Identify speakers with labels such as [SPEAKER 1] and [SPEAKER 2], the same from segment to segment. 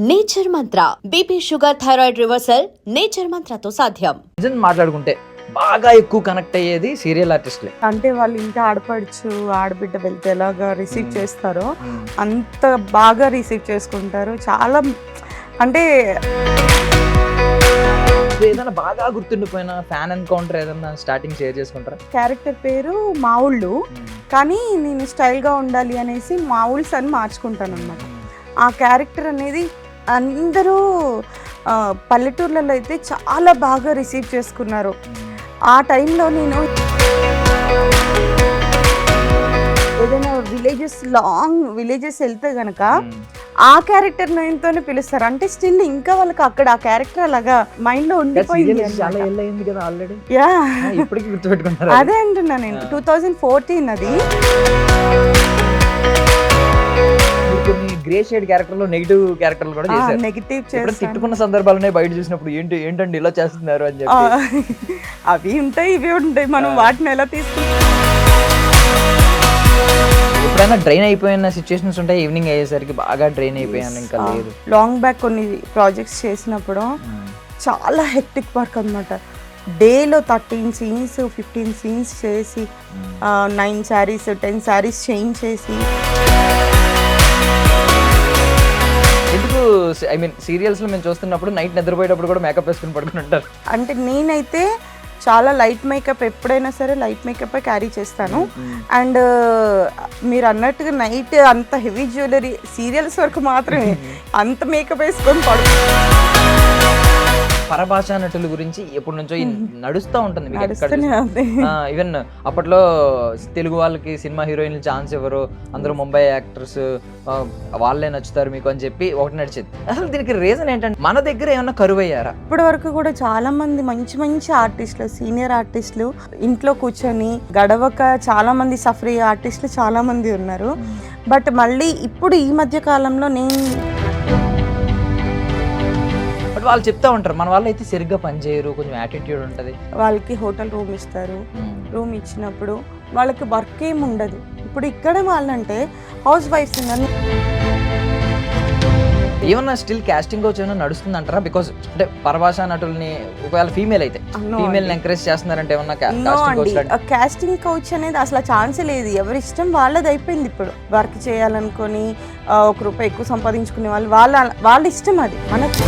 [SPEAKER 1] Nature Mantra BP sugar thyroid reversal Nature మంత్రతో సాధ్యం.
[SPEAKER 2] నిజం మాట్లాడుకుంటే బాగా ఎక్కువ కనెక్ట్ అయ్యేది సీరియల్ ఆర్టిస్ట్లే.
[SPEAKER 3] అంటే వాళ్ళు ఇంటి ఆడపడుచు ఆడబిడ్డ వెళ్తే ఎలాగా రిసీవ్ చేస్తారో అంత బాగా రిసీవ్ చేసుకుంటారు. చాలా అంటే
[SPEAKER 2] ఏదైనా బాగా గుర్తుండిపోయిన ఫ్యాన్ ఎన్కౌంటర్ ఏదైనా స్టార్టింగ్ షేర్ చేసుకుంటారా?
[SPEAKER 3] క్యారెక్టర్ పేరు మావుళ్ళు, కానీ నేను స్టైల్గా ఉండాలి అనేసి మావుల్స్ అని మార్చుకుంటాను అనమాట. ఆ క్యారెక్టర్ అనేది అందరూ పల్లెటూర్లలో అయితే చాలా బాగా రిసీవ్ చేసుకున్నారు. ఆ టైంలో నేను ఏదైనా లాంగ్ విలేజెస్ వెళ్తే గనక ఆ క్యారెక్టర్ నేమ్తోనే పిలుస్తారు. అంటే స్టిల్ ఇంకా వాళ్ళకి అక్కడ ఆ క్యారెక్టర్ అలాగా మైండ్ లో ఉండిపోయింది. అదే అంటున్నా నేను. 2014 అది.
[SPEAKER 2] గ్రే షేడ్ క్యారెక్టర్ లో నెగిటివ్ క్యారెక్టర్లు కూడా చేశారు.
[SPEAKER 3] నెగిటివ్
[SPEAKER 2] తిట్టుకున్న సందర్భాలనే బయట చూసినప్పుడు ఏంటండి ఇలా చేస్తున్నారు అని చెప్పి
[SPEAKER 3] అవి ఉంటాయి ఇవి ఉంటాయి, మనం వాటిని ఎలా తీసుకుంటాం.
[SPEAKER 2] ఎప్పుడైనా డ్రైన్ అయిపోయిన సిచ్యువేషన్స్ ఉంటాయి, ఈవినింగ్ అయ్యేసరికి బాగా డ్రైన్ అయిపోయాను ఇంకా లేదు.
[SPEAKER 3] లాంగ్ బ్యాక్ కొన్ని ప్రాజెక్ట్స్ చేసినప్పుడు చాలా హెక్టిక్ వర్క్ అనమాట. డేలో 13 scenes 15 scenes చేసి 9 sarees 10 sarees చేంజ్ చేసి.
[SPEAKER 2] ఎందుకు ఐ మీన్ సీరియల్స్ లో మేము చూస్తున్నప్పుడు నైట్ నిద్రపోయేటప్పుడు కూడా మేకప్ వేసుకుని పడుకుని ఉంటారు.
[SPEAKER 3] అంటే నేనైతే చాలా లైట్ మేకప్, ఎప్పుడైనా సరే లైట్ మేకప్ క్యారీ చేస్తాను. అండ్ మీరు అన్నట్టుగా నైట్ అంత హెవీ జ్యువెలరీ సీరియల్స్ వరకు మాత్రమే అంత మేకప్ వేసుకొని
[SPEAKER 2] పరభాషా నటుల గురించి ఎప్పటి నుంచో నడుస్తూ ఉంటుంది. ఈవెన్ అప్పట్లో తెలుగు వాళ్ళకి సినిమా హీరోయిన్లు ఛాన్స్ ఇవ్వరు, అందరూ ముంబై యాక్టర్స్ వాళ్ళే నచ్చుతారు మీకు అని చెప్పి ఒకటి నడిచేది. అసలు దీనికి రీజన్ ఏంటంటే మన దగ్గర ఏమన్నా కరువు అయ్యారా?
[SPEAKER 3] ఇప్పటి వరకు కూడా చాలా మంది మంచి మంచి ఆర్టిస్టులు, సీనియర్ ఆర్టిస్టులు ఇంట్లో కూర్చొని గడవక చాలా మంది సఫర్ అయ్యే ఆర్టిస్టులు చాలా మంది ఉన్నారు. బట్ మళ్ళీ ఇప్పుడు ఈ మధ్య కాలంలో
[SPEAKER 2] వాళ్ళు చెప్తా ఉంటారు మన వాళ్ళు అయితే సరిగ్గా పనిచేయరు, కొంచెం యాటిట్యూడ్ ఉంటుంది.
[SPEAKER 3] వాళ్ళకి హోటల్ రూమ్ ఇస్తారు. రూమ్ ఇచ్చినప్పుడు వాళ్ళకి వర్క్ ఏమి ఉండదు. ఇప్పుడు ఇక్కడ వాళ్ళంటే హౌస్ వైఫ్స్
[SPEAKER 2] ఏమన్నా స్టిల్ కాస్టింగ్ కోచ్ ఏమన్నా నడుస్తుంది అంటారా? బికాస్ అంటే పరభాషా నటుల్ని ఒకవేళ ఫీమేల్ అయితే ఫీమేల్ ఎంకరేజ్ చేస్తున్నారంటే ఏమన్నా
[SPEAKER 3] కాస్టింగ్ కోచ్ అనేది అసలు ఛాన్సే లేదు. ఎవరి ఇష్టం వాళ్ళది అయిపోయింది. ఇప్పుడు వర్క్ చేయాలనుకొని ₹1 ఎక్కువ సంపాదించుకునే వాళ్ళు వాళ్ళ ఇష్టం, అది మనకు.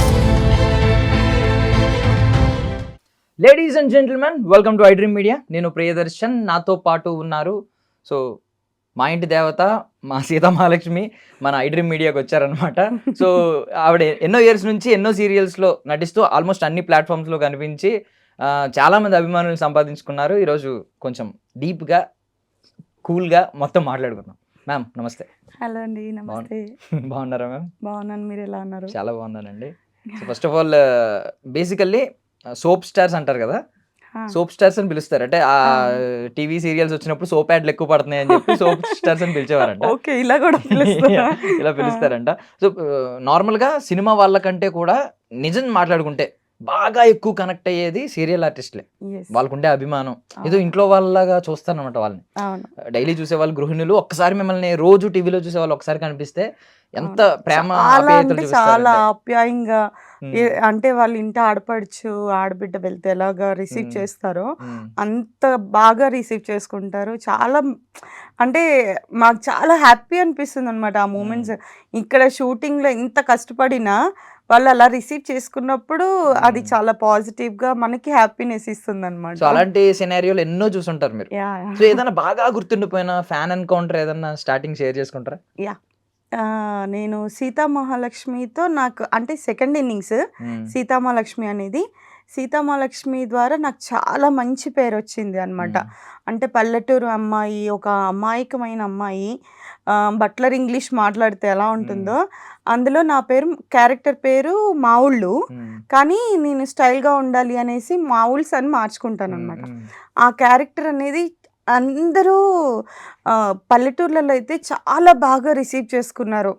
[SPEAKER 2] Ladies and gentlemen, welcome to iDream Media. నేను ప్రియదర్శన్, నాతో పాటు ఉన్నారు సో మా ఇంటి దేవత మా సీతామహాలక్ష్మి మన ఐడ్రీమ్ మీడియాకి వచ్చారనమాట. సో ఆవిడ ఎన్నో ఇయర్స్ నుంచి ఎన్నో సీరియల్స్లో నటిస్తూ ఆల్మోస్ట్ అన్ని ప్లాట్ఫామ్స్లో కనిపించి చాలామంది అభిమానులు సంపాదించుకున్నారు. ఈరోజు కొంచెం డీప్గా కూల్గా మొత్తం మాట్లాడుకుందాం. మ్యామ్ నమస్తే.
[SPEAKER 3] హలో అండి, నమస్తే.
[SPEAKER 2] బాగున్నారా మ్యామ్?
[SPEAKER 3] బాగున్నాను, మీరు ఎలా ఉన్నారు?
[SPEAKER 2] చాలా బాగున్నానండి. So first of all basically soap stars అంటారు కదా, సోప్ స్టార్స్ అని పిలుస్తారు. అంటే ఆ టీవీ సీరియల్స్ వచ్చినప్పుడు సోప్ యాడ్లు ఎక్కువ పడుతున్నాయి అని చెప్పి సోప్ స్టార్స్ అని పిలిచేవారంట.
[SPEAKER 3] ఇలా కూడా
[SPEAKER 2] ఇలా పిలుస్తారంట. సో నార్మల్ గా సినిమా వాళ్ళకంటే కూడా నిజం మాట్లాడుకుంటే బాగా ఎక్కువ కనెక్ట్ అయ్యేది సీరియల్ ఆర్టిస్ట్లే. వాళ్ళకుండే అభిమానం ఏదో ఇంట్లో వాళ్ళగా చూస్తారనమాట. వాళ్ళని డైలీ చూసే వాళ్ళు, గృహిణులు ఒక్కసారి మిమ్మల్ని రోజు టీవీలో చూసే వాళ్ళు ఒక్కసారి కనిపిస్తే ఎంత ప్రేమ,
[SPEAKER 3] చాలా ఆప్యాయంగా, అంటే వాళ్ళ ఇంటి ఆడపడుచు ఆడబిడ్డ వెళ్తే ఎలాగా రిసీవ్ చేస్తారో అంత బాగా రిసీవ్ చేసుకుంటారు. చాలా అంటే మాకు చాలా హ్యాపీ అనిపిస్తుంది అనమాట ఆ మూమెంట్స్. ఇక్కడ షూటింగ్లో ఇంత కష్టపడినా వాళ్ళు అలా రిసీవ్ చేసుకున్నప్పుడు అది చాలా పాజిటివ్ గా మనకి హ్యాపీనెస్ ఇస్తుంది అనమాట.
[SPEAKER 2] సో అలాంటి సినారియోలు ఎన్నో చూసుంటారు మీరు. సో ఏదైనా బాగా గుర్తుండిపోయిన ఫ్యాన్ ఎన్కౌంటర్ ఏదైనా స్టార్టింగ్ షేర్ చేసుకుంటారా?
[SPEAKER 3] నేను సీతామహాలక్ష్మితో నాకు అంటే సెకండ్ ఇన్నింగ్స్ సీతామహాలక్ష్మి అనేది. సీతామహాలక్ష్మి ద్వారా నాకు చాలా మంచి పేరు వచ్చింది అనమాట. అంటే పల్లెటూరు అమ్మాయి, ఒక అమాయకమైన అమ్మాయి బట్లర్ ఇంగ్లీష్ మాట్లాడితే ఎలా ఉంటుందో అందులో నా క్యారెక్టర్ పేరు మావుళ్ళు, కానీ నేను స్టైల్గా ఉండాలి అనేసి మావుల్స్ అని మార్చుకుంటాను అనమాట. ఆ క్యారెక్టర్ అనేది అందరూ పల్లెటూర్లలో అయితే చాలా బాగా రిసీవ్ చేసుకున్నారు.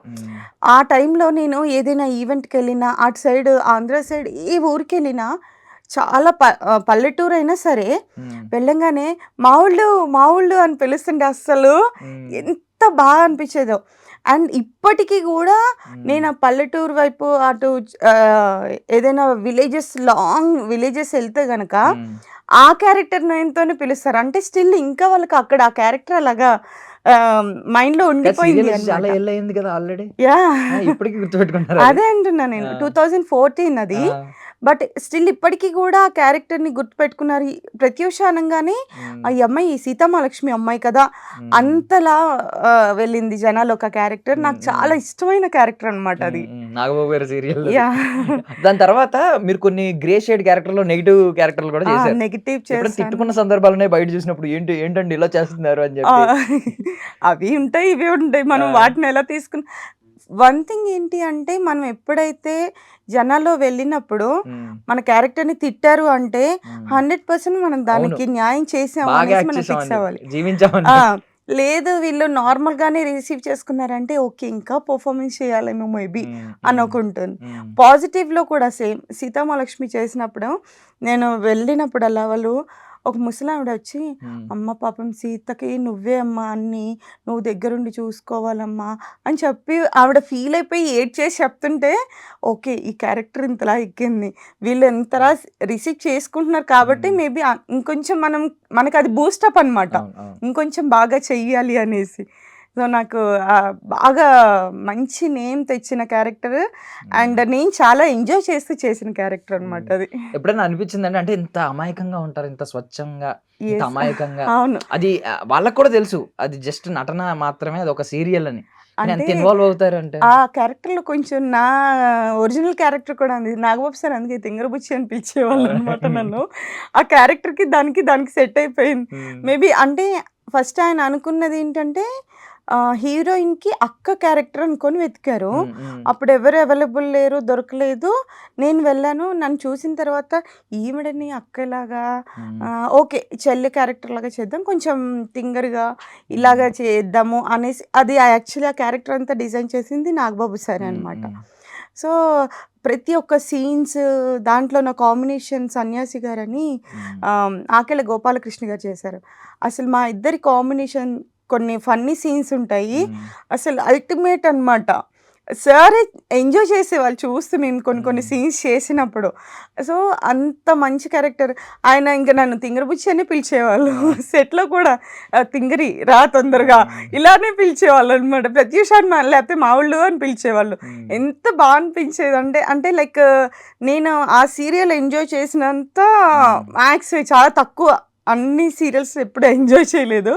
[SPEAKER 3] ఆ టైంలో నేను ఏదైనా ఈవెంట్కి వెళ్ళినా, అటు సైడ్ ఆంధ్ర సైడ్ ఏ ఊరికి వెళ్ళినా చాలా పల్లెటూరు అయినా సరే వెళ్ళంగానే మావుళ్ళు మావుళ్ళు అని పిలుస్తుంటే అస్సలు ఎంత బాగా అనిపించేదో. అండ్ ఇప్పటికీ కూడా నేను ఆ పల్లెటూరు వైపు అటు ఏదైనా లాంగ్ విలేజెస్ వెళ్తే గనక ఆ క్యారెక్టర్ నేమ్‌తోనే పిలుస్తారు. అంటే స్టిల్ ఇంకా వాళ్ళకి అక్కడ ఆ క్యారెక్టర్ అలాగా మైండ్‌లో ఉండిపోయింది
[SPEAKER 2] సీరియల్ చాలా
[SPEAKER 3] అన్నమాట.
[SPEAKER 2] ఏళ్ళయింది కదా ఆల్రెడీ.
[SPEAKER 3] యాహ్!
[SPEAKER 2] ఇప్పటికి గుర్తుపెట్టుకుంటారా అది?
[SPEAKER 3] అదే అంటున్నా నేను.
[SPEAKER 2] ఆ!
[SPEAKER 3] 2014 అది.
[SPEAKER 2] ఆ!
[SPEAKER 3] బట్ స్టిల్ ఇప్పటికి కూడా ఆ క్యారెక్టర్‌ని గుర్తుపెట్టుకున్నారు. ప్రత్యూష అనంగానే
[SPEAKER 2] హ్మ్.
[SPEAKER 3] ఈ అమ్మాయి సీతామహాలక్ష్మి అమ్మాయి కదా!
[SPEAKER 2] హ్మ్.
[SPEAKER 3] అంతలా వెళ్ళింది జనాల్లోకి ఆ క్యారెక్టర్.
[SPEAKER 2] హ్మ్.
[SPEAKER 3] నాకు
[SPEAKER 2] హ్మ్.
[SPEAKER 3] చాలా ఇష్టమైన క్యారెక్టర్ అన్నమాట అది.
[SPEAKER 2] నాగబాబు గారి సీరియల్ అది.
[SPEAKER 3] యాహ్!
[SPEAKER 2] దాని తర్వాత మీరు కొన్ని గ్రే షేడ్ క్యారెక్టర్‌లో నెగెటివ్ క్యారెక్టర్‌లు కూడా
[SPEAKER 3] ఆ!
[SPEAKER 2] చేశారు.
[SPEAKER 3] నెగెటివ్
[SPEAKER 2] ఎప్పుడైనా
[SPEAKER 3] చేశాను.
[SPEAKER 2] తిట్టుకున్న సందర్భాలున్నాయా బయట చూసినప్పుడు? ఏంటండి ఇలా చేస్తున్నారు అని
[SPEAKER 3] ఆ!
[SPEAKER 2] చెప్పి?
[SPEAKER 3] అవి ఉంటాయి, ఇవి ఉంటాయి. మనం
[SPEAKER 2] ఆ!
[SPEAKER 3] వాటిని ఎలా వన్ థింగ్ ఏంటి అంటే, మనం ఎప్పుడైతే జనాల్లో వెళ్ళినప్పుడు
[SPEAKER 2] హ్మ్.
[SPEAKER 3] మన క్యారెక్టర్‌ని తిట్టారు అంటే
[SPEAKER 2] హ్మ్.
[SPEAKER 3] 100% మనం
[SPEAKER 2] అవును.
[SPEAKER 3] దానికి న్యాయం చేసాము
[SPEAKER 2] బాగా
[SPEAKER 3] అనేసి
[SPEAKER 2] యాక్ట్
[SPEAKER 3] మనం ఫిక్స్
[SPEAKER 2] చేసామని చెప్పి.
[SPEAKER 3] అవ్వాలి.
[SPEAKER 2] జీవించామని
[SPEAKER 3] ఆ!
[SPEAKER 2] చెప్పి.
[SPEAKER 3] లేదు వీళ్ళు నార్మల్‌గానే రిసీవ్ చేసుకున్నారంటే ఓకే. ఇంకా పెర్ఫార్మన్స్ చేయాలేమో మేబీ
[SPEAKER 2] హ్మ్.
[SPEAKER 3] అని
[SPEAKER 2] హ్మ్.
[SPEAKER 3] ఒకటుంటుంది.
[SPEAKER 2] హ్మ్.
[SPEAKER 3] పాజిటివ్‌లో కూడా సేమ్. సీతామహాలక్ష్మి చేసినప్పుడు నేను వెళ్ళినప్పుడల్లా వాళ్ళు ఒక ముసలావిడ వచ్చి,
[SPEAKER 2] హ్మ్.
[SPEAKER 3] "అమ్మ పాపం సీతకి నువ్వే అమ్మా అన్నీ. నువ్వు దగ్గరుండి చూసుకోవాలమ్మా" అని చెప్పి ఆవిడ ఫీల్ అయిపోయి ఏడ్చేసి చెప్తుంటే, ఓకే. ఈ క్యారెక్టర్ ఇంతలా ఎక్కింది. వీళ్ళు ఇంతలా రిసీవ్ చేసుకుంటున్నారు కాబట్టి
[SPEAKER 2] హ్మ్.
[SPEAKER 3] మేబీ ఇంకొంచెం మనకది బూస్టప్ అనమాట.
[SPEAKER 2] అవును. అవును.
[SPEAKER 3] ఇంకొంచెం బాగా చెయ్యాలి అనేసి. సో, నాకు బాగా మంచి నేమ్ తెచ్చిన క్యారెక్టర్
[SPEAKER 2] హ్మ్.
[SPEAKER 3] అండ్ నేను చాలా ఎంజాయ్ చేస్తూ చేసిన క్యారెక్టర్ అనమాట
[SPEAKER 2] హ్మ్.
[SPEAKER 3] అది.
[SPEAKER 2] ఎప్పుడైనా అనిపించిందండి? అంటే ఇంత అమాయకంగా ఉంటారు. ఇంత స్వచ్ఛంగా, ఇంత
[SPEAKER 3] యెస్.
[SPEAKER 2] అమాయకంగా.
[SPEAKER 3] అవును.
[SPEAKER 2] అది వాళ్ళకి కూడా తెలుసు. అది జస్ట్ నటన మాత్రమే. అదొక సీరియల్ అని. కానీ
[SPEAKER 3] అంటే
[SPEAKER 2] ఎంత ఇన్వాల్వ్ అవుతారంటే.
[SPEAKER 3] ఆ క్యారెక్టర్‌లో కొంచెం నా ఒరిజినల్ క్యారెక్టర్ కూడా ఉంది. నాగబాబు సార్ అందుకే తింగరబుచ్చి అని పిలిచేవాళ్ళనమాట నన్ను. ఆ క్యారెక్టర్‌కి దానికి సెట్ అయిపోయింది.
[SPEAKER 2] హ్మ్.
[SPEAKER 3] మేబీ అంటే ఫస్ట్ ఆయన అనుకున్నదేంటంటే హీరోయిన్‌కి అక్క క్యారెక్టర్ అనుకోని వెతికారు.
[SPEAKER 2] హ్మ్. హ్మ్.
[SPEAKER 3] అప్పుడు ఎవరు అవైలబుల్ లేరు, దొరకలేదు. నేను వెళ్ళాను. నన్ను చూసిన తర్వాత ఈవిడని అక్కలాగా
[SPEAKER 2] హ్మ్.
[SPEAKER 3] ఓకే. చెల్లి క్యారెక్టర్ లాగా చేద్దాం. కొంచెం తింగరగా
[SPEAKER 2] హ్మ్.
[SPEAKER 3] ఇలాగా చేద్దాము అనేసి అది యాక్చువల్లీ ఆ క్యారెక్టర్ అంతా డిజైన్ చేసింది నాగబాబు సారే
[SPEAKER 2] హ్మ్.
[SPEAKER 3] అనమాట.
[SPEAKER 2] హ్మ్.
[SPEAKER 3] సో, ప్రతి ఒక్క సీన్స్ దాంట్లో నా కాంబినేషన్ సన్యాసి గారని
[SPEAKER 2] హ్మ్.
[SPEAKER 3] ఆకెళ్ళ గోపాలకృష్ణ గారు చేశారు. అసలు మా ఇద్దరి కాంబినేషన్ కొన్ని ఫన్నీ సీన్స్ ఉంటాయి.
[SPEAKER 2] హ్మ్.
[SPEAKER 3] అసలు అల్టిమేట్ అనమాట. సారే ఎంజాయ్ చేసేవాళ్ళు చూస్తూ మేము కొన్ని కొన్ని
[SPEAKER 2] హ్మ్.
[SPEAKER 3] సీన్స్ చేసినప్పుడు. సో, అంత మంచి క్యారెక్టర్. ఆయన ఇంక నన్ను తింగరబుచ్చి అనే పిలిచేవాళ్ళు.
[SPEAKER 2] ఆ!
[SPEAKER 3] సెట్‌లో కూడా తింగరి రా తొందరగా
[SPEAKER 2] హ్మ్.
[SPEAKER 3] ఇలానే పిలిచేవాళ్ళనమాట. ప్రత్యూష లేకపోతే మావోళ్ళు అని పిలిచేవాళ్ళు.
[SPEAKER 2] హ్మ్.
[SPEAKER 3] ఎంత అనిపించేదంటే అంటే లైక్ నేను ఆ సీరియల్ ఎంజాయ్ చేసినంత
[SPEAKER 2] హ్మ్.
[SPEAKER 3] మ్యాక్స్ చాలా తక్కువ. అన్ని సీరియల్స్ ఎప్పుడు ఎంజాయ్ చేయలేదు.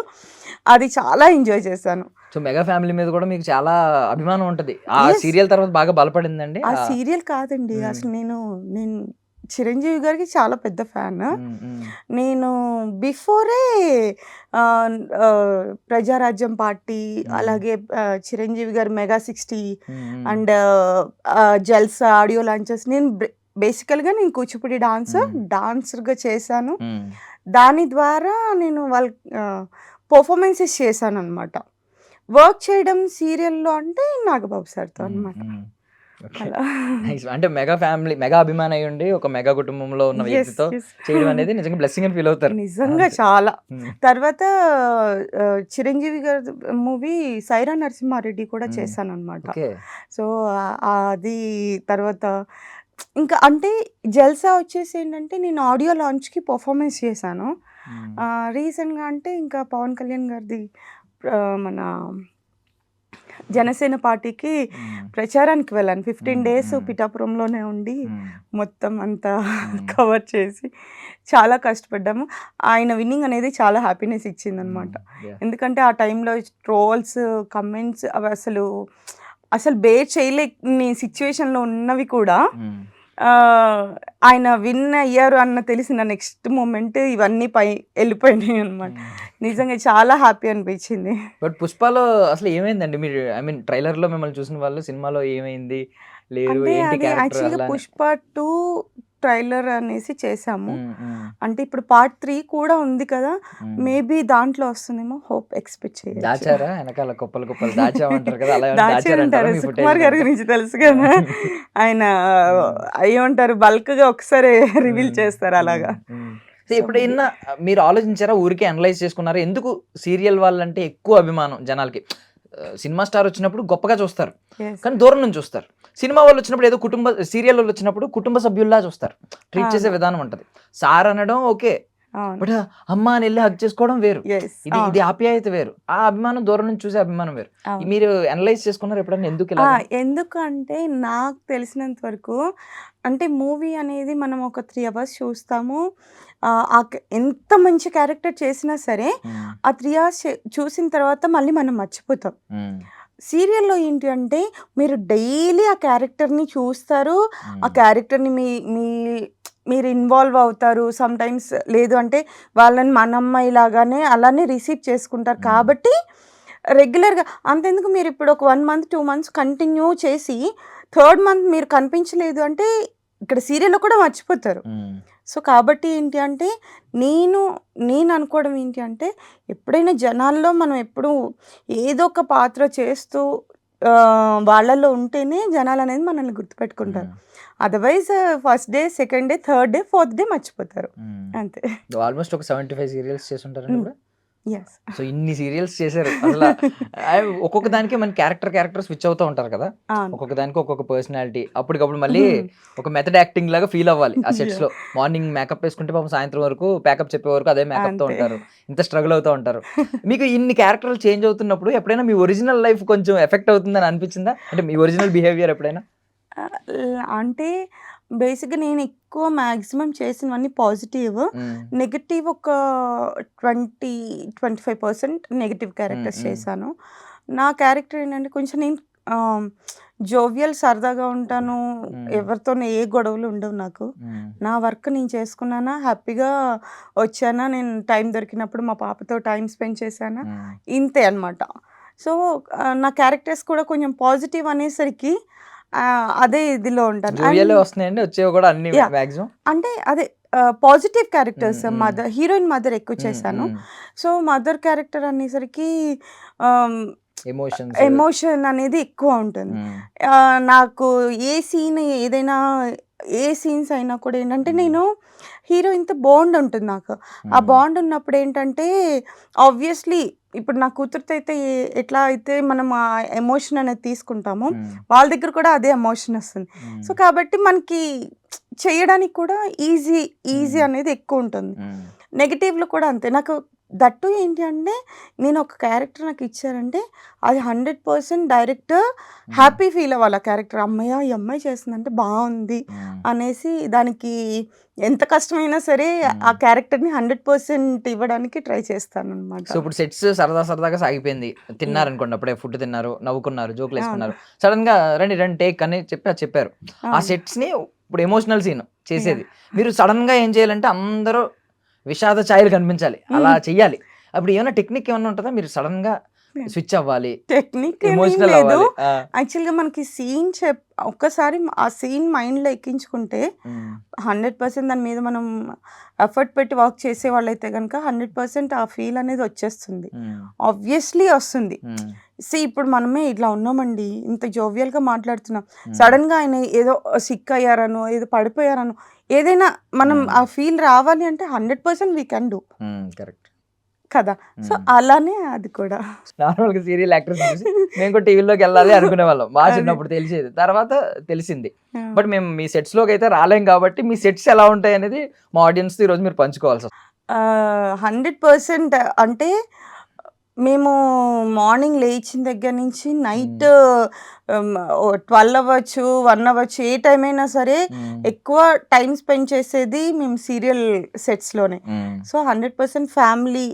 [SPEAKER 3] అది చాలా ఎంజాయ్ చేశాను.
[SPEAKER 2] సో, 'మెగా ఫ్యామిలీ' మీద కూడా మీకు చాలా అభిమానం ఉంటది. ఆ
[SPEAKER 3] యెస్.
[SPEAKER 2] సీరియల్ తర్వాత బాగా బలపడిందండి?
[SPEAKER 3] ఆ సీరియల్ కాదండి.
[SPEAKER 2] హ్మ్.
[SPEAKER 3] అసలు నేను చిరంజీవి గారికి చాలా పెద్ద ఫ్యాన్.
[SPEAKER 2] హ్మ్. హ్మ్.
[SPEAKER 3] నేను బిఫోరే ప్రజారాజ్యం పార్టీ,
[SPEAKER 2] హ్మ్.
[SPEAKER 3] అలాగే చిరంజీవి గారి 'మెగా 60'
[SPEAKER 2] హ్మ్. హ్మ్.
[SPEAKER 3] అండ్ 'జల్సా' ఆడియో లాంచెస్ నేను బేసికల్‌గా నేను కూచిపూడి
[SPEAKER 2] హ్మ్.
[SPEAKER 3] డాన్సర్‌గా చేశాను.
[SPEAKER 2] హ్మ్.
[SPEAKER 3] దాని ద్వారా నేను వాళ్ళకి పెర్ఫార్మన్సెస్ చేశాననమాట. వర్క్ చేయడం సీరియల్‌లో అంటే నాగబాబు సార్‌తో
[SPEAKER 2] హ్మ్.
[SPEAKER 3] అనమాట.
[SPEAKER 2] హ్మ్. ఓకే.
[SPEAKER 3] అలా.
[SPEAKER 2] నైస్. అంటే మెగా ఫ్యామిలీ, మెగా అభిమాని అయ్యుండి, ఒక మెగా కుటుంబంలో ఉన్న
[SPEAKER 3] యెస్.
[SPEAKER 2] వ్యక్తితో
[SPEAKER 3] యెస్.
[SPEAKER 2] చేయడం అనేది నిజంగా బ్లెస్సింగ్ అని ఫీల్ అవుతారు.
[SPEAKER 3] నిజంగా
[SPEAKER 2] అంతే.
[SPEAKER 3] చాలా.
[SPEAKER 2] హ్మ్.
[SPEAKER 3] తర్వాత చిరంజీవి గారిది మూవీ 'సైరా నరసింహారెడ్డి' కూడా
[SPEAKER 2] హ్మ్.
[SPEAKER 3] చేశాననమాట.
[SPEAKER 2] ఓకే.
[SPEAKER 3] సో, అది తర్వాత ఇంకా అంటే 'జల్సా' వచ్చేసి ఏంటంటే నేను ఆడియో లాంచ్‌కి పెర్ఫార్మన్స్ చేశాను.
[SPEAKER 2] హ్మ్.
[SPEAKER 3] రీసెంట్‌గా అంటే ఇంకా పవన్ కళ్యాణ్ గారిది మన జనసేన పార్టీకి
[SPEAKER 2] హ్మ్.
[SPEAKER 3] ప్రచారానికి వెళ్ళాను. 15
[SPEAKER 2] హ్మ్.
[SPEAKER 3] డేస్
[SPEAKER 2] హ్మ్.
[SPEAKER 3] పిఠాపురంలోనే ఉండి
[SPEAKER 2] హ్మ్.
[SPEAKER 3] మొత్తం అంతా
[SPEAKER 2] హ్మ్.
[SPEAKER 3] కవర్ చేసి చాలా కష్టపడ్డాము. ఆయన విన్నింగ్ అనేది చాలా హ్యాపీనెస్
[SPEAKER 2] హ్మ్.
[SPEAKER 3] ఇచ్చిందనమాట.
[SPEAKER 2] యాహ్!
[SPEAKER 3] ఎందుకంటే ఆ టైంలో ట్రోల్స్, కమెంట్స్ అవి అసలు బేర్ చేయలేని సిట్యుయేషన్‌లో ఉన్నవి కూడా
[SPEAKER 2] హ్మ్.
[SPEAKER 3] ఆయన విన్ అయ్యారు అన్న తెలిసిన నెక్స్ట్ మొమెంట్ ఇవన్నీ ఎళ్ళిపోయినాయనమాట.
[SPEAKER 2] హ్మ్.
[SPEAKER 3] నిజంగా చాలా హ్యాపీ అనిపించింది.
[SPEAKER 2] బట్ 'పుష్పలో' అసలు ఏమైందండి? మీరు ఐ మీన్ ట్రైలర్‌లో మిమ్మల్ని చూసిన వాళ్ళు సినిమాలో ఏమైంది? లేరు
[SPEAKER 3] అంటే
[SPEAKER 2] ఏంటి
[SPEAKER 3] అది
[SPEAKER 2] క్యారెక్టర్
[SPEAKER 3] యాక్చువల్‌గా
[SPEAKER 2] అలా అని?
[SPEAKER 3] 'పుష్ప 2' ట్రైలర్ అనేసి చేశాము.
[SPEAKER 2] హ్మ్. హ్మ్.
[SPEAKER 3] అంటే ఇప్పుడు పార్ట్ 3 కూడా ఉంది కదా!
[SPEAKER 2] హ్మ్.
[SPEAKER 3] మేబీ దాంట్లో వస్తుందేమో ఎక్స్‌పెక్ట్ చేయొచ్చు.
[SPEAKER 2] దాచారా? ఎనకాల కుప్పలు కుప్పలు దాచామంటారు కదా! అలా ఏమన్నా
[SPEAKER 3] దాచే
[SPEAKER 2] దాచారంటారా
[SPEAKER 3] ఉంటారు.
[SPEAKER 2] మీ
[SPEAKER 3] సుకుమార్ గారి
[SPEAKER 2] ఫుటేజ్‌నంతా?
[SPEAKER 3] గురించి తెలుసు కదా! ఆయన
[SPEAKER 2] హ్మ్.
[SPEAKER 3] ఏమంటారు బల్క్‌గా ఒకసారే రివీల్
[SPEAKER 2] హ్మ్.
[SPEAKER 3] చేస్తారు
[SPEAKER 2] హ్మ్.
[SPEAKER 3] అలాగా.
[SPEAKER 2] హ్మ్. So,
[SPEAKER 3] so, maybe.
[SPEAKER 2] ఎప్పుడైనా మీరు ఆలోచించారా? ఊరికే అనలైజ్ చేసుకున్నారా? ఎందుకు సీరియల్ వాళ్ళంటే ఎక్కువ అభిమానం జనాలకి? సినిమా స్టార్ వచ్చినప్పుడు గొప్పగా చూస్తారు,
[SPEAKER 3] Yes.
[SPEAKER 2] కానీ దూరం నుంచి చూస్తారు. సినిమా వాళ్ళు వచ్చినప్పుడు ఏదో సీరియల్ వాళ్ళు వచ్చినప్పుడు కుటుంబ సభ్యుల్లా చూస్తారు, ట్రీట్ చేసే విధానం ఉంటుంది. సార్ అనడం ఓకే,
[SPEAKER 3] అవును.
[SPEAKER 2] బట్ అమ్మ అని వెళ్ళి హగ్ చేసుకోవడం వేరు,
[SPEAKER 3] Yes.
[SPEAKER 2] ఇది ఆప్యాయత వేరు, ఆ అభిమానం దూరం నుంచి చూసే అభిమానం వేరు.
[SPEAKER 3] అవును.
[SPEAKER 2] మీరు అనలైజ్ చేసుకున్నారు ఎప్పుడన్నా ఎందుకు ఇలా?
[SPEAKER 3] ఎందుకంటే నాకు తెలిసినంత వరకు అంటే మూవీ అనేది మనం ఒక 3 అవర్స్ చూస్తాము. ఎంత మంచి క్యారెక్టర్ చేసినా సరే ఆ 3 అవర్స్ చూసిన తర్వాత మళ్ళీ మనం మర్చిపోతాం. సీరియల్లో ఏంటి అంటే మీరు డైలీ ఆ క్యారెక్టర్ని చూస్తారు, ఆ క్యారెక్టర్ని మీరు ఇన్వాల్వ్ అవుతారు. సమ్ టైమ్స్ లేదు అంటే వాళ్ళని మన అమ్మాయి లాగానే అలానే రిసీవ్ చేసుకుంటారు. కాబట్టి రెగ్యులర్గా అంతెందుకు మీరు ఇప్పుడు ఒక 1 మంత్ 2 మంత్స్ కంటిన్యూ చేసి 3rd మంత్ మీరు కనిపించలేదు అంటే ఇక్కడ సీరియల్లో కూడా మర్చిపోతారు. సో కాబట్టి ఏంటి అంటే నేను అనుకోవడం ఏంటి అంటే ఎప్పుడైనా జనాల్లో మనం ఎప్పుడు ఏదో ఒక పాత్ర చేస్తూ వాళ్ళల్లో ఉంటేనే జనాలు అనేది మనల్ని గుర్తుపెట్టుకుంటారు. Otherwise first day, second day, third day, fourth day మర్చిపోతారు అంతే.
[SPEAKER 2] ఆల్మోస్ట్ ఒక 75 సీరియల్స్ చేస్తుంటారండి ఇప్పుడు.
[SPEAKER 3] ఎస్.
[SPEAKER 2] సో ఇన్ని సీరియల్స్ చేశారు అసలు. ఒక్కొక్క దానికి మన క్యారెక్టర్ స్విచ్ అవుతూ ఉంటారు కదా, ఒక్కొక్క దానికి ఒక్కొక్క పర్సనాలిటీ. అప్పటికప్పుడు మళ్ళీ ఒక మెథడ్ యాక్టింగ్ లాగా ఫీల్ అవ్వాలి ఆ సెట్స్ లో. మార్నింగ్ మేకప్ వేసుకుంటే పాపం సాయంత్రం వరకు ప్యాకప్ చెప్పే వరకు అదే మేకప్ తో ఉంటారు, ఇంత స్ట్రగుల్ అవుతూ ఉంటారు. మీకు ఇన్ని క్యారెక్టర్లు చేంజ్ అవుతున్నప్పుడు ఎప్పుడైనా మీ ఒరిజినల్ లైఫ్ కొంచెం ఎఫెక్ట్ అవుతుందని అనిపించిందా? అంటే మీ ఒరిజినల్ బిహేవియర్ ఎప్పుడైనా?
[SPEAKER 3] అంటే బేసిక్గా నేను ఎక్కువ మ్యాక్సిమం చేసినవన్నీ పాజిటివ్. నెగటివ్ ఒక 20-25% నెగటివ్ క్యారెక్టర్స్ చేశాను. నా క్యారెక్టర్ ఏంటంటే కొంచెం నేను జోవియల్, సరదాగా ఉంటాను. ఎవరితో ఏ గొడవలు ఉండవు నాకు. నా వర్క్ నేను చేసుకున్నానా, హ్యాపీగా వచ్చానా, నేను టైం దొరికినప్పుడు మా పాపతో టైం స్పెండ్ చేశానా, ఇంతే అనమాట. సో నా క్యారెక్టర్స్ కూడా కొంచెం పాజిటివ్ అనేసరికి అదే ఇదిలో ఉంటాను.
[SPEAKER 2] వస్తున్నాయండి వచ్చేవి కూడా అన్ని మాక్సిమం.
[SPEAKER 3] అంటే అదే positive characters. Mother, heroine mother ఎక్కువ చేశాను. సో మదర్ క్యారెక్టర్ అనేసరికి ఎమోషన్ అనేది ఎక్కువ ఉంటుంది. నాకు ఏ సీన్ ఏదైనా ఏ సీన్స్ అయినా కూడా ఏంటంటే నేను హీరోయిన్తో బాండ్ ఉంటుంది నాకు. ఆ బాండ్ ఉన్నప్పుడు ఏంటంటే ఆబ్వియస్లీ ఇప్పుడు నా కూతురుతో అయితే ఎట్లా అయితే మనం ఆ ఎమోషన్ అనేది తీసుకుంటామో వాళ్ళ దగ్గర కూడా అదే ఎమోషన్ వస్తుంది. సో కాబట్టి మనకి చేయడానికి కూడా ఈజీ అనేది ఎక్కువ ఉంటుంది. నెగిటివ్లో కూడా అంతే. నాకు దట్టు ఏంటి అంటే నేను ఒక క్యారెక్టర్ నాకు ఇచ్చారంటే అది 100% డైరెక్టర్ హ్యాపీ ఫీల్ అవ్వాలి. ఆ క్యారెక్టర్ అమ్మాయి ఈ అమ్మాయి చేస్తుందంటే బాగుంది అనేసి దానికి ఎంత కష్టమైనా సరే ఆ క్యారెక్టర్ని 100% ఇవ్వడానికి ట్రై చేస్తాను అనమాట.
[SPEAKER 2] సో ఇప్పుడు సెట్స్ సరదాగా సాగిపోయింది, తిన్నారనుకోండి, అప్పుడే ఫుడ్ తిన్నారు, నవ్వుకున్నారు, జోకులు వేసుకున్నారు, సడన్ గా రండి టేక్ అని చెప్పారు. ఆ సెట్స్ ని ఇప్పుడు ఎమోషనల్ సీన్ చేసేది మీరు సడన్ గా ఏం చేయాలంటే అందరూ విషాద ఛాయలు కనిపించాలి, అలా చెయ్యాలి. అప్పుడు ఏమైనా టెక్నిక్ ఏమైనా ఉంటుందా? మీరు సడన్ గా స్విచ్ అవ్వాలి,
[SPEAKER 3] టెక్నిక్
[SPEAKER 2] ఎమోషనల్
[SPEAKER 3] లేదు.
[SPEAKER 2] అవ్వాలి?
[SPEAKER 3] యాక్చువల్గా మనకి సీన్ ఒక్కసారి ఆ సీన్ మైండ్లో ఎక్కించుకుంటే 100% దాని మీద మనం ఎఫర్ట్ పెట్టి వర్క్ చేసే వాళ్ళైతే కనుక 100% ఆ ఫీల్ అనేది వచ్చేస్తుంది. ఆబ్వియస్లీ వస్తుంది. ఇప్పుడు మనమే ఇట్లా ఉన్నామండి, ఇంత జోవియల్గా మాట్లాడుతున్నాం, సడన్గా ఆయన ఏదో సిక్ అయ్యారనో ఏదో పడిపోయారనో ఏదైనా మనం ఆ ఫీల్ రావాలి అంటే 100% వీ కెన్ డూ.
[SPEAKER 2] కరెక్ట్
[SPEAKER 3] కదా. సో అలానే అది కూడా
[SPEAKER 2] నార్మల్గా సీరియల్ యాక్టర్స్ చూసి మేము కూడా టీవీలోకి వెళ్ళాలి అనుకునే వాళ్ళం, మా చిన్నప్పుడు తెలిసేది, తర్వాత తెలిసింది. బట్ మేము మీ సెట్స్ లోకి అయితే రాలేం కాబట్టి మీ సెట్స్ ఎలా ఉంటాయి అనేది మా ఆడియన్స్ ఈరోజు మీరు పంచుకోవాల్సి వస్తుంది.
[SPEAKER 3] 100% అంటే మేము మార్నింగ్ లేచిన దగ్గర నుంచి నైట్ 12 అవ్వచ్చు, 1 అవ్వచ్చు, ఏ టైం అయినా సరే ఎక్కువ టైం స్పెండ్ చేసేది మేము సీరియల్ సెట్స్లోనే. సో 100% ఫ్యామిలీ,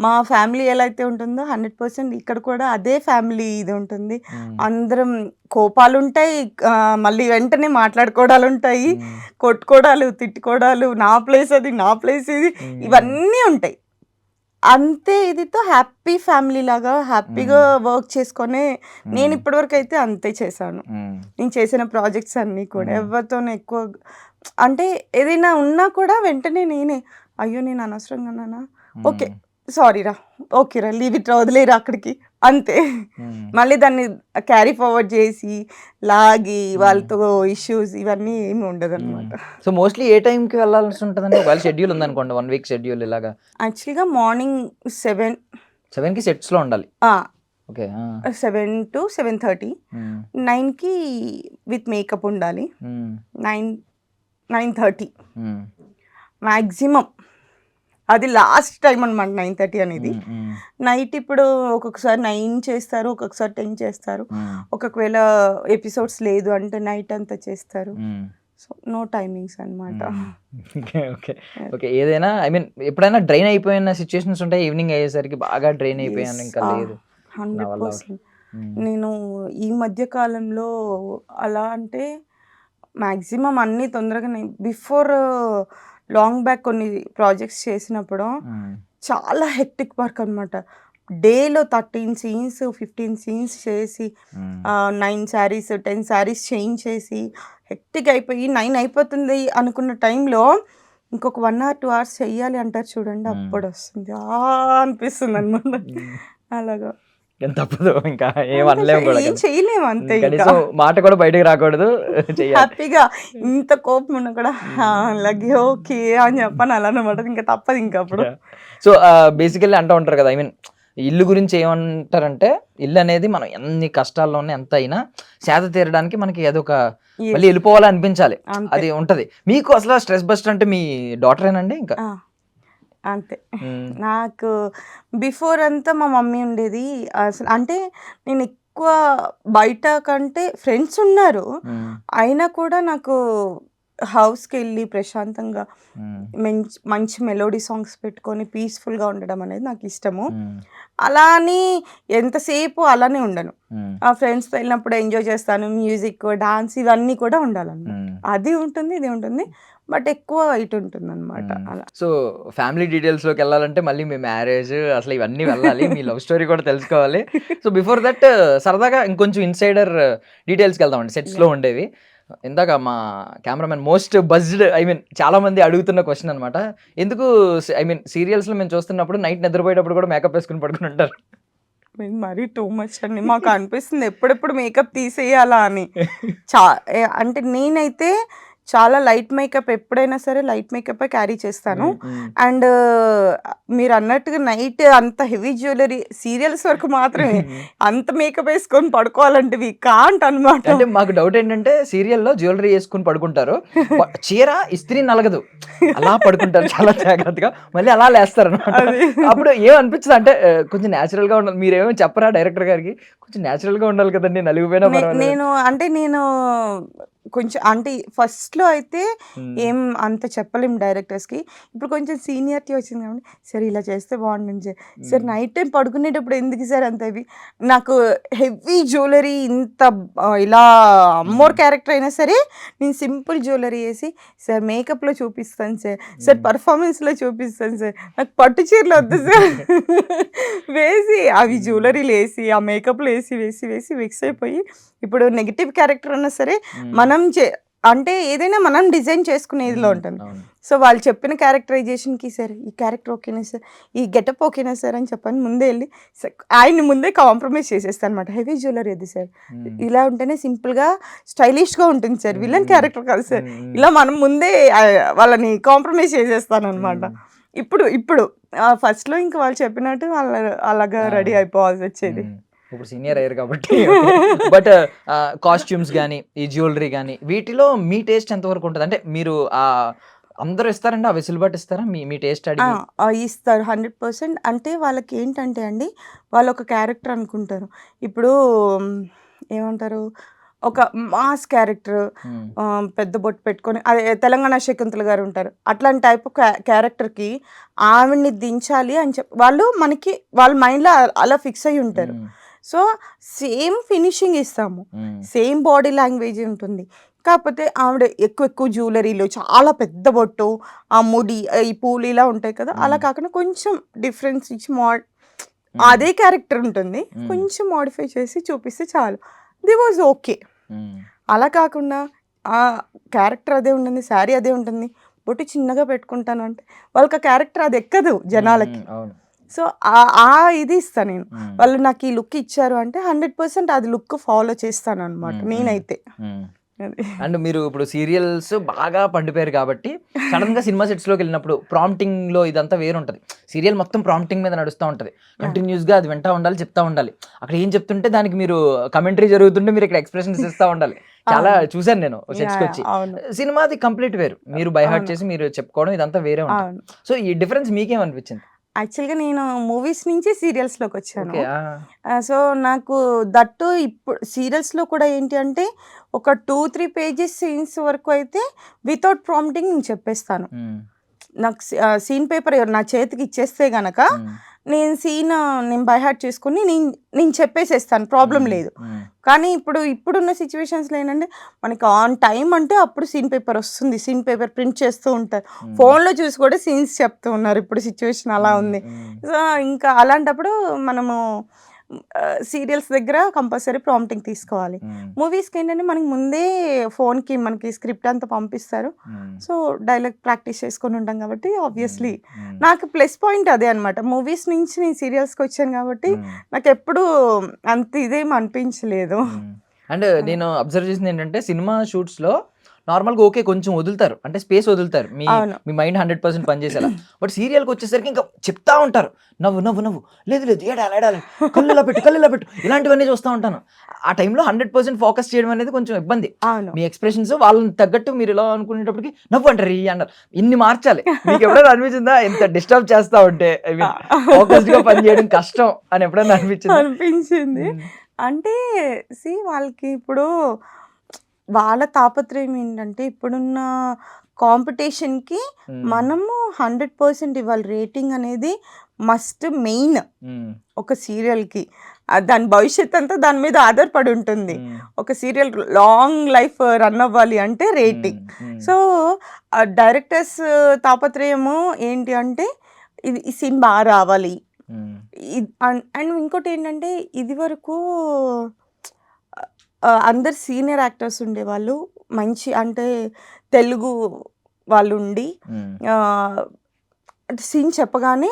[SPEAKER 3] మా ఫ్యామిలీ ఎలా అయితే ఉంటుందో 100% ఇక్కడ కూడా అదే ఫ్యామిలీ ఇది ఉంటుంది. అందరం కోపాలు ఉంటాయి, మళ్ళీ వెంటనే మాట్లాడుకోవడాలు ఉంటాయి, కొట్టుకోవడాలు, తిట్టుకోవడాలు, నా ప్లేస్ అది, నా ప్లేస్ ఇది, ఇవన్నీ ఉంటాయి. అంతే ఇదితో హ్యాపీ ఫ్యామిలీ లాగా హ్యాపీగా వర్క్ చేసుకొని నేను ఇప్పటివరకు అయితే అంతే చేశాను. నేను చేసిన ప్రాజెక్ట్స్ అన్నీ కూడా ఎవరితోనే ఎక్కువ అంటే ఏదైనా ఉన్నా కూడా వెంటనే నేనే అయ్యో నేను అనవసరంగా అన్నానా, ఓకే సారీరా, ఓకేరా, లీవ్ ఇట్ రా, వదిలేరా అక్కడికి, అంతే. మళ్ళీ దాన్ని క్యారీ ఫార్వర్డ్ చేసి లాగి వాళ్ళతో ఇష్యూస్ ఇవన్నీ ఏమి ఉండదు అనమాట.
[SPEAKER 2] సో మోస్ట్లీ ఏ టైంకి వెళ్ళాల్సి ఉంటుందండి? ఒకవేళ షెడ్యూల్ ఉందనుకోండి, 1 వీక్ షెడ్యూల్ ఇలాగా.
[SPEAKER 3] యాక్చువల్గా మార్నింగ్ 7కి
[SPEAKER 2] సెట్స్లో ఉండాలి. ఓకే.
[SPEAKER 3] 7 to 7:30. 9కి విత్ మేకప్ ఉండాలి. 9:30 మ్యాక్సిమం. అది లాస్ట్ టైం అనమాట 9:30 అనేది. నైట్ ఇప్పుడు ఒక్కొక్కసారి 9 చేస్తారు, ఒక్కొక్కసారి 10 చేస్తారు. ఒకవేళ ఎపిసోడ్స్ లేదు అంటే నైట్ అంతా చేస్తారు. సో నో టైమింగ్స్ అనమాట.
[SPEAKER 2] ఓకే. ఓకే. ఓకే. ఏదైనా ఐ మీన్ ఎప్పుడైనా డ్రైన్ అయిపోయిన సిచ్యుయేషన్స్ ఉంటాయి ఈవినింగ్ అయ్యేసరికి బాగా డ్రైన్ అయిపోయాను ఇంకా లేదు
[SPEAKER 3] 100%. నేను ఈ మధ్య కాలంలో అలా అంటే మ్యాక్సిమం అన్నీ తొందరగానే బిఫోర్ లాంగ్ బ్యాక్ కొన్ని ప్రాజెక్ట్స్ చేసినప్పుడు చాలా హెక్టిక్ వర్క్ అనమాట. డేలో 13 సీన్స్ 15 సీన్స్ చేసి 9 శారీస్ 10 శారీస్ చేంజ్ చేసి హెక్టిక్ అయిపోయి 9 అయిపోతుంది అనుకున్న టైంలో ఇంకొక 1 or 2 hours చెయ్యాలి అంటారు చూడండి, అప్పుడు వస్తుంది అనిపిస్తుంది అనమాట. అలాగా
[SPEAKER 2] ఎంత తప్పదు ఇంకా ఏం అనలేము కూడా
[SPEAKER 3] ఏం చేయలేము అంతే.
[SPEAKER 2] కనీసం మాట కూడా బయటకు రాకూడదు.
[SPEAKER 3] హ్యాపీగా ఇంత కోపం ఉన్నా కూడా అలాగే ఓకే అని చెప్పాను అలా అనమాట. ఇంకా తప్పదు ఇంకా అప్పుడు.
[SPEAKER 2] సో బేసికల్లీ అంటూ ఉంటారు కదా, ఐ మీన్ ఇల్లు గురించి ఏమంటారంటే ఇల్లు అనేది మనం ఎన్ని కష్టాల్లో ఉన్నా ఎంత అయినా సేద తీరడానికి మనకి అదొక మళ్ళీ వెళ్ళిపోవాలి అనిపించాలి, అది ఉంటది. మీకు అసలు స్ట్రెస్ బస్టర్ అంటే మీ డాటరేనండి ఇంకా
[SPEAKER 3] అంతే. నాకు బిఫోర్ అంతా మా మమ్మీ ఉండేది. అసలు అంటే నేను ఎక్కువ బయట కంటే ఫ్రెండ్స్ ఉన్నారు, అయినా కూడా నాకు హౌస్కి వెళ్ళి ప్రశాంతంగా మంచి మెలోడీ సాంగ్స్ పెట్టుకొని పీస్ఫుల్గా ఉండడం అనేది నాకు ఇష్టము. అలా అని ఎంతసేపు అలానే ఉండను. ఆ ఫ్రెండ్స్తో వెళ్ళినప్పుడు ఎంజాయ్ చేస్తాను, మ్యూజిక్ డాన్స్ ఇవన్నీ కూడా ఉండాలన్నమాట. అది ఉంటుంది ఇది ఉంటుంది, బట్ ఎక్కువ ఇటు ఉంటుంది అనమాట. అలా.
[SPEAKER 2] సో ఫ్యామిలీ డీటెయిల్స్లోకి వెళ్ళాలంటే మళ్ళీ మీ మ్యారేజ్ అసలు ఇవన్నీ వెళ్ళాలి, మీ లవ్ స్టోరీ కూడా తెలుసుకోవాలి. సో బిఫోర్ దట్ సరదాగా ఇంకొంచెం ఇన్సైడర్ డీటెయిల్స్కి వెళ్దామండి. సెట్స్లో ఉండేవి ఇందాక మా కెమెరామెన్ మోస్ట్ బజ్డ్ ఐ మీన్ చాలా మంది అడుగుతున్న క్వశ్చన్ అనమాట, ఎందుకు ఐ మీన్ సీరియల్స్లో మేము చూస్తున్నప్పుడు నైట్ నిద్రపోయేటప్పుడు కూడా మేకప్ వేసుకుని పడుకుని ఉంటారు?
[SPEAKER 3] మరీ టూ మచ్ అండి. మాకు అనిపిస్తుంది ఎప్పుడెప్పుడు మేకప్ తీసేయాలా అని. అంటే నేనైతే చాలా లైట్ మేకప్, ఎప్పుడైనా సరే లైట్ మేకప్ క్యారీ చేస్తాను. అండ్ మీరు అన్నట్టుగా నైట్ అంత హెవీ జ్యువెలరీ సీరియల్స్ వరకు మాత్రమే. అంత మేకప్ వేసుకొని పడుకోవాలంటే వి కాంట్ అనమాట.
[SPEAKER 2] అంటే మాకు డౌట్ ఏంటంటే సీరియల్లో జ్యువెలరీ వేసుకుని పడుకుంటారు, చీర ఇస్త్రీ నలగదు, అలా పడుకుంటారు చాలా జాగ్రత్తగా, మళ్ళీ అలా లేస్తారు అనమాట. అప్పుడు ఏమనిపించదు అంటే కొంచెం న్యాచురల్ గా ఉండాలి, మీరేమో చెప్పరా డైరెక్టర్ గారికి కొంచెం న్యాచురల్ గా ఉండాలి కదండి నలిగిపోయినా
[SPEAKER 3] నేను కొంచెం అంటే ఫస్ట్లో అయితే ఏం అంత చెప్పలేం డైరెక్టర్స్కి. ఇప్పుడు కొంచెం సీనియర్టీ వచ్చింది కాబట్టి సరే ఇలా చేస్తే బాగుంటుంది సార్, నైట్ టైం పడుకునేటప్పుడు ఎందుకు సార్ అంత హెవీ, నాకు హెవీ జ్యువెలరీ ఇంత ఇలా అమ్మోర్ క్యారెక్టర్ అయినా సరే నేను సింపుల్ జ్యువెలరీ వేసి సార్ మేకప్లో చూపిస్తాను సార్, సార్ పర్ఫార్మెన్స్లో చూపిస్తాను సార్, నాకు పట్టు చీరలు వద్దు సార్ వేసి అవి జ్యువెలరీలు వేసి ఆ మేకప్లో వేసి వేసి వేసి మిక్స్ అయిపోయి ఇప్పుడు నెగిటివ్ క్యారెక్టర్ అన్నా సరే మనం అంటే ఏదైనా మనం డిజైన్ చేసుకునేదిలో ఉంటుంది. సో వాళ్ళు చెప్పిన క్యారెక్టరైజేషన్కి సార్ ఈ క్యారెక్టర్ ఓకేనా సార్, ఈ గెటప్ ఓకేనా సార్ అని చెప్పని ముందే వెళ్ళి ఆయన్ని ముందే కాంప్రమైజ్ చేసేస్తాను అనమాట. హెవీ జ్యువెలరీ అది సార్, ఇలా ఉంటేనే సింపుల్గా స్టైలిష్గా ఉంటుంది సార్, విలన్ క్యారెక్టర్ కాదు సార్, ఇలా మనం ముందే వాళ్ళని కాంప్రమైజ్ చేసేస్తాను అనమాట. ఇప్పుడు ఫస్ట్లో ఇంకా వాళ్ళు చెప్పినట్టు వాళ్ళ అలాగా రెడీ అయిపోవాల్సి వచ్చేది.
[SPEAKER 2] ఇప్పుడు సీనియర్ అయ్యారు కాబట్టి. బట్ కాస్ట్యూమ్స్ కానీ ఈ జ్యువెలరీ కానీ వీటిలో మీ టేస్ట్ ఎంతవరకు ఉంటుంది? అంటే మీరు అందరూ ఇస్తారండి ఆ వెసులుబాటు ఇస్తారా మీ టేస్ట్ అడిగి?
[SPEAKER 3] ఇస్తారు 100%. అంటే వాళ్ళకి ఏంటంటే అండి, వాళ్ళు ఒక క్యారెక్టర్ అనుకుంటారు. ఇప్పుడు ఏమంటారు, ఒక మాస్ క్యారెక్టర్ పెద్ద బొట్టు పెట్టుకొని అదే తెలంగాణ శకుంతల గారు ఉంటారు, అట్లాంటి టైప్ క్యారెక్టర్కి ఆవిడ్ని దించాలి అని చెప్పి వాళ్ళ మైండ్లో అలా ఫిక్స్ అయ్యి ఉంటారు. సో సేమ్ ఫినిషింగ్ ఇస్తాము, సేమ్ బాడీ లాంగ్వేజ్ ఉంటుంది, కాకపోతే ఆవిడ ఎక్కువ జ్యువెలరీలు చాలా పెద్ద బొట్టు ఆ ముడి ఈ పూలు ఇలా ఉంటాయి కదా, అలా కాకుండా కొంచెం డిఫరెన్స్ ఇచ్చి అదే క్యారెక్టర్ ఉంటుంది, కొంచెం మోడిఫై చేసి చూపిస్తే చాలు, ది వాజ్ ఓకే. అలా కాకుండా ఆ క్యారెక్టర్ అదే ఉంటుంది, శారీ అదే ఉంటుంది, బొట్టు చిన్నగా పెట్టుకుంటాను అంటే వాళ్ళకి ఆ క్యారెక్టర్ అది ఎక్కదు జనాలకి. సో ఇది ఇస్తాను నేను, వాళ్ళు నాకు ఈ లుక్ ఇచ్చారు అంటే 100% అది లుక్ ఫాలో చేస్తాను అనమాట నేనైతే. అది.
[SPEAKER 2] అండ్ మీరు ఇప్పుడు సీరియల్స్ బాగా పండిపోయారు కాబట్టి సడన్ గా సినిమా సెట్స్ లోకి వెళ్ళినప్పుడు ప్రాంప్టింగ్ లో ఇదంతా వేరు ఉంటది. సీరియల్ మొత్తం ప్రాంప్టింగ్ మీద నడుస్తూ ఉంటది, కంటిన్యూస్ గా అది వింటా ఉండాలి, చెప్తా ఉండాలి. అక్కడ ఏం చెప్తుంటే దానికి మీరు కమెంటరీ జరుగుతుంటే మీరు ఇక్కడ ఎక్స్ప్రెషన్స్ ఇస్తా ఉండాలి. చాలా చూసాను నేను సెట్స్ కి వచ్చి.
[SPEAKER 3] అవును.
[SPEAKER 2] సినిమాది కంప్లీట్ వేరు, మీరు బై హార్ట్
[SPEAKER 3] అవును.
[SPEAKER 2] చేసి మీరు చెప్పుకోవడం ఇదంతా వేరే ఉంటుంది.
[SPEAKER 3] అవును.
[SPEAKER 2] సో ఈ డిఫరెన్స్ మీకేమనిపించింది?
[SPEAKER 3] యాక్చువల్గా నేను మూవీస్ నుంచి సీరియల్స్లోకి వచ్చాను.
[SPEAKER 2] ఓకే.
[SPEAKER 3] సో నాకు దట్టు ఇప్పుడు సీరియల్స్లో కూడా ఏంటి అంటే ఒక 2-3 పేజెస్ సీన్స్ వరకు అయితే వితౌట్ ప్రాంప్టింగ్ నేను చెప్పేస్తాను. నాకు సీన్ పేపర్ నా చేతికి ఇచ్చేస్తే గనక నేను నేను బై హార్ట్ చేసుకుని నేను చెప్పేసేస్తాను, ప్రాబ్లం లేదు. కానీ ఇప్పుడున్న సిచ్యువేషన్స్లో ఏంటంటే మనకి ఆన్ టైం అంటే అప్పుడు సీన్ పేపర్ వస్తుంది, సీన్ పేపర్ ప్రింట్ చేస్తూ ఉంటారు, ఫోన్లో చూసి కూడా సీన్స్ చెప్తూ ఉన్నారు. ఇప్పుడు సిచ్యువేషన్ అలా ఉంది. సో ఇంకా అలాంటప్పుడు మనము సీరియల్స్ దగ్గర కంపల్సరీ ప్రాంప్టింగ్ తీసుకోవాలి. మూవీస్కి ఏంటంటే మనకి ముందే ఫోన్కి మనకి స్క్రిప్ట్ అంతా పంపిస్తారు. సో డైలాగ్ ప్రాక్టీస్ చేసుకొని ఉంటాం కాబట్టి ఆబ్వియస్లీ నాకు ప్లస్ పాయింట్ అదే అనమాట. మూవీస్ నుంచి నేను సీరియల్స్కి వచ్చాను కాబట్టి నాకు ఎప్పుడు అంత ఇదేం అనిపించలేదు.
[SPEAKER 2] అండ్ నేను అబ్జర్వ్ చేసింది ఏంటంటే సినిమా షూట్స్ లో నార్మల్గా ఓకే కొంచెం వదులుతారు, అంటే స్పేస్ వదులుతారు మీ మైండ్ 100% పనిచేసేలా. బట్ సీరియల్కి వచ్చేసరికి ఇంకా చెప్తా ఉంటారు, నవ్వు నవ్వు నవ్వు, లేదు లేదు ఏడాలి కళ్ళులా పెట్టు ఇలాంటివన్నీ చూస్తూ ఉంటాను. ఆ టైంలో 100% ఫోకస్ చేయడం అనేది కొంచెం ఇబ్బంది. మీ ఎక్స్ప్రెషన్స్ వాళ్ళని తగ్గట్టు మీరు ఇలా అనుకునేటప్పటికి నవ్వు అంటారు అన్నారు, ఇన్ని మార్చాలి. మీకు ఎప్పుడైనా అనిపించిందా ఎంత డిస్టర్బ్ చేస్తా ఉంటే ఫోకస్డ్ గా పని చేయడం కష్టం అని ఎప్పుడైనా
[SPEAKER 3] అనిపించింది? అంటే వాళ్ళకి ఇప్పుడు వాళ్ళ తాపత్రయం ఏంటంటే ఇప్పుడున్న కాంపిటీషన్కి మనము 100% ఇవ్వాలి. రేటింగ్ అనేది మస్ట్ మెయిన్ ఒక సీరియల్కి. దాని భవిష్యత్ అంతా దాని మీద ఆధారపడి ఉంటుంది. ఒక సీరియల్ లాంగ్ లైఫ్ రన్ అవ్వాలి అంటే రేటింగ్. సో డైరెక్టర్స్ తాపత్రయము ఏంటి అంటే ఈ సీన్ బాగా రావాలి. అండ్ ఇంకోటి ఏంటంటే ఇది వరకు అందరు సీనియర్ యాక్టర్స్ ఉండేవాళ్ళు, మంచి అంటే తెలుగు వాళ్ళు ఉండి సీన్ చెప్పగానే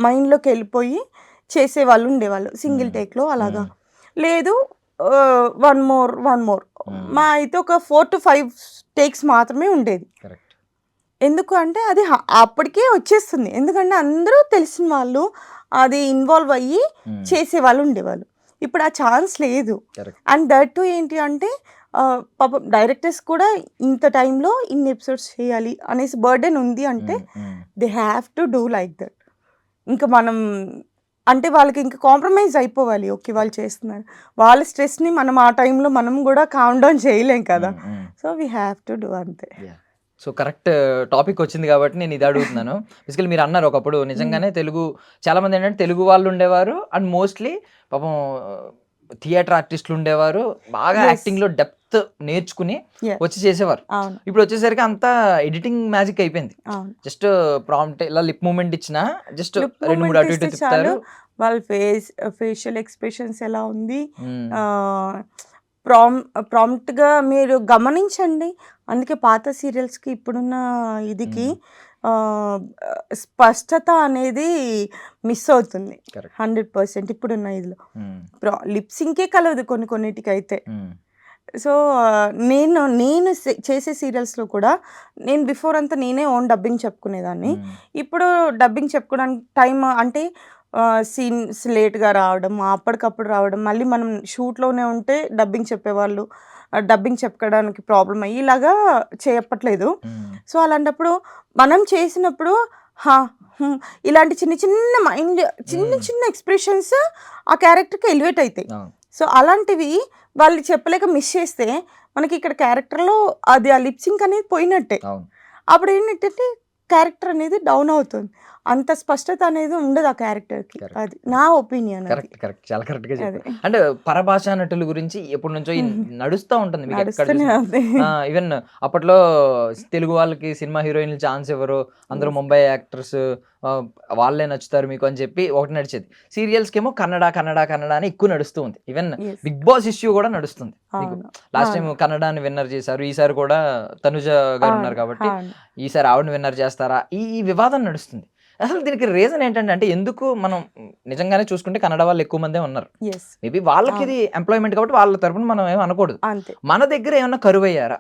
[SPEAKER 3] మైండ్లోకి వెళ్ళిపోయి చేసేవాళ్ళు ఉండేవాళ్ళు సింగిల్ టేక్లో. అలాగా లేదు, వన్ మోర్ మా అయితే ఒక 4 to 5 టేక్స్ మాత్రమే ఉండేది. ఎందుకు అంటే అది అప్పటికే వచ్చేస్తుంది, ఎందుకంటే అందరూ తెలిసిన వాళ్ళు అది ఇన్వాల్వ్ అయ్యి చేసేవాళ్ళు ఉండేవాళ్ళు. ఇప్పుడు ఆ ఛాన్స్ లేదు. అండ్ దట్ టు ఏంటి అంటే పాపం డైరెక్టర్స్ కూడా ఇంత టైంలో ఇన్ని ఎపిసోడ్స్ చేయాలి అనేసి బర్డెన్ ఉంది అంటే they have to do like that. ఇంకా మనం అంటే వాళ్ళకి ఇంకా కాంప్రమైజ్ అయిపోవాలి. ఓకే వాళ్ళు చేస్తున్నారు, వాళ్ళ స్ట్రెస్ని మనం ఆ టైంలో మనం కూడా కామ్ డౌన్ చేయలేం కదా. So we have to do అంతే.
[SPEAKER 2] సో కరెక్ట్ టాపిక్ వచ్చింది కాబట్టి నేను ఇది అడుగుతున్నాను. బేసికలీ మీరు అన్నారు ఒకప్పుడు నిజంగానే తెలుగు చాలా మంది ఏంటంటే తెలుగు వాళ్ళు ఉండేవారు, అండ్ మోస్ట్లీ పాపం థియేటర్ ఆర్టిస్టులు ఉండేవారు, బాగా యాక్టింగ్ లో డెప్త్ నేర్చుకుని వచ్చి చేసేవారు. ఇప్పుడు వచ్చేసరికి అంతా ఎడిటింగ్ మ్యాజిక్ అయిపోయింది. జస్ట్ ప్రాంప్ట్ ఇలా లిప్ మూమెంట్ ఇచ్చినా జస్ట్ 2-3 అటు ఇటు తిప్పుతారు.
[SPEAKER 3] వాళ్ళ ఫేషియల్ ఎక్స్ప్రెషన్స్ ఎలా ఉంది, ప్రాంప్ట్గా మీరు గమనించండి. అందుకే పాత సీరియల్స్కి ఇప్పుడున్న ఇదికి స్పష్టత అనేది మిస్ అవుతుంది 100% ఇప్పుడున్న ఇదిలో. లిప్సింకే కలదు కొన్నిటికి అయితే. సో నేను చేసే సీరియల్స్లో కూడా నేను బిఫోర్ అంతా నేనే ఓన్ డబ్బింగ్ చెప్పుకునేదాన్ని. ఇప్పుడు డబ్బింగ్ చెప్పుకోవడానికి టైం అంటే సీన్స్ లేట్గా రావడం, అప్పటికప్పుడు రావడం, మళ్ళీ మనం షూట్లోనే ఉంటే డబ్బింగ్ చెప్పేవాళ్ళు డబ్బింగ్ చెప్పడానికి ప్రాబ్లం అయ్యి ఇలాగా చెప్పట్లేదు. సో అలాంటప్పుడు మనం చేసినప్పుడు ఇలాంటి చిన్న మైండ్ చిన్న ఎక్స్ప్రెషన్స్ ఆ క్యారెక్టర్కి ఎలివేట్ అవుతాయి. సో అలాంటివి వాళ్ళు చెప్పలేక మిస్ చేస్తే మనకి ఇక్కడ క్యారెక్టర్లో అది ఆ లిప్సింక్ అనేది పోయినట్టే. అప్పుడు ఏంటంటే క్యారెక్టర్ అనేది డౌన్ అవుతుంది, అంత స్పష్టత అనేది ఉండదు ఆ క్యారెక్టర్కి. అది నా ఒపీనియన్.
[SPEAKER 2] కరెక్ట్, చాలా కరెక్ట్ గా చెప్పారు. అంటే పరభాషా నటుల గురించి ఎప్పటి నుంచో నడుస్తూ ఉంటుంది మీకు ఎక్కడ. ఈవెన్ అప్పట్లో తెలుగు వాళ్ళకి సినిమా హీరోయిన్లు ఛాన్స్ ఇవ్వరు, అందరూ ముంబై యాక్టర్స్ వాళ్ళే నచ్చుతారు మీకు అని చెప్పి ఒకటి నడిచేది. సీరియల్స్కి ఏమో కన్నడ అని ఎక్కువ నడుస్తూ ఉంది. ఈవెన్ బిగ్ బాస్ ఇష్యూ కూడా నడుస్తుంది. లాస్ట్ టైం కన్నడాని విన్నర్ చేశారు, ఈసారి కూడా తనుజ గారు ఉన్నారు కాబట్టి ఈసారి ఆవిడని విన్నర్ చేస్తారా, ఈ వివాదం నడుస్తుంది. అసలు దీనికి రీజన్ ఏంటంటే అంటే ఎందుకు మనం నిజంగానే చూసుకుంటే కన్నడ వాళ్ళు ఎక్కువ మందే ఉన్నారు.
[SPEAKER 3] ఎస్
[SPEAKER 2] మేబీ వాళ్ళకి ఇది ఎంప్లాయ్మెంట్ కాబట్టి వాళ్ళ తరపున మనం ఏమి అనకూడదు.
[SPEAKER 3] అంతే.
[SPEAKER 2] మన దగ్గర ఏమన్నా కరువయ్యారా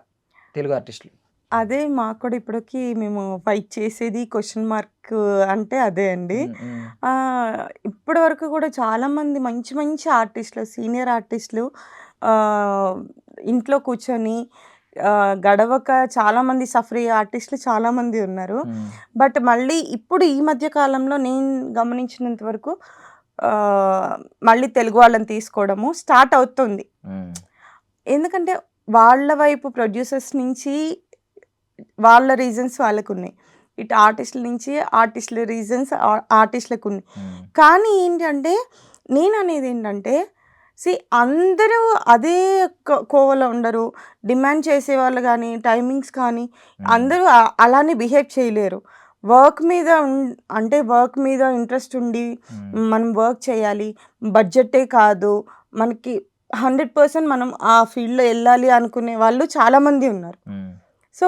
[SPEAKER 2] తెలుగు ఆర్టిస్టులు?
[SPEAKER 3] అదే మాకు కూడా ఇప్పటికి మేము ఫైట్ చేసేది క్వశ్చన్ మార్క్ అంటే అదే అండి. ఇప్పటి వరకు కూడా చాలామంది మంచి మంచి ఆర్టిస్టులు, సీనియర్ ఆర్టిస్టులు ఇంట్లో కూర్చొని గడవక చాలామంది సఫర్ అయ్యే ఆర్టిస్టులు చాలామంది ఉన్నారు. బట్ మళ్ళీ ఇప్పుడు ఈ మధ్య కాలంలో నేను గమనించినంత వరకు మళ్ళీ తెలుగు వాళ్ళని తీసుకోవడము స్టార్ట్ అవుతుంది. ఎందుకంటే వాళ్ళ వైపు ప్రొడ్యూసర్స్ నుంచి వాళ్ళ రీజన్స్ వాళ్ళకు ఉన్నాయి, ఇటు ఆర్టిస్టుల నుంచి ఆర్టిస్టుల రీజన్స్ ఆర్టిస్టులకు ఉన్నాయి. కానీ ఏంటంటే నేను అనేది ఏంటంటే అందరూ అదే కోవలో ఉండరు. డిమాండ్ చేసేవాళ్ళు కానీ టైమింగ్స్ కానీ అందరూ అలానే బిహేవ్ చేయలేరు. వర్క్ మీద అంటే వర్క్ మీద ఇంట్రెస్ట్ ఉండి మనం వర్క్ చేయాలి, బడ్జెటే కాదు మనకి 100% మనం ఆ ఫీల్డ్లో వెళ్ళాలి అనుకునే వాళ్ళు చాలామంది ఉన్నారు. సో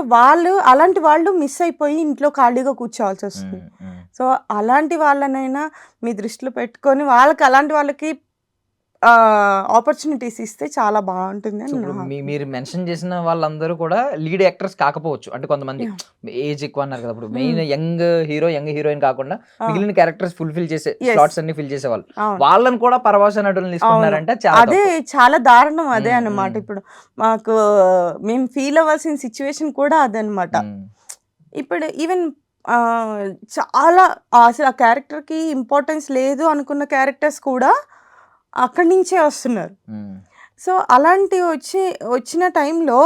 [SPEAKER 3] అలాంటి వాళ్ళు మిస్ అయిపోయి ఇంట్లో ఖాళీగా కూర్చోవాల్సి వస్తుంది. సో అలాంటి వాళ్ళనైనా మీ దృష్టిలో పెట్టుకొని వాళ్ళకి అలాంటి వాళ్ళకి ఆపర్చునిటీస్ ఇస్తే చాలా బాగుంటుంది అని
[SPEAKER 2] మీరు మెన్షన్ చేసిన వాళ్ళందరూ కూడా లీడ్ యాక్టర్స్ కాకపోవచ్చు. అంటే కొంతమంది ఏజ్ ఎక్కువ అన్నారు కదా, ఇప్పుడు main young hero young heroine కాకుండా మిగిలిన క్యారెక్టర్స్ ఫుల్ఫిల్ చేసే స్లాట్స్ అన్ని ఫిల్ చేసే వాళ్ళు, వాళ్ళని కూడా పరవాస నటులను తీసుకుంటున్నారంటే
[SPEAKER 3] అదే చాలా దారుణం. అదే అన్నమాట. ఇప్పుడు మాకు మేము ఫీల్ అవ్వాల్సిన సిచ్యువేషన్ కూడా అదనమాట. ఇప్పుడు ఈవెన్ చాలా అసలు ఆ క్యారెక్టర్కి ఇంపార్టెన్స్ లేదు అనుకున్న క్యారెక్టర్స్ కూడా అక్కడి నుంచే వస్తున్నారు. సో అలాంటి వచ్చిన టైంలో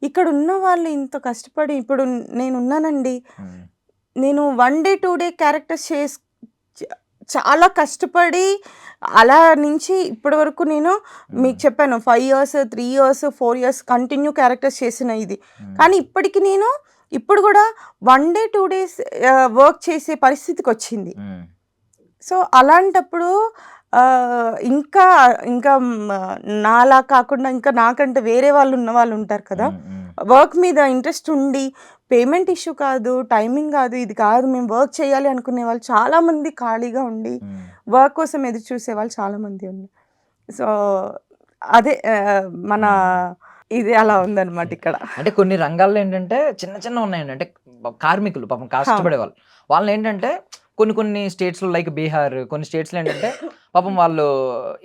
[SPEAKER 3] ఇక్కడ ఉన్న వాళ్ళు ఇంత కష్టపడి, ఇప్పుడు నేనున్నానండి, నేను 1 day 2 day క్యారెక్టర్స్ చాలా కష్టపడి అలా నుంచి ఇప్పటి వరకు నేను మీకు చెప్పాను 5 years 3 years 4 years continue characters చేసిన ఇది. కానీ ఇప్పటికి నేను ఇప్పుడు కూడా 1 day 2 days వర్క్ చేసే పరిస్థితికి వచ్చింది. సో అలాంటప్పుడు ఇంకా ఇంకా నాలా కాకుండా ఇంకా నాకంటే వేరే వాళ్ళు ఉన్న వాళ్ళు ఉంటారు కదా, వర్క్ మీద ఇంట్రెస్ట్ ఉండి పేమెంట్ ఇష్యూ కాదు, టైమింగ్ కాదు, ఇది కాదు, మేము వర్క్ చేయాలి అనుకునే వాళ్ళు చాలామంది ఖాళీగా ఉండి వర్క్ కోసం ఎదురు చూసే వాళ్ళు చాలామంది ఉన్నారు. సో అదే మన ఇది అలా ఉందన్నమాట ఇక్కడ.
[SPEAKER 2] అంటే కొన్ని రంగాల్లో ఏంటంటే చిన్న చిన్న ఉన్నాయండి, అంటే కార్మికులు పాపం కష్టపడే వాళ్ళు, వాళ్ళని ఏంటంటే కొన్ని స్టేట్స్లో లైక్ బీహార్, కొన్ని స్టేట్స్లో ఏంటంటే పాపం వాళ్ళు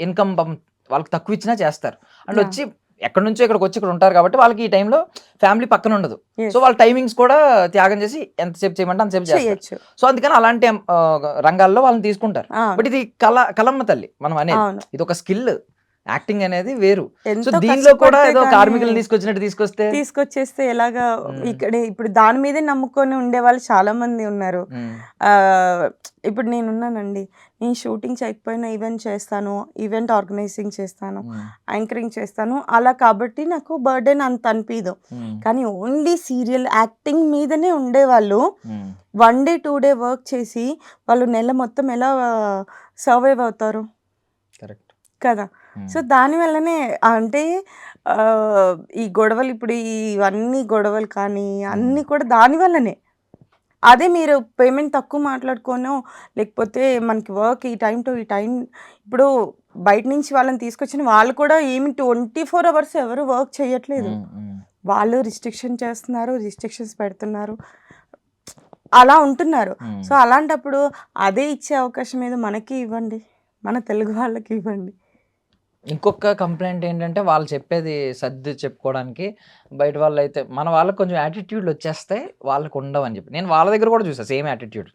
[SPEAKER 2] ఇన్కమ్ పాపం వాళ్ళకి తక్కువ ఇచ్చినా చేస్తారు. అంటే వచ్చి ఎక్కడి నుంచో ఇక్కడికి వచ్చి ఇక్కడ ఉంటారు కాబట్టి వాళ్ళకి ఈ టైంలో ఫ్యామిలీ పక్కన ఉండదు. సో వాళ్ళ టైమింగ్స్ కూడా త్యాగం చేసి ఎంతసేపు చేయమంటే అంతసేపు చేస్తారు. సో అందుకని అలాంటి రంగాల్లో వాళ్ళని తీసుకుంటారు. బట్ ఇది కలమ్మ తల్లి మనం అనేది, ఇది ఒక స్కిల్. యాక్టింగ్ అనేది వేరు. సో దీనిలో కూడా ఏదో కార్మికులను తీసుకొచ్చేస్తే
[SPEAKER 3] ఎలాగా ఇక్కడ ఇప్పుడు దాని మీదే నమ్ముకొని ఉండే వాళ్ళు చాలా మంది ఉన్నారు. ఇప్పుడు నేనున్నానండి, నేను షూటింగ్ చేయకపోయినా ఈవెంట్ చేస్తాను, ఈవెంట్ ఆర్గనైజింగ్ చేస్తాను, యాంకరింగ్ చేస్తాను, అలా కాబట్టి నాకు బర్త్డే అంత అనిపించదు. కానీ ఓన్లీ సీరియల్ యాక్టింగ్ మీదనే ఉండేవాళ్ళు 1 day 2 day వర్క్ చేసి వాళ్ళు నెల మొత్తం ఎలా సర్వైవ్ అవుతారు కదా. సో దానివల్లనే అంటే ఈ గొడవలు, ఇప్పుడు ఇవన్నీ గొడవలు కానీ అన్నీ కూడా దానివల్లనే. అదే మీరు పేమెంట్ తక్కువ మాట్లాడుకోనో లేకపోతే మనకి వర్క్ ఈ టైం టు ఈ టైం, ఇప్పుడు బయట నుంచి వాళ్ళని తీసుకొచ్చిన వాళ్ళు కూడా ఏమి 24 hours ఎవరు వర్క్ చేయట్లేదు, వాళ్ళు రిస్ట్రిక్షన్ చేస్తున్నారు, రిస్ట్రిక్షన్స్ పెడుతున్నారు, అలా ఉంటున్నారు. సో అలాంటప్పుడు అదే ఇచ్చే అవకాశం ఏదో మనకి ఇవ్వండి, మన తెలుగు వాళ్ళకి ఇవ్వండి.
[SPEAKER 2] ఇంకొక కంప్లైంట్ ఏంటంటే వాళ్ళు చెప్పేది సర్ది చెప్పుకోవడానికి బయట వాళ్ళు అయితే మన వాళ్ళకి కొంచెం యాటిట్యూడ్లు వచ్చేస్తాయి, వాళ్ళకు ఉండవు అని చెప్పి నేను వాళ్ళ దగ్గర కూడా చూసాను. సేమ్ యాటిట్యూడ్,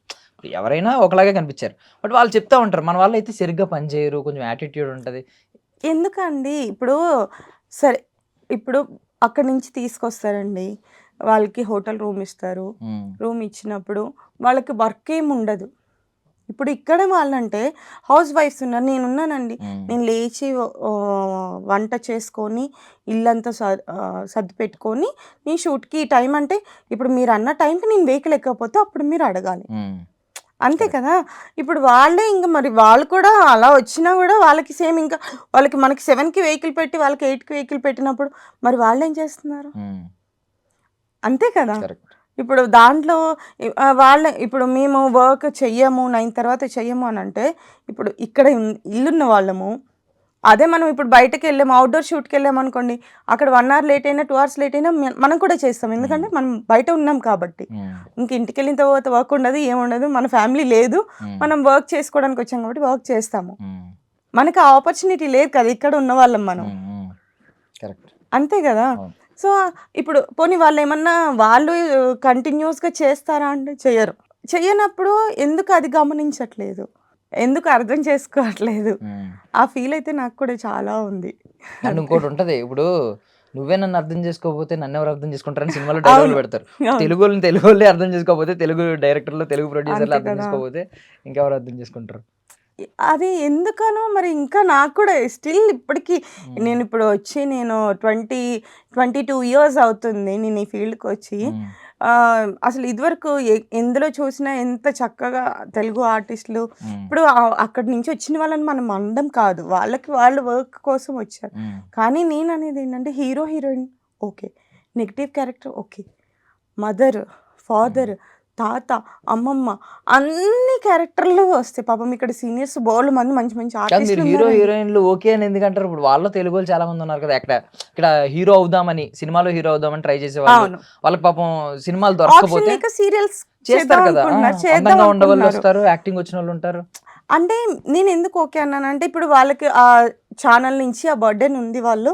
[SPEAKER 2] ఎవరైనా ఒకలాగే కనిపించారు, బట్ వాళ్ళు చెప్తా ఉంటారు మన వాళ్ళు అయితే సరిగ్గా పనిచేయరు, కొంచెం యాటిట్యూడ్ ఉంటుంది.
[SPEAKER 3] ఎందుకండి ఇప్పుడు సరే, ఇప్పుడు అక్కడి నుంచి తీసుకొస్తారండి, వాళ్ళకి హోటల్ రూమ్ ఇస్తారు, రూమ్ ఇచ్చినప్పుడు వాళ్ళకి వర్క్ ఏమి ఉండదు. ఇప్పుడు ఇక్కడ వాళ్ళంటే హౌస్ వైఫ్స్ ఉన్నారు, నేనున్నానండి, నేను లేచి వంట చేసుకొని ఇల్లంతా సర్ది పెట్టుకొని నేను షూట్కి టైం అంటే ఇప్పుడు మీరు అన్న టైంకి నేను వెహికల్ ఎక్కకపోతే అప్పుడు మీరు అడగాలి, అంతే కదా. ఇప్పుడు వాళ్ళే ఇంకా మరి వాళ్ళు కూడా అలా వచ్చినా కూడా వాళ్ళకి సేమ్, ఇంకా వాళ్ళకి మనకి 7కి వెహికల్ పెట్టి వాళ్ళకి 8కి వెహికల్ పెట్టినప్పుడు మరి వాళ్ళు ఏం చేస్తున్నారు, అంతే కదా. ఇప్పుడు దాంట్లో ఇప్పుడు మేము వర్క్ చెయ్యము 9 తర్వాత చెయ్యము అని అంటే ఇప్పుడు ఇక్కడ ఇల్లున్న వాళ్ళము, అదే మనం ఇప్పుడు బయటకు వెళ్ళాము అవుట్డోర్ షూట్కి వెళ్ళాము అనుకోండి, అక్కడ 1 hour లేట్ అయినా 2 hours లేట్ అయినా మనం కూడా చేస్తాం, ఎందుకంటే మనం బయట ఉన్నాం కాబట్టి. ఇంక ఇంటికి వెళ్ళిన తర్వాత వర్క్ ఉండదు, ఏముండదు, మన ఫ్యామిలీ లేదు, మనం వర్క్ చేసుకోవడానికి వచ్చాం కాబట్టి వర్క్ చేస్తాము. మనకి ఆ ఆపర్చునిటీ లేదు కదా ఇక్కడ ఉన్న వాళ్ళం మనం, అంతే కదా. సో ఇప్పుడు పోనీ వాళ్ళు ఏమన్నా వాళ్ళు కంటిన్యూస్గా చేస్తారా అంటే చెయ్యరు. చెయ్యనప్పుడు ఎందుకు అది గమనించట్లేదు, ఎందుకు అర్థం చేసుకోవట్లేదు, ఆ ఫీల్ అయితే నాకు కూడా చాలా ఉంది.
[SPEAKER 2] అండ్ ఇంకోటి ఉంటది, ఇప్పుడు నువ్వే నన్ను అర్థం చేసుకోకపోతే నన్ను ఎవరు అర్థం చేసుకుంటారని సినిమాలో డైలాగులు పెడతారు. తెలుగు వాళ్ళే అర్థం చేసుకోకపోతే, తెలుగు డైరెక్టర్లు తెలుగు ప్రొడ్యూసర్లు అర్థం చేసుకోకపోతే ఇంకెవరు అర్థం చేసుకుంటారు?
[SPEAKER 3] అది ఎందుకనో మరి ఇంకా నాకు కూడా స్టిల్ ఇప్పటికీ నేను ఇప్పుడు వచ్చి నేను 22 years అవుతుంది నేను ఈ ఫీల్డ్కి వచ్చి. అసలు ఇదివరకు ఎందులో చూసినా ఎంత చక్కగా తెలుగు ఆర్టిస్టులు, ఇప్పుడు అక్కడి నుంచి వచ్చిన వాళ్ళని మనం అనడం కాదు, వాళ్ళు వర్క్ కోసం వచ్చారు. కానీ నేను అనేది ఏంటంటే hero heroine okay, negative character okay, mother father తాత అమ్మమ్మ అన్ని క్యారెక్టర్లు వస్తాయి. పాపం ఇక్కడ సీనియర్స్ బోల్డ్ మంది మంచి మంచి ఆర్టిస్టులు
[SPEAKER 2] హీరో హీరోయిన్లు ఓకే అని ఎందుకంటారు? ఇప్పుడు వాళ్ళు తెలుగు వాళ్ళు చాలా మంది ఉన్నారు కదా, ఇక్కడ హీరో అవుదామని, సినిమాలో హీరో అవుదామని ట్రై చేసే వాళ్ళు, వాళ్ళకి పాపం సినిమాలు దొరకకపోతే
[SPEAKER 3] సీరియల్స్
[SPEAKER 2] చేస్తారు కదా, అందంగా ఉండవాళ్ళు వస్తారు, యాక్టింగ్ వచ్చిన వాళ్ళు ఉంటారు.
[SPEAKER 3] అంటే నేను ఎందుకు ఓకే అన్నానంటే ఇప్పుడు వాళ్ళకి ఆ ఛానల్ నుంచి ఆ బర్త్డే ఉంది, వాళ్ళు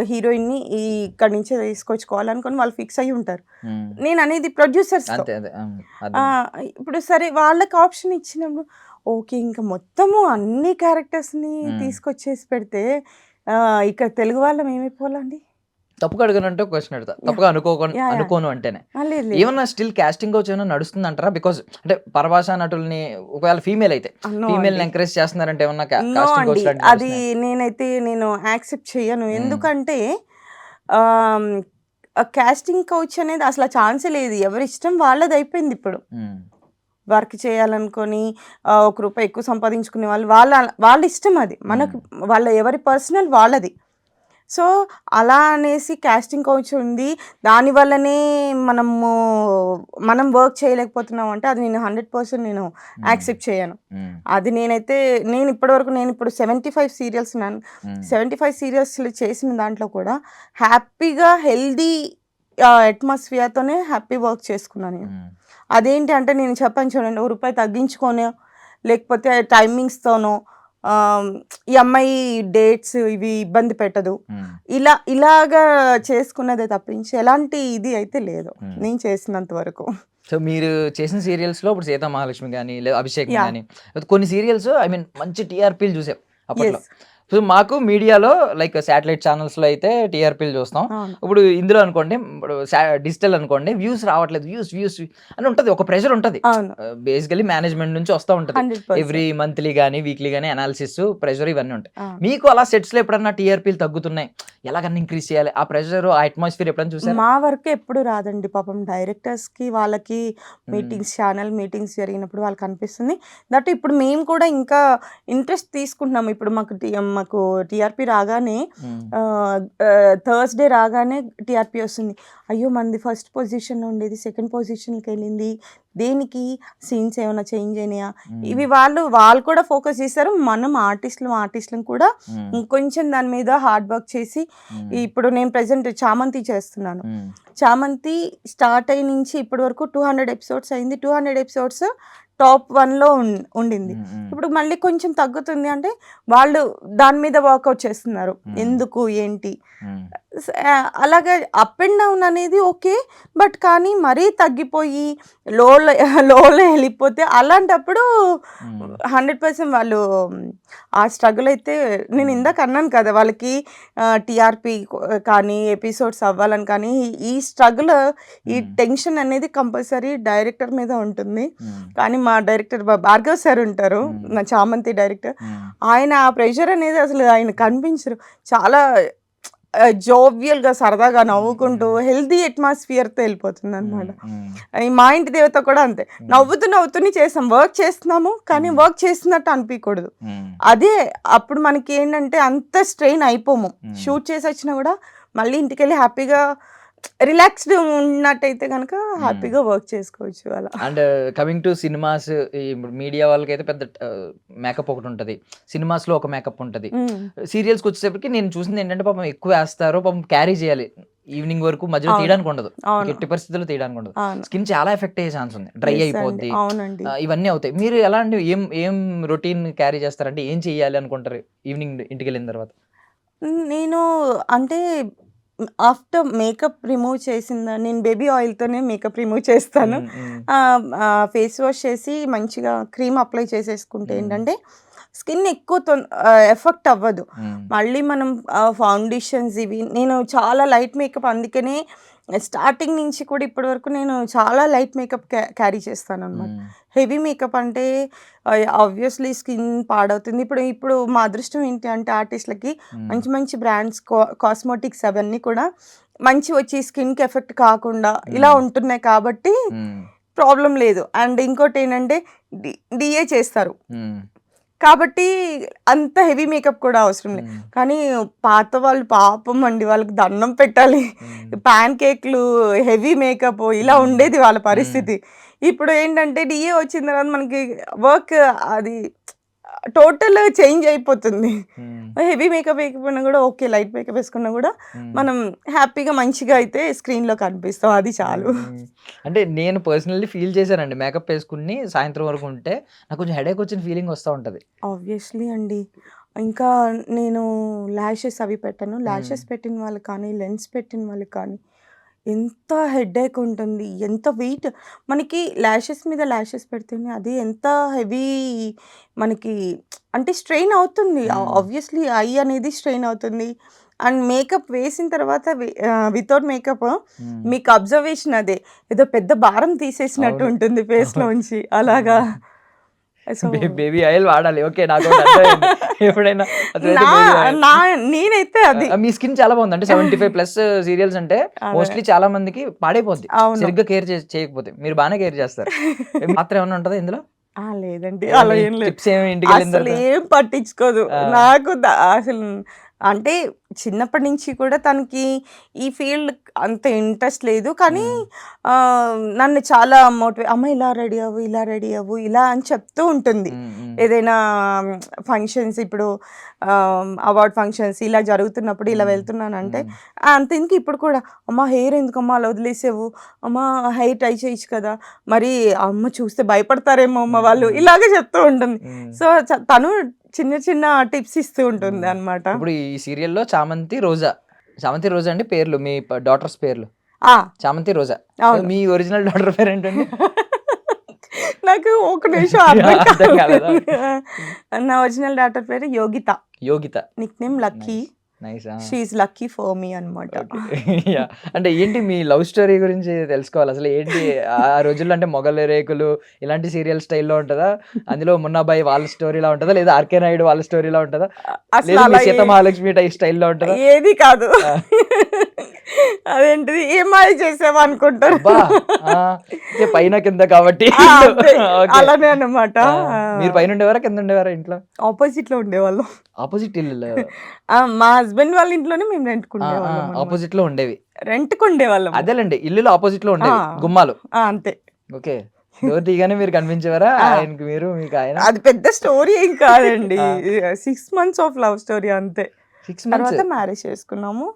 [SPEAKER 3] హీరోయిన్ ని ఇక్కడ నుంచి తీసుకొచ్చుకోవాలనుకుని వాళ్ళు ఫిక్స్ అయ్యి ఉంటారు. నేను అనేది ప్రొడ్యూసర్స్, ఇప్పుడు సరే వాళ్ళకి ఆప్షన్ ఇచ్చినప్పుడు ఓకే, ఇంకా మొత్తము అన్ని క్యారెక్టర్స్ ని తీసుకొచ్చేసి పెడితే ఇక్కడ తెలుగు వాళ్ళం ఏమైపోవాలండి?
[SPEAKER 2] తప్పుగా అడగనంటే క్వశ్చన్ అడుగుతా, తప్పుగా అనుకోను అంటేనే ఏమన్నా స్టిల్ కాస్టింగ్ కోచ్ ఏమన్నా నడుస్తుంది అంటారా? బికాస్ అంటే పరభాషా నటుల్ని ఒకవేళ ఫీమేల్ అయితే ఫీమేల్ ఎంకరేజ్ చేస్తున్నారంటే ఏమన్నా కాస్టింగ్ కోచ్
[SPEAKER 3] అది నేను యాక్సెప్ట్ చేయను. ఎందుకంటే కాస్టింగ్ కోచ్ అనేది అసలు ఛాన్సే లేదు, ఎవరి ఇష్టం వాళ్ళది అయిపోయింది. ఇప్పుడు వర్క్ చేయాలనుకొని ₹1 ఎక్కువ సంపాదించుకునే వాళ్ళ ఇష్టం, అది మనకు వాళ్ళ ఎవరి పర్సనల్ వాళ్ళది. సో అలా అనేసి కాస్టింగ్ కౌచ్ ఉంది, దానివల్లనే మనం వర్క్ చేయలేకపోతున్నాం అంటే అది నేను 100% నేను యాక్సెప్ట్ చేయను. అది నేను ఇప్పుడు 75 సీరియల్స్ ఉన్నాను, 75 సీరియల్స్ చేసిన దాంట్లో కూడా హ్యాపీగా హెల్దీ అట్మాస్ఫియర్తోనే హ్యాపీ వర్క్ చేసుకున్నాను నేను. అదేంటి అంటే నేను చెప్పాను చూడండి, ₹1 తగ్గించుకొని లేకపోతే టైమింగ్స్తోనో ఈ అమ్మాయి డేట్స్ ఇవి ఇబ్బంది పెట్టదు, ఇలాగా చేసుకున్నదే తప్పించి ఎలాంటి ఇది అయితే లేదు నేను చేసినంత వరకు.
[SPEAKER 2] సో మీరు చేసిన సీరియల్స్ లో ఇప్పుడు సీతా మహాలక్ష్మి కానీ లేదా అభిషేక్ కానీ కొన్ని సీరియల్స్ మంచి టీఆర్పీలు చూసాం అప్పట్లో. సో మాకు మీడియాలో లైక్ శాటిలైట్ ఛానల్స్ లో అయితే టీఆర్పీలు చూస్తాం. ఇప్పుడు ఇందులో అనుకోండి, ఇప్పుడు డిజిటల్ అనుకోండి, వ్యూస్ రావట్లేదు, వ్యూస్ అని ఉంటది, ఒక ప్రెషర్ ఉంటది బేసికలీ మేనేజ్మెంట్ నుంచి వస్తూ ఉంటది. ఎవ్రీ మంత్లీ కానీ వీక్లీ కానీ అనాలిసిస్ ప్రెషర్ ఇవన్నీ ఉంటాయి. మీకు అలా సెట్స్ లో ఎప్పుడన్నా టీఆర్పీలు తగ్గుతున్నాయి, ఎలాగన్నా ఇంక్రీజ్ చేయాలి ఆ ప్రెషర్ ఆ అట్మాస్ఫియర్ ఎప్పుడైనా చూసారు?
[SPEAKER 3] మా వరకు ఎప్పుడు రాదండి, పాపం డైరెక్టర్స్ కి వాళ్ళకి మీటింగ్స్, ఛానల్ మీటింగ్స్ జరిగినప్పుడు వాళ్ళకి అనిపిస్తుంది దట్ ఇప్పుడు మేము కూడా ఇంకా ఇంట్రెస్ట్ తీసుకుంటున్నాము. ఇప్పుడు మాకు టీఆర్పీ రాగానే థర్స్డే రాగానే టీఆర్పీ వస్తుంది, అయ్యో మనది ఫస్ట్ పొజిషన్లో ఉండేది సెకండ్ పొజిషన్కి వెళ్ళింది, దేనికి సీన్స్ ఏమైనా చేంజ్ అయినాయా, ఇవి వాళ్ళు కూడా ఫోకస్ చేస్తారు. మనం ఆర్టిస్టులను కూడా ఇంకొంచెం దాని మీద హార్డ్ వర్క్ చేసి, ఇప్పుడు నేను ప్రెసెంట్ చామంతి చేస్తున్నాను, చామంతి స్టార్ట్ అయ్యి నుంచి ఇప్పటి వరకు 200 ఎపిసోడ్స్ అయింది, 200 ఎపిసోడ్స్ టాప్ 1లో ఉండింది. ఇప్పుడు మళ్ళీ కొంచెం తగ్గుతుంది అంటే వాళ్ళు దాని మీద వర్కౌట్ చేస్తున్నారు, ఎందుకు ఏంటి అలాగే అప్ అండ్ డౌన్ అనేది ఓకే, బట్ కానీ మరీ తగ్గిపోయి లోలో వెళ్ళిపోతే అలాంటప్పుడు 100% వాళ్ళు ఆ స్ట్రగుల్ అయితే నేను ఇందాక అన్నాను కదా, వాళ్ళకి టీఆర్పీ కానీ ఎపిసోడ్స్ అవ్వాలని కానీ ఈ స్ట్రగుల్ ఈ టెన్షన్ అనేది కంపల్సరీ డైరెక్టర్ మీద ఉంటుంది. కానీ మా డైరెక్టర్ భార్గవ్ సార్ ఉంటారు, నా చామంతి డైరెక్టర్, ఆయన ఆ ప్రెషర్ అనేది అసలు ఆయన కనిపించరు, చాలా జోవియల్గా సరదాగా నవ్వుకుంటూ హెల్దీ అట్మాస్ఫియర్తో వెళ్ళిపోతుంది అనమాట. మా ఇంటి దేవత కూడా అంతే, నవ్వుతూనే చేస్తాం, వర్క్ చేస్తున్నాము కానీ వర్క్ చేస్తున్నట్టు అనిపించకూడదు. అదే అప్పుడు మనకి ఏంటంటే అంత స్ట్రెయిన్ అయిపోము, షూట్ చేసి వచ్చినా కూడా మళ్ళీ ఇంటికి వెళ్ళి హ్యాపీగా రిలాక్స్డ్ ఉన్నట్టయితే కనుక హ్యాపీగా వర్క్ చేసుకోవచ్చు అలా.
[SPEAKER 2] And coming to cinemas, media వాళ్ళకి అయితే పెద్ద మేకప్ ఒకటి ఉంటుంది, సినిమాస్లో ఒక మేకప్ ఉంటుంది, సీరియల్స్కి వచ్చేసరికి నేను చూసింది ఏంటంటే పాపం ఎక్కువ వేస్తారు, పాపం క్యారీ చేయాలి ఈవినింగ్ వరకు, మధ్యలో తీయడానికి ఉండదు, ఎట్టి పరిస్థితుల్లో తీయడానికి ఉండదు, స్కిన్ చాలా ఎఫెక్ట్ అయ్యే ఛాన్స్ ఉంది, డ్రై అయిపోద్ది,
[SPEAKER 3] అవునండి.
[SPEAKER 2] ఇవన్నీ అవుతాయి. మీరు ఎలాంటి ఏం రొటీన్ క్యారీ చేస్తారంటే ఏం చెయ్యాలి అనుకుంటారు ఈవినింగ్ ఇంటికి వెళ్ళిన తర్వాత?
[SPEAKER 3] నేను అంటే ఆఫ్టర్ మేకప్ రిమూవ్ చేసిన నేను బేబీ ఆయిల్తోనే మేకప్ రిమూవ్ చేస్తాను. ఫేస్ వాష్ చేసి మంచిగా క్రీమ్ అప్లై చేసేసుకుంటే ఏంటంటే స్కిన్ ఎక్కువ ఎఫెక్ట్ అవ్వదు. మళ్ళీ మనం ఫౌండేషన్స్ ఇవి నేను చాలా లైట్ మేకప్, అందుకనే స్టార్టింగ్ నుంచి కూడా ఇప్పటి వరకు నేను చాలా లైట్ మేకప్ క్యారీ చేస్తాను అనమాట. హెవీ మేకప్ అంటే ఆబ్వియస్లీ స్కిన్ పాడవుతుంది. ఇప్పుడు మా అదృష్టం ఏంటి అంటే ఆర్టిస్ట్లకి మంచి మంచి బ్రాండ్స్ కాస్మెటిక్స్ అవన్నీ కూడా మంచి వచ్చి స్కిన్కి ఎఫెక్ట్ కాకుండా ఇలా ఉంటున్నాయి కాబట్టి ప్రాబ్లం లేదు. అండ్ ఇంకోటి ఏంటంటే డిఏ చేస్తారు కాబట్టి అంత హెవీ మేకప్ కూడా అవసరం లేదు. కానీ పాత వాళ్ళు పాపం అండి, వాళ్ళకి దండం పెట్టాలి, ప్యాన్ కేక్లు, హెవీ మేకప్ ఇలా ఉండేది వాళ్ళ పరిస్థితి. ఇప్పుడు ఏంటంటే డిఏ వచ్చిన తర్వాత మనకి వర్క్ అది టోటల్ చేంజ్ అయిపోతుంది. హెవీ మేకప్ వేయకపోయినా కూడా ఓకే, లైట్ మేకప్ వేసుకున్నా కూడా మనం హ్యాపీగా మంచిగా అయితే స్క్రీన్లో కనిపిస్తాం, అది చాలు.
[SPEAKER 2] అంటే నేను పర్సనల్లీ ఫీల్ చేశానండి, మేకప్ వేసుకుని సాయంత్రం వరకు ఉంటే నాకు కొంచెం హెడేక్ వచ్చిన ఫీలింగ్ వస్తూ ఉంటుంది.
[SPEAKER 3] ఆబ్వియస్లీ అండి. ఇంకా నేను ల్యాషెస్ అవి పెట్టాను. ల్యాషెస్ పెట్టిన వాళ్ళు కానీ, లెన్స్ పెట్టిన వాళ్ళకి కానీ ఎంత హెడేక్ ఉంటుంది, ఎంత వెయిట్ మనకి ల్యాషెస్ మీద ల్యాషెస్ పెడితేనే అది ఎంత హెవీ మనకి అంటే స్ట్రెయిన్ అవుతుంది. ఆబ్వియస్లీ ఐ అనేది స్ట్రెయిన్ అవుతుంది. అండ్ మేకప్ వేసిన తర్వాత వితౌట్ మేకప్ మీకు అబ్జర్వేషన్ అదే ఏదో పెద్ద భారం తీసేసినట్టు ఉంటుంది ఫేస్లోంచి అలాగా.
[SPEAKER 2] బేబీ ఆయిల్ వాడాలి, ఓకే, నాకు ఎప్పుడైనా
[SPEAKER 3] నేనైతే అది
[SPEAKER 2] మీ స్కిన్ చాలా బాగుంది అంటే 75+ సీరియల్స్ అంటే మోస్ట్లీ చాలా మందికి పాడైపోద్ది సరిగ్గా కేర్ చేయకపోతే. మీరు బాగానే కేర్ చేస్తారు. మాత్రం ఏమన్నా ఉంటుందా ఇందులో?
[SPEAKER 3] లేదండి, అలా ఏం లేదు, అసలు ఏం పట్టించుకోదు. నాకు అసలు అంటే చిన్నప్పటి నుంచి కూడా తనకి ఈ ఫీల్డ్ అంత ఇంట్రెస్ట్ లేదు. కానీ నన్ను చాలా అమ్మ ఇలా రెడీ అవ్వు, ఇలా రెడీ అవ్వు, ఇలా అని చెప్తూ ఉంటుంది. ఏదైనా ఫంక్షన్స్, ఇప్పుడు అవార్డ్ ఫంక్షన్స్ ఇలా జరుగుతున్నప్పుడు ఇలా వెళ్తున్నానంటే అంత ఇందుకు ఇప్పుడు కూడా అమ్మ హెయిర్ ఎందుకమ్మా అలా వదిలేసేవు, అమ్మ హెయిర్ టై చేయొచ్చు కదా, మరి అమ్మ చూస్తే భయపడతారేమో అమ్మ వాళ్ళు, ఇలాగే చెప్తూ ఉంటుంది. సో తను చిన్న చిన్న టిప్స్ ఇస్తూ ఉంటుంది అనమాట.
[SPEAKER 2] ఇప్పుడు ఈ సీరియల్లో చామంతి రోజా అంటే పేర్లు, మీ డాటర్స్ పేర్లు చామంతి రోజా. మీ ఒరిజినల్ డాటర్ పేరు ఏంటండి?
[SPEAKER 3] నాకు ఒక నిమిషం అర్థం కాలేదు. నా ఒరిజినల్ డాటర్ పేరు Yogitha, nick name lucky. She is lucky for me అన్నమాట.
[SPEAKER 2] అంటే ఏంటి మీ లవ్ స్టోరీ గురించి తెలుసుకోవాలి అసలు. ఏంటి ఆ రోజుల్లో అంటే మొగలి రేకులు ఇలాంటి సీరియల్ స్టైల్లో ఉంటుందా, అందులో మున్నాబాయి వాళ్ళ స్టోరీలా ఉంటుందా, లేదా ఆర్కే నాయుడు వాళ్ళ స్టోరీలా ఉంటుందా, లేదా సీత మహాలక్ష్మి టైప్ స్టైల్లో ఉంటుందా?
[SPEAKER 3] ఏది కాదు, అదేంటిది ఏమాయి చేసావా అనుకుంటారు,
[SPEAKER 2] పైన కింద కాబట్టి
[SPEAKER 3] అలానే అన్నమాట.
[SPEAKER 2] మీరు పైన ఉండేవారా కింద ఉండేవారా? ఇంట్లో
[SPEAKER 3] ఆపోజిట్ లో ఉండేవాళ్ళం.
[SPEAKER 2] ఆపోజిట్ ఇల్లు?
[SPEAKER 3] మా హస్బెండ్ వాళ్ళ ఇంట్లోనే మేము రెంట్కుండేవాళ్ళం.
[SPEAKER 2] ఆపోజిట్ లో ఉండేవి,
[SPEAKER 3] రెంట్కుండేవాళ్ళం.
[SPEAKER 2] అదేలేండి, ఇల్లు ఆపోజిట్ లో ఉండేవి గుమ్మాలు.
[SPEAKER 3] అంతే.
[SPEAKER 2] ఓకే, డోర్ తీయగానే మీరు కనిపించేవారా ఆయనకి, మీరు మీకు ఆయన?
[SPEAKER 3] అది పెద్ద స్టోరీ ఏం కాదండి, 6 months ఆఫ్ లవ్ స్టోరీ అంతే.
[SPEAKER 2] 6 months
[SPEAKER 3] తర్వాత మ్యారేజ్ చేసుకున్నాము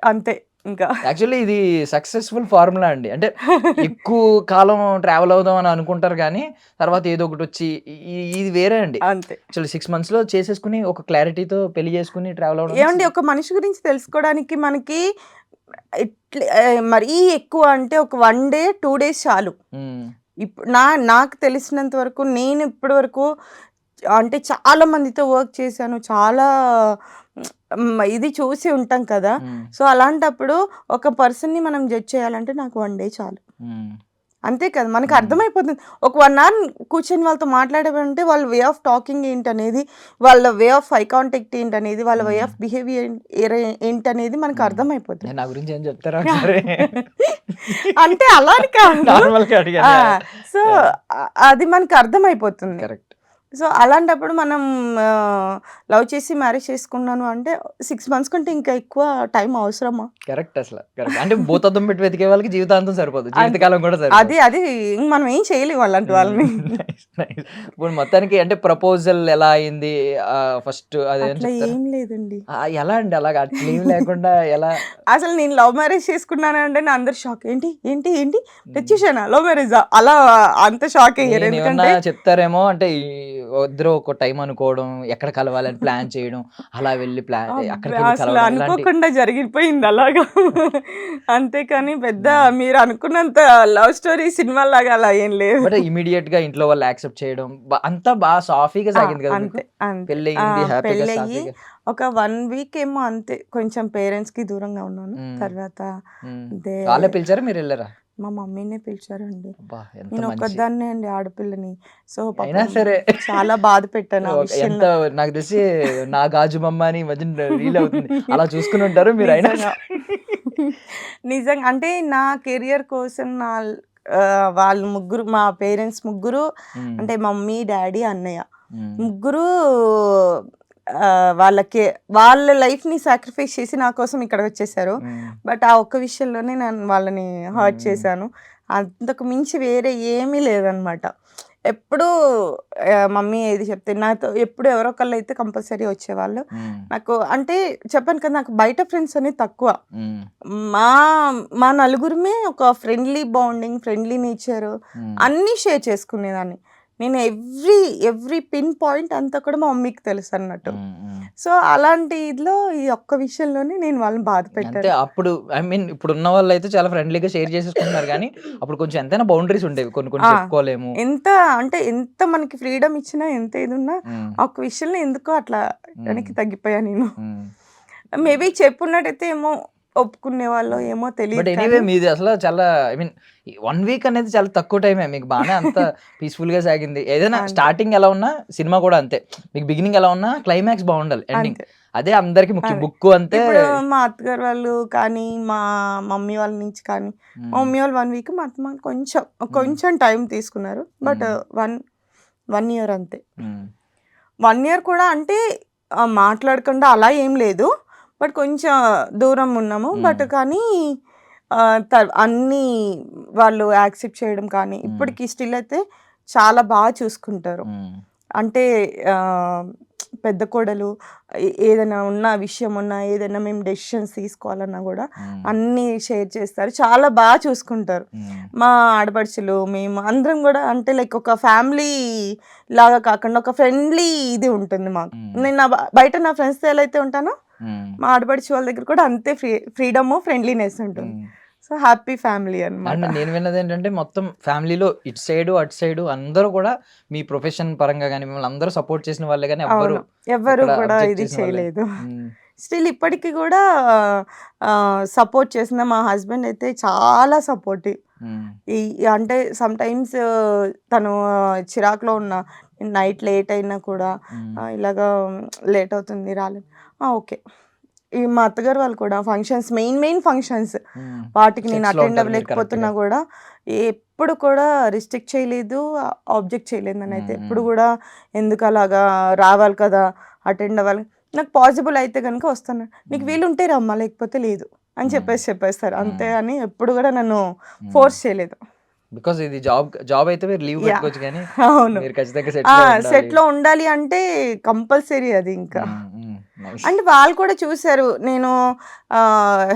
[SPEAKER 3] అంతే. ఇంకా
[SPEAKER 2] యాక్చువల్లీ ఇది సక్సెస్ఫుల్ ఫార్ములా అండి. అంటే ఎక్కువ కాలం ట్రావెల్ అవుదాం అని అనుకుంటారు కానీ తర్వాత ఏదో ఒకటి వచ్చి ఇది వేరే అండి.
[SPEAKER 3] అంతే.
[SPEAKER 2] యాక్చువల్లీ 6 months లో చేసేసుకుని ఒక క్లారిటీతో పెళ్లి చేసుకుని ట్రావెల్ అవడం.
[SPEAKER 3] ఏమండి, ఒక మనిషి గురించి తెలుసుకోవడానికి మనకి మరీ ఎక్కువ అంటే ఒక 1 day 2 days చాలు. ఇప్పుడు నాకు తెలిసినంత వరకు నేను ఇప్పటి వరకు అంటే చాలా మందితో వర్క్ చేశాను, చాలా ఇది చూసి ఉంటాం కదా. సో అలాంటప్పుడు ఒక పర్సన్ని మనం జడ్జ్ చేయాలంటే నాకు 1 day చాలు, అంతే కదా. మనకు అర్థమైపోతుంది. ఒక 1 hour కూర్చొని వాళ్ళతో మాట్లాడామంటే వాళ్ళ వే ఆఫ్ టాకింగ్ ఏంటనేది, వాళ్ళ వే ఆఫ్ ఐ కాంటాక్ట్ ఏంటనేది, వాళ్ళ వే ఆఫ్ బిహేవియర్ ఏంటనేది మనకు అర్థమైపోతుంది.
[SPEAKER 2] నా గురించి ఏం చెప్తారా
[SPEAKER 3] అంటే అలా అని కాదు, సో అది మనకు అర్థమైపోతుంది.
[SPEAKER 2] కరెక్ట్.
[SPEAKER 3] సో అలాంటప్పుడు మనం లవ్ చేసి మ్యారేజ్ చేసుకున్నాను అంటే 6 మంత్స్ కంటే ఇంకా ఎక్కువ టైం అవసరమా?
[SPEAKER 2] కరెక్ట్ అసలు. కరెక్ట్. అంటే భూతద్దం పెట్టి వెతికే వాళ్ళకి జీవితాంతం సరిపోదు. జీవితకాలం కూడా సరిపోదు.
[SPEAKER 3] అది మనం ఏం చేయలేము అలాంటి వాళ్ళని.
[SPEAKER 2] నైస్. నైస్. ఇప్పుడు మొత్తానికి అంటే ప్రపోజల్ ఎలా అయింది? ఫస్ట్ అదేం
[SPEAKER 3] అట్లా
[SPEAKER 2] చెప్తారా?
[SPEAKER 3] ఏం లేదండి.
[SPEAKER 2] ఎలా అండి అలాగా అట్లేం లేకుండా ఎలా?
[SPEAKER 3] అసలు నేను లవ్ మ్యారేజ్ చేసుకున్నానంటే నా అందరు షాక్. ఏంటి ఏంటి ఏంటి తెచ్చేసానా లవ్ మ్యారేజా? అలా అంత షాక్ అయ్యారు.
[SPEAKER 2] నేనేమన్నా
[SPEAKER 3] ఎందుకంటే
[SPEAKER 2] చెప్తారేమో అంటే ఇద్దరు ఒక టైం అనుకోవడం, ఎక్కడ కలవాలని ప్లాన్ చేయడం, అలా వెళ్ళి అక్కడికి వెళ్ళి
[SPEAKER 3] అసలు
[SPEAKER 2] కలవడం ఇలాంటి.
[SPEAKER 3] అనుకోకుండా జరిగిపోయింది అలాగా. అంతేకాని పెద్ద మీరు అనుకున్నంత లవ్ స్టోరీ సినిమాలాగా అలా ఏం లేదు.
[SPEAKER 2] బట్ ఇమీడియట్ గా ఇంట్లో వాళ్ళు యాక్సెప్ట్ చేయడం అంతా బాగా సాఫీగా సాగింది కదా మీకు?
[SPEAKER 3] అంతే అంతే.
[SPEAKER 2] పెళ్లి అయింది హ్యాపీగా
[SPEAKER 3] పెళ్ళయ్యి
[SPEAKER 2] సాఫీగా.
[SPEAKER 3] ఒక 1 వీక్ ఏమో అంతే కొంచెం పేరెంట్స్ కి దూరంగా ఉన్నాను. తర్వాత దే-
[SPEAKER 2] వాళ్ళే పిలిచారా మీరు వెళ్ళారా?
[SPEAKER 3] మా మమ్మీనే పిలిచారండి.
[SPEAKER 2] అబ్బా ఎంత
[SPEAKER 3] నేను
[SPEAKER 2] మంచి.
[SPEAKER 3] ఒక్కదాన్నే అండి ఆడపిల్లని. సో
[SPEAKER 2] అయినా
[SPEAKER 3] పాపం
[SPEAKER 2] సరే
[SPEAKER 3] చాలా బాధ పెట్టాను ఆ
[SPEAKER 2] ఎంత
[SPEAKER 3] విషయంలో.
[SPEAKER 2] నాకు తెలిసి నా గాజు బొమ్మ అని ఈ మధ్య రీల్ అవుతుంది, అలా చూసుకుని ఉంటారు మీరు. అయినా
[SPEAKER 3] నిజంగా. నిజంగా అంటే నా కెరియర్ కోసం వాళ్ళు ముగ్గురు, మా పేరెంట్స్ ముగ్గురు, అంటే మమ్మీ డాడీ అన్నయ్య ముగ్గురు వాళ్ళ లైఫ్ని సాక్రిఫైస్ చేసి నా కోసం ఇక్కడ వచ్చేసారు. బట్ ఆ ఒక్క విషయంలోనే నేను వాళ్ళని హర్ట్ చేశాను. అంతకు మించి వేరే ఏమీ లేదనమాట. ఎప్పుడు మమ్మీ ఏది చెప్తే నాతో ఎప్పుడు ఎవరో ఒకళ్ళు అయితే కంపల్సరీ వచ్చేవాళ్ళు. నాకు అంటే చెప్పాను కదా, నాకు బయట ఫ్రెండ్స్ అనేది తక్కువ. మా మా నలుగురమే ఒక ఫ్రెండ్లీ బాండింగ్, ఫ్రెండ్లీ నేచర్ అన్నీ షేర్ చేసుకునేదాన్ని. నేను ఎవ్రీ పిన్ పాయింట్ అంతా కూడా మా మమ్మీకి తెలుసు అన్నట్టు. సో అలాంటి ఇదిలో ఈ ఒక్క విషయంలోనే నేను వాళ్ళని బాధ
[SPEAKER 2] అంటే
[SPEAKER 3] పెట్టాను.
[SPEAKER 2] అప్పుడు ఐ మీన్ ఇప్పుడు ఉన్న వాళ్ళు అయితే చాలా ఫ్రెండ్లీగా షేర్ చేసేసుకుంటున్నారు, కానీ అప్పుడు కొంచెం ఎంతైనా బౌండరీస్ ఉండేవి, కొన్ని కొన్ని చెప్పుకోలేము.
[SPEAKER 3] ఎంత మనకి ఫ్రీడమ్ ఇచ్చినా, ఎంత ఇది ఉన్నా ఆ ఒక్క విషయంలో ఎందుకో అట్లా వెనక్కి తగ్గిపోయా నేను. మేబీ చెప్పున్నట్టయితే ఏమో ఒప్పుకునే వాళ్ళు ఏమో
[SPEAKER 2] బట్
[SPEAKER 3] తెలియదు.
[SPEAKER 2] ఎనీవే మీది అసలు చాలా ఐ మీన్ 1 వీక్ అనేది చాలా తక్కువ టైమే, మీకు బాగానే అంత పీస్ఫుల్ గా సాగింది. ఏదైనా
[SPEAKER 3] అంతే.
[SPEAKER 2] స్టార్టింగ్ ఎలా ఉన్నా సినిమా కూడా అంతే, మీకు బిగినింగ్ ఎలా ఉన్నా క్లైమాక్స్ బాగుండాలి, ఎండింగ్
[SPEAKER 3] అంతే.
[SPEAKER 2] అదే అందరికి ముఖ్యం.
[SPEAKER 3] అదే.
[SPEAKER 2] బుక్ అంతే.
[SPEAKER 3] ఇప్పుడు మా అత్తగారు వాళ్ళు కానీ, మా మమ్మీ వాళ్ళ నుంచి కానీ, మా మమ్మీ వాళ్ళు 1 వీక్, మా అత్తమ్మ కొంచెం టైం తీసుకున్నారు. బట్ 1 ఇయర్ అంతే. 1 ఇయర్ కూడా అంటే మాట్లాడకుండా అలా ఏం లేదు. బట్ కొంచెం దూరం ఉన్నాము. బట్ కానీ అన్నీ వాళ్ళు యాక్సెప్ట్ చేయడం కానీ, ఇప్పటికి స్టిల్ అయితే చాలా బాగా చూసుకుంటారు. అంటే పెద్ద కోడలు ఏదైనా ఉన్న విషయం ఉన్నా, ఏదైనా మేము డెసిషన్స్ తీసుకోవాలన్నా కూడా అన్నీ షేర్ చేస్తారు. చాలా బాగా చూసుకుంటారు. మా ఆడపడుచులు మేము అందరం కూడా అంటే లైక్ ఒక ఫ్యామిలీ లాగా కాకుండా ఒక ఫ్రెండ్లీ ఇది ఉంటుంది మాకు. నేను బయట నా ఫ్రెండ్స్తో ఎలా అయితే ఉంటానో, మా ఆడపడుచు వాళ్ళ దగ్గర కూడా అంతే ఫ్రీడమ్, ఫ్రెండ్లీనెస్ ఉంటుంది. సో హ్యాపీ ఫ్యామిలీ అనమాట.
[SPEAKER 2] అండ్ నేను విన్నది ఏంటంటే మొత్తం ఫ్యామిలీలో ఇటు సైడ్ అటు సైడ్ అందరూ కూడా మీ ప్రొఫెషన్ పరంగా కానీ మిమ్మల్ని అందరూ సపోర్ట్ చేసిన వాళ్ళే, కానీ
[SPEAKER 3] ఎవరు కూడా ఇది చేయలేదు. స్టిల్ ఇప్పటికీ కూడా సపోర్ట్ చేసిన మా హస్బెండ్ అయితే చాలా సపోర్టివ్. అంటే సమ్ టైమ్స్ తను చిరాకులో ఉన్న నైట్ లేట్ అయినా కూడా ఇలాగా లేట్ అవుతుంది రాలేదు, ఓకే. మా అత్తగారు వాళ్ళు కూడా ఫంక్షన్స్, మెయిన్ ఫంక్షన్స్ వాటికి నేను అటెండ్ అవ్వలేకపోతున్నా కూడా ఎప్పుడు కూడా రిస్ట్రిక్ట్ చేయలేదు, ఆబ్జెక్ట్ చేయలేదు. నన్ను అయితే ఎప్పుడు కూడా ఎందుకు అలాగా రావాలి కదా, అటెండ్ అవ్వాలి, నాకు పాసిబుల్ అయితే కనుక వస్తాను, నీకు వీలుంటే రమ్మా లేకపోతే లేదు అని చెప్పేస్తారు అంతే. అని ఎప్పుడు కూడా నన్ను ఫోర్స్ చేయలేదు.
[SPEAKER 2] బికాజ్ ఇది జాబ్ అయితే మీరు లీవ్ పెట్టుకోవచ్చు, కానీ
[SPEAKER 3] అవును,
[SPEAKER 2] మీరు ఖచ్చితంగా
[SPEAKER 3] సెట్ లో ఉండాలి అంటే కంపల్సరీ అది. ఇంకా అంటే వాళ్ళు కూడా చూసారు, నేను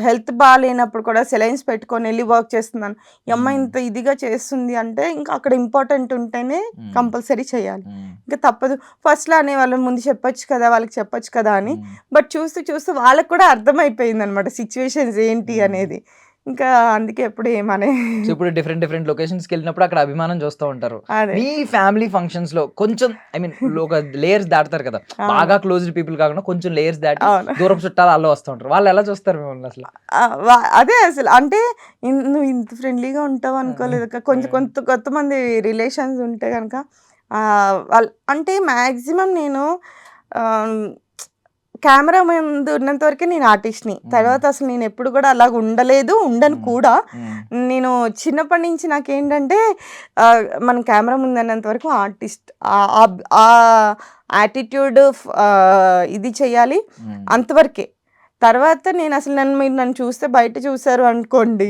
[SPEAKER 3] హెల్త్ బాగాలేనప్పుడు కూడా సెలైన్స్ పెట్టుకొని వెళ్ళి వర్క్ చేస్తున్నాను. ఈ అమ్మాయి ఇంత ఇదిగా చేస్తుంది అంటే ఇంకా అక్కడ ఇంపార్టెంట్ ఉంటేనే కంపల్సరీ చేయాలి, ఇంకా తప్పదు. ఫస్ట్లో అనేవాళ్ళు ముందు చెప్పొచ్చు కదా, వాళ్ళకి చెప్పొచ్చు కదా అని. బట్ చూస్తూ వాళ్ళకి కూడా అర్థమైపోయింది అనమాట సిచ్యువేషన్స్ ఏంటి అనేది. ఇంకా అందుకే ఎప్పుడు ఏమనే.
[SPEAKER 2] ఇప్పుడు డిఫరెంట్ లొకేషన్స్కి వెళ్ళినప్పుడు అక్కడ అభిమానం చూస్తూ ఉంటారు. మీ ఫ్యామిలీ ఫంక్షన్స్ లో కొంచెం ఐ మీన్ ఒక లేయర్స్ దాటుతారు కదా, బాగా క్లోజ్డ్ పీపుల్ కాకుండా కొంచెం లేయర్స్ దాటి దూరం చుట్టాలు వాళ్ళు వస్తూ ఉంటారు, వాళ్ళు ఎలా చూస్తారు మిమ్మల్ని అసలు?
[SPEAKER 3] అదే అసలు అంటే నువ్వు ఇంత ఫ్రెండ్లీగా ఉంటావు అనుకోలేదు. కొంతమంది రిలేషన్స్ ఉంటే కనుక వాళ్ళు అంటే మ్యాక్సిమం నేను కెమెరా ముందు ఉన్నంత వరకే నేను ఆర్టిస్ట్‌ని. తర్వాత అసలు నేను ఎప్పుడు కూడా అలాగ ఉండలేదు. ఉండను కూడా. నేను చిన్నప్పటి నుంచి నాకేంటంటే మనం కెమెరా ముందున్నంత వరకు ఆర్టిస్ట్. ఆ యాటిట్యూడ్ ఇది చేయాలి అంతవరకే. తర్వాత నేను అసలు మీరు నన్ను చూస్తే బయట చూసారు అనుకోండి,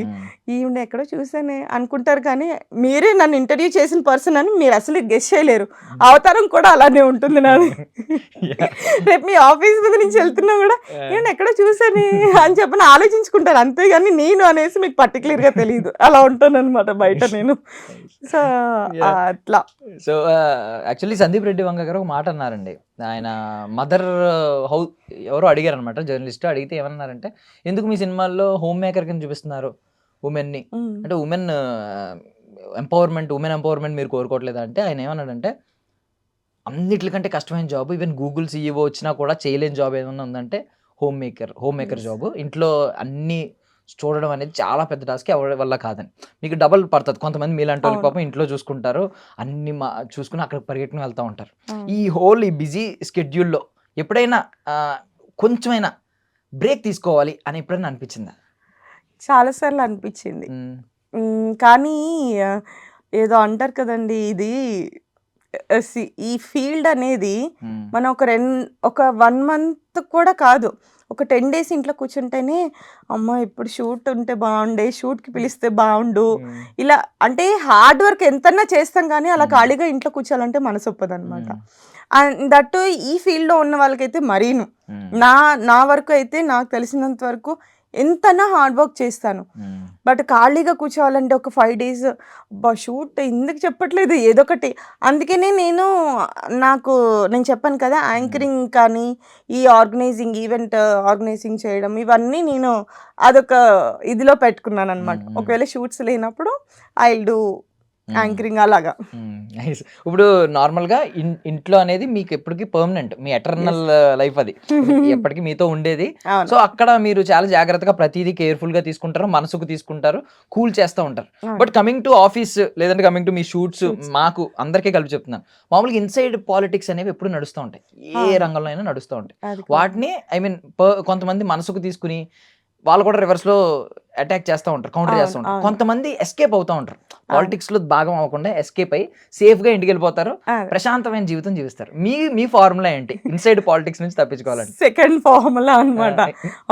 [SPEAKER 3] ఈవిడ ఎక్కడో చూసానే అనుకుంటారు, కానీ మీరే నన్ను ఇంటర్వ్యూ చేసిన పర్సన్ అని మీరు అసలు గెస్ చేయలేరు. అవతారం కూడా అలానే ఉంటుంది నాది. రేపు మీ ఆఫీస్ మీద నుంచి వెళ్తున్నా కూడా ఈవిడ ఎక్కడో చూసానే అని చెప్పని ఆలోచించుకుంటారు, అంతేగాని నేను అనేసి మీకు పర్టికులర్గా తెలియదు. అలా ఉంటాను అనమాట బయట నేను. సో అట్లా.
[SPEAKER 2] సో యాక్చువల్లీ సందీప్ రెడ్డి వంగ గారు ఒక మాట అన్నారండి. ఆయన మదర్ హౌస్ ఎవరో అడిగారు అనమాట, జర్నలిస్ట్ అడిగితే ఏమన్నారంటే, ఎందుకు మీ సినిమాల్లో హోమ్ మేకర్ కింద చూపిస్తున్నారు ఉమెన్ని, అంటే ఉమెన్ ఎంపవర్మెంట్ మీరు కోరుకోవట్లేదా అంటే, ఆయన ఏమన్నాడంటే, అన్నిటికంటే కష్టమైన జాబ్, ఈవెన్ గూగుల్ CEO వచ్చినా కూడా చేయలేని జాబ్ ఏమన్నా ఉందంటే హోమ్ మేకర్ జాబ్. ఇంట్లో అన్ని చూడడం అనేది చాలా పెద్ద టాస్క్, ఎవరి వల్ల కాదని. మీకు డబల్ పడుతుంది. కొంతమంది మీలాంటి వాళ్ళకి పాపం ఇంట్లో చూసుకుంటారు, అన్ని చూసుకుని అక్కడ పరిగెట్టుకుని వెళ్తూ ఉంటారు. ఈ బిజీ స్కెడ్యూల్లో ఎప్పుడైనా కొంచెమైనా బ్రేక్ తీసుకోవాలి అని ఎప్పుడైనా అనిపించిందా?
[SPEAKER 3] చాలాసార్లు అనిపించింది. కానీ ఏదో అంటారు కదండి, ఇది ఈ ఫీల్డ్ అనేది మనం ఒక 1 మంత్ కూడా కాదు, ఒక 10 days ఇంట్లో కూర్చుంటేనే అమ్మ ఇప్పుడు షూట్ ఉంటే బాగుండే, షూట్కి పిలిస్తే బాగుండు, ఇలా అంటే హార్డ్ వర్క్ ఎంతన్నా చేస్తాం, కానీ అలా ఖాళీగా ఇంట్లో కూర్చోాలంటే మనసు ఒప్పదనమాట. దట్టు ఈ ఫీల్డ్లో ఉన్న వాళ్ళకైతే మరీను. నా వరకు అయితే నాకు తెలిసినంత వరకు ఎంతనా హార్డ్ వర్క్ చేస్తాను, బట్ ఖాళీగా కూర్చోవాలంటే ఒక 5 days షూట్ ఎందుకు చెప్పట్లేదు ఏదో ఒకటి. అందుకనే నేను చెప్పాను కదా, యాంకరింగ్ కానీ ఈ ఈవెంట్ ఆర్గనైజింగ్ చేయడం, ఇవన్నీ నేను అదొక ఇదిలో పెట్టుకున్నాను అనమాట. ఒకవేళ షూట్స్ లేనప్పుడు ఐ విల్ డూ యాంకరింగ్ అలాగా.
[SPEAKER 2] ఇప్పుడు నార్మల్గా ఇంట్లో అనేది మీకు ఎప్పటికీ పర్మనెంట్, మీ ఎటర్నల్ లైఫ్ అది ఎప్పటికీ మీతో ఉండేది. సో అక్కడ మీరు చాలా జాగ్రత్తగా ప్రతిదీ కేర్ఫుల్ గా తీసుకుంటారు, మనసుకు తీసుకుంటారు, కూల్ చేస్తూ ఉంటారు. బట్ కమింగ్ టు ఆఫీస్ లేదంటే కమింగ్ టు మీ షూట్స్, మాకు అందరికీ కలిపి చెప్తున్నాను, మామూలుగా ఇన్సైడ్ పాలిటిక్స్ అనేవి ఎప్పుడు నడుస్తూ ఉంటాయి, ఏ రంగంలో అయినా నడుస్తూ ఉంటాయి. వాటిని కొంతమంది మనసుకు తీసుకుని వాళ్ళు కూడా రివర్స్ లో అటాక్ చేస్తూ ఉంటారు, కౌంటర్ చేస్తూ ఉంటారు. కొంతమంది ఎస్కేప్ అవుతూ ఉంటారు, పాలిటిక్స్ లో భాగం అవ్వకుండా ఎస్కేప్ అయ్యి సేఫ్ గా ఇంటికి వెళ్ళిపోతారు, ప్రశాంతమైన జీవితం జీవిస్తారు. మీ ఫార్ములా ఏంటి ఇన్సైడ్ పాలిటిక్స్ నుంచి తప్పించుకోవాలంటే?
[SPEAKER 3] సెకండ్ ఫార్ములా అనమాట.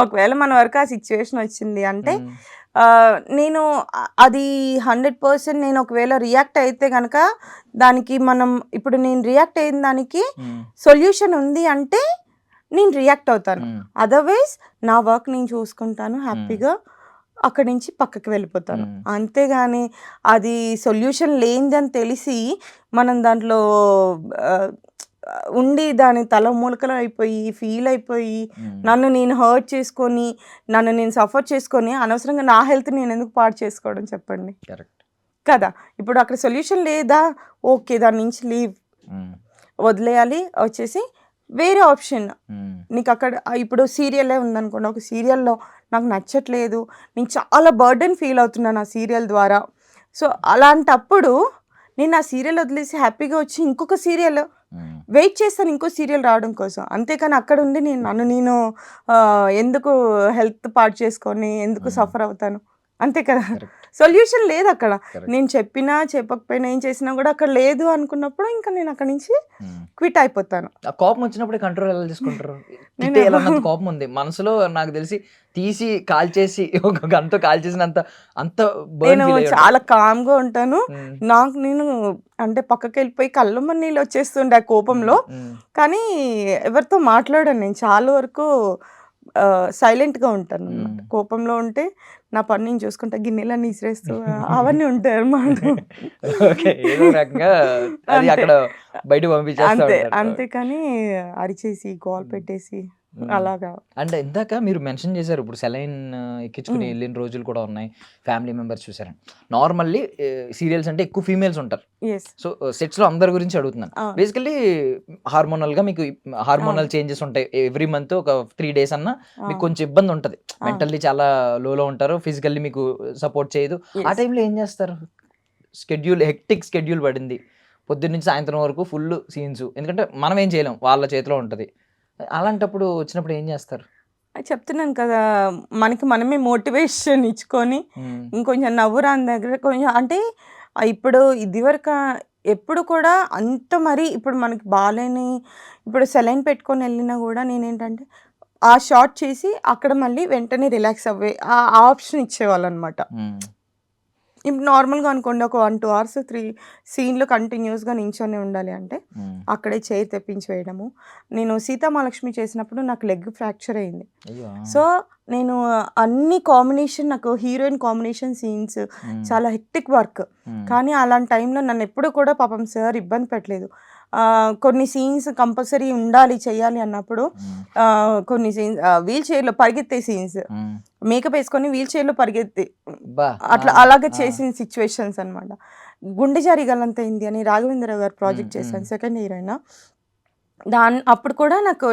[SPEAKER 3] ఒకవేళ మన వరకు ఆ సిచ్యువేషన్ వచ్చింది అంటే నేను అది 100% నేను ఒకవేళ రియాక్ట్ అయితే కనుక దానికి ఇప్పుడు నేను రియాక్ట్ అయిన దానికి సొల్యూషన్ ఉంది అంటే నేను రియాక్ట్ అవుతాను. అదర్వైజ్ నా వర్క్ నేను చూసుకుంటాను, హ్యాపీగా అక్కడి నుంచి పక్కకి వెళ్ళిపోతాను. అంతేగాని అది సొల్యూషన్ లేనిదని తెలిసి మనం దాంట్లో ఉండి దాని తల మూలకలు అయిపోయి ఫీల్ అయిపోయి నన్ను నేను హర్ట్ చేసుకొని నన్ను నేను సఫర్ చేసుకొని అనవసరంగా నా హెల్త్ నేను ఎందుకు పాడు చేసుకోవడం చెప్పండి కదా. ఇప్పుడు అక్కడ సొల్యూషన్ లేదా, ఓకే దాని నుంచి లీవ్ వదిలేయాలి, వచ్చేసి వేరే ఆప్షన్ నీకు అక్కడ ఇప్పుడు సీరియలే ఉందనుకోండి, ఒక సీరియల్లో నాకు నచ్చట్లేదు, నేను చాలా బర్డెన్ ఫీల్ అవుతున్నాను ఆ సీరియల్ ద్వారా. సో అలాంటప్పుడు నేను ఆ సీరియల్ వదిలేసి హ్యాపీగా వచ్చి ఇంకొక సీరియల్ వెయిట్ చేస్తాను, ఇంకో సీరియల్ రావడం కోసం. అంతేకాని అక్కడ ఉండి నేను ఎందుకు హెల్త్ పాడు చేసుకొని ఎందుకు సఫర్ అవుతాను, అంతే కదా. సొల్యూషన్ లేదు అక్కడ, నేను చెప్పినా చెప్పకపోయినా ఏం చేసినా కూడా అక్కడ లేదు అనుకున్నప్పుడు ఇంకా నేను అక్కడ నుంచి క్విట్ అయిపోతాను.
[SPEAKER 2] కోపం వచ్చినప్పుడు కంట్రోల్ ఎలా చేసుకుంటారు? కోపం ఉంది మనసులో, నాకు తెలిసి తీసి కాల్ చేసి ఒక గంట కాల్ చేసినంత
[SPEAKER 3] నేను చాలా కామ్ గా ఉంటాను. నేను అంటే పక్కకి వెళ్ళిపోయి కళ్ళమ్మ నీళ్ళు వచ్చేస్తుండే ఆ కోపంలో, కానీ ఎవరితో మాట్లాడాను. నేను చాలా వరకు సైలెంట్గా ఉంటాను అన్నమాట. కోపంలో ఉంటే నా పని నేను చూసుకుంటా, గిన్నెలన్నీ ఇసిరేస్తూ అవన్నీ ఉంటాయి అన్నమాట. అంతేకాని అరిచేసి గోల్ పెట్టేసి అలాగా.
[SPEAKER 2] అంటే ఇందాక మీరు మెన్షన్ చేశారు, ఇప్పుడు సెలైన్ ఎక్కించుకుని వెళ్ళిన రోజులు కూడా ఉన్నాయి, ఫ్యామిలీ మెంబర్స్ చూసారండి. నార్మల్లీ సీరియల్స్ అంటే ఎక్కువ ఫీమేల్స్ ఉంటారు, సో సెట్స్ లో అందరి గురించి అడుగుతున్నాను. బేసికల్లీ హార్మోనల్ గా మీకు హార్మోనల్ చేంజెస్ ఉంటాయి, ఎవ్రీ మంత్ ఒక 3 days అన్నా మీకు కొంచెం ఇబ్బంది ఉంటుంది, మెంటల్లీ చాలా లోలో ఉంటారు, ఫిజికల్లీ మీకు సపోర్ట్ చేయదు. ఆ టైంలో ఏం చేస్తారు? హెక్టిక్ స్కెడ్యూల్ పడింది, పొద్దున్న నుంచి సాయంత్రం వరకు ఫుల్ సీన్స్, ఎందుకంటే మనం ఏం చేయలేం, వాళ్ళ చేతిలో ఉంటుంది. అలాంటప్పుడు వచ్చినప్పుడు ఏం చేస్తారు?
[SPEAKER 3] చెప్తున్నాను కదా! మనకి మనమే మోటివేషన్ ఇచ్చుకొని, ఇంకొంచెం నవ్వు రాని దగ్గర కొంచెం అంటే ఇప్పుడు ఇదివరక ఎప్పుడు కూడా అంత మరీ ఇప్పుడు మనకి బాలేని ఇప్పుడు సెలైన్ పెట్టుకొని ఎళ్ళినా గూడా నేనేంటంటే, ఆ షాట్ చేసి అక్కడ మళ్ళీ వెంటనే రిలాక్స్ అవ్వే ఆ ఆప్షన్ ఇచ్చేవాళ్ళనమాట.
[SPEAKER 2] హ్మ్.
[SPEAKER 3] ఇప్పుడు నార్మల్‌గా అనుకోండి ఒక 1, 2 అవర్స్ 3 సీన్‌లు కంటిన్యూయస్‌గా నించొని ఉండాలి అంటే,
[SPEAKER 2] హ్మ్.
[SPEAKER 3] అక్కడే చైర్ తెప్పించి వేయడము. నేను 'సీతామహాలక్ష్మి' చేసినప్పుడు నాకు లెగ్ ఫ్రాక్చర్ అయింది.
[SPEAKER 2] అయ్యో!
[SPEAKER 3] సో, నేను అన్ని కాంబినేషన్ నాకు హీరోయిన్ కాంబినేషన్ సీన్స్
[SPEAKER 2] హ్మ్.
[SPEAKER 3] చాలా హెక్టిక్ వర్క్.
[SPEAKER 2] హ్మ్.
[SPEAKER 3] కానీ అలాంటి టైంలో నన్నెప్పుడు కూడా పాపం సార్ ఇబ్బంది పెట్టలేదు. కొన్ని సీన్స్ కంపల్సరీ ఉండాలి, చెయ్యాలి అన్నప్పుడు
[SPEAKER 2] హ్మ్.
[SPEAKER 3] కొన్ని సీన్స్ వీల్ చైర్‌లో పరిగెత్తే సీన్స్.
[SPEAKER 2] హ్మ్.
[SPEAKER 3] మేకప్ ఏసుకొని వీల్ చైర్‌లో పరిగెత్తి
[SPEAKER 2] అబ్బా!
[SPEAKER 3] అట్లా
[SPEAKER 2] ఆ!
[SPEAKER 3] అలాగే
[SPEAKER 2] ఆ!
[SPEAKER 3] చేసిన సిట్యుయేషన్స్ అనమాట. 'గుండె జారి గల్లంతైంది' అని రాఘవేంద్రరావు గారి
[SPEAKER 2] హ్మ్.
[SPEAKER 3] ప్రాజెక్ట్
[SPEAKER 2] హ్మ్.
[SPEAKER 3] చేశాను. Second heroine. అప్పుడు కూడా నాకు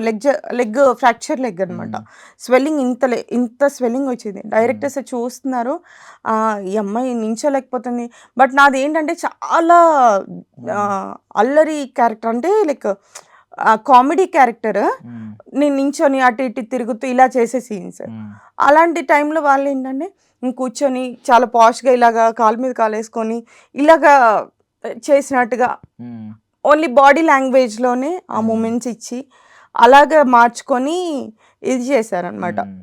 [SPEAKER 3] లెగ్ ఫ్రాక్చర్ లెగ్ అనమాట.
[SPEAKER 2] హ్మ్.
[SPEAKER 3] స్వెల్లింగ్ ఇంత స్వెల్లింగ్ వచ్చింది.
[SPEAKER 2] హ్మ్.
[SPEAKER 3] డైరెక్టర్స్ చూస్తున్నారు. ఈ అమ్మాయి నించోలేకపోతుంది. బట్ నాదేంటంటే చాలా
[SPEAKER 2] హ్మ్.
[SPEAKER 3] అల్లరి క్యారెక్టర్ అంటే లైక్ కామెడీ క్యారెక్టర్.
[SPEAKER 2] హ్మ్.
[SPEAKER 3] నేను నించొని అటు ఇటు తిరుగుతూ ఇలా చేసే సీన్స్.
[SPEAKER 2] హ్మ్.
[SPEAKER 3] అలాంటి టైంలో వాళ్ళేంటంటే కూర్చొని చాలా పాష్‌గా ఇలాగా కాలు మీద కాలేసుకొని ఇలాగా చేసినట్టుగా
[SPEAKER 2] హ్మ్.
[SPEAKER 3] ఓన్లీ బాడీ లాంగ్వేజ్‌లోనే ఆ
[SPEAKER 2] హ్మ్.
[SPEAKER 3] మూమెంట్స్ ఇచ్చి, అలాగా మార్చుకొని ఇది చేశారనమాట.
[SPEAKER 2] హ్మ్.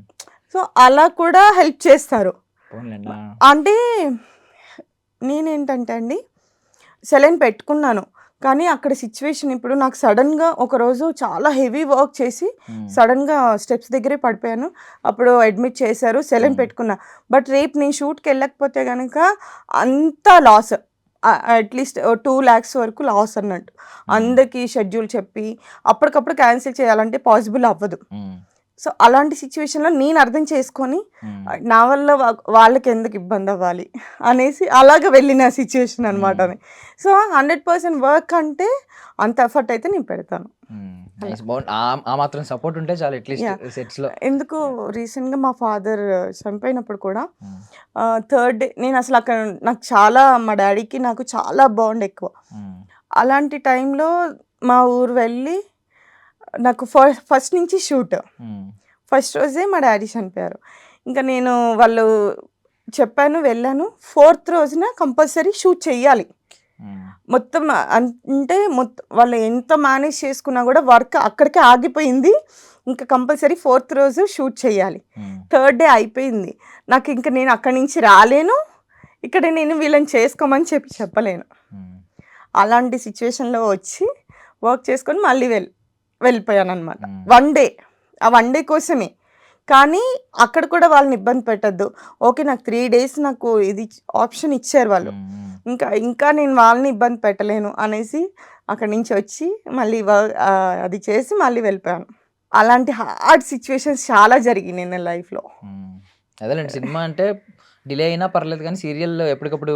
[SPEAKER 3] సో, అలా కూడా హెల్ప్ చేస్తారు.
[SPEAKER 2] పోనీలెండి. ఆ!
[SPEAKER 3] అంటే నేనేంటంటే అండి, సెలైన్ పెట్టుకున్నాను. కానీ అక్కడ సిట్యుయేషన్ ఇప్పుడు నాకు సడెన్‌గా ఒకరోజు చాలా హెవీ వర్క్ చేసి,
[SPEAKER 2] హ్మ్.
[SPEAKER 3] సడెన్‌గా స్టెప్స్ దగ్గరే పడిపోయాను. అప్పుడు అడ్మిట్ చేశారు. సెలైన్
[SPEAKER 2] హ్మ్.
[SPEAKER 3] పెట్టుకున్నా. బట్ రేపు నేను షూట్‌కెళ్ళకపోతే గనక అంతా లాస్. అట్‌లీస్ట్ 2,00,000 వరకు లాస్ అన్నట్టు.
[SPEAKER 2] హ్మ్.
[SPEAKER 3] అందరికీ షెడ్యూల్ చెప్పి, అప్పటికప్పుడు క్యాన్సిల్ చేయాలంటే పాసిబుల్ అవ్వదు.
[SPEAKER 2] హ్మ్.
[SPEAKER 3] సో, అలాంటి సిట్యుయేషన్‌లో నేను అర్థం చేసుకొని
[SPEAKER 2] హ్మ్.
[SPEAKER 3] నా వల్ల వాళ్ళకెందుకు ఇబ్బందవ్వాలి అనేసి అలాగ వెళ్ళిన సిట్యుయేషన్ అనమాట
[SPEAKER 2] హ్మ్.
[SPEAKER 3] అది. సో, 100% వర్క్ అంటే అంత ఎఫర్ట్ అయితే నేను పెడతాను.
[SPEAKER 2] హ్మ్.
[SPEAKER 3] అలా.
[SPEAKER 2] నైస్. బావుంది. ఆ మాత్రం సపోర్ట్ ఉంటే చాలు అట్‌లీస్ట్
[SPEAKER 3] యాహ్!
[SPEAKER 2] సెట్స్‌లో.
[SPEAKER 3] ఎందుకు
[SPEAKER 2] యాహ్!
[SPEAKER 3] రీసెంట్‌గా మా ఫాదర్ చనిపోయినప్పుడు కూడా
[SPEAKER 2] హ్మ్.
[SPEAKER 3] థర్డ్ డే నేనసలు అక్కడ నాకు చాలా మా డ్యాడీకి నాకు చాలా బాండ్ ఎక్కువ.
[SPEAKER 2] హ్మ్.
[SPEAKER 3] అలాంటి టైంలో మా ఊరు వెళ్ళి నాకు ఫస్ట్ నుంచి షూట్.
[SPEAKER 2] హ్మ్.
[SPEAKER 3] ఫస్ట్ రోజే మా డ్యాడీ చనిపోయారు. ఇంక నేను వాళ్ళు చెప్పాను, వెళ్ళాను. ఫోర్త్ రోజున కంపల్సరీ షూట్ చెయ్యాలి.
[SPEAKER 2] హ్మ్.
[SPEAKER 3] మొత్తం అంటే వాళ్ళు ఎంత మేనేజ్ చేసుకున్నా గూడా వర్క్ అక్కడికే ఆగిపోయింది. ఇంక కంపల్సరీ ఫోర్త్ రోజు షూట్ చేయాలి.
[SPEAKER 2] హ్మ్.
[SPEAKER 3] థర్డ్ డే అయిపోయింది. నాకింక నేను అక్కడి నుంచి రాలేను. ఇక్కడ నేను వీళ్ళని చేసుకోమని చెప్పలేను.
[SPEAKER 2] హ్మ్.
[SPEAKER 3] అలాంటి సిట్యుయేషన్‌లో వచ్చి వర్క్ చేసుకొని మళ్ళీ వెళ్ళిపోయాననమాట.
[SPEAKER 2] హ్మ్.
[SPEAKER 3] 1 డే. ఆ 1 డే కోసమే. కానీ అక్కడ కూడా వాళ్ళని ఇబ్బంది పెట్టొద్దు. ఓకే. నాకు 3 డేస్ నాకు ఇది ఆప్షన్ ఇచ్చారు వాళ్ళు.
[SPEAKER 2] హ్మ్. హ్మ్.
[SPEAKER 3] ఇంకా నేను వాళ్ళని ఇబ్బంది పెట్టలేను అనేసి అక్కడి నుంచి వచ్చి మళ్ళీ అది చేసి మళ్ళీ వెళ్ళిపోయాను. అలాంటి హార్డ్ సిట్యుయేషన్స్ చాలా జరిగినాయి నా లైఫ్‌లో.
[SPEAKER 2] హ్మ్. అదేలెండి. సినిమా అంటే డిలే అయినా పర్లేదు కానీ సీరియల్‌లో ఎప్పటికప్పుడు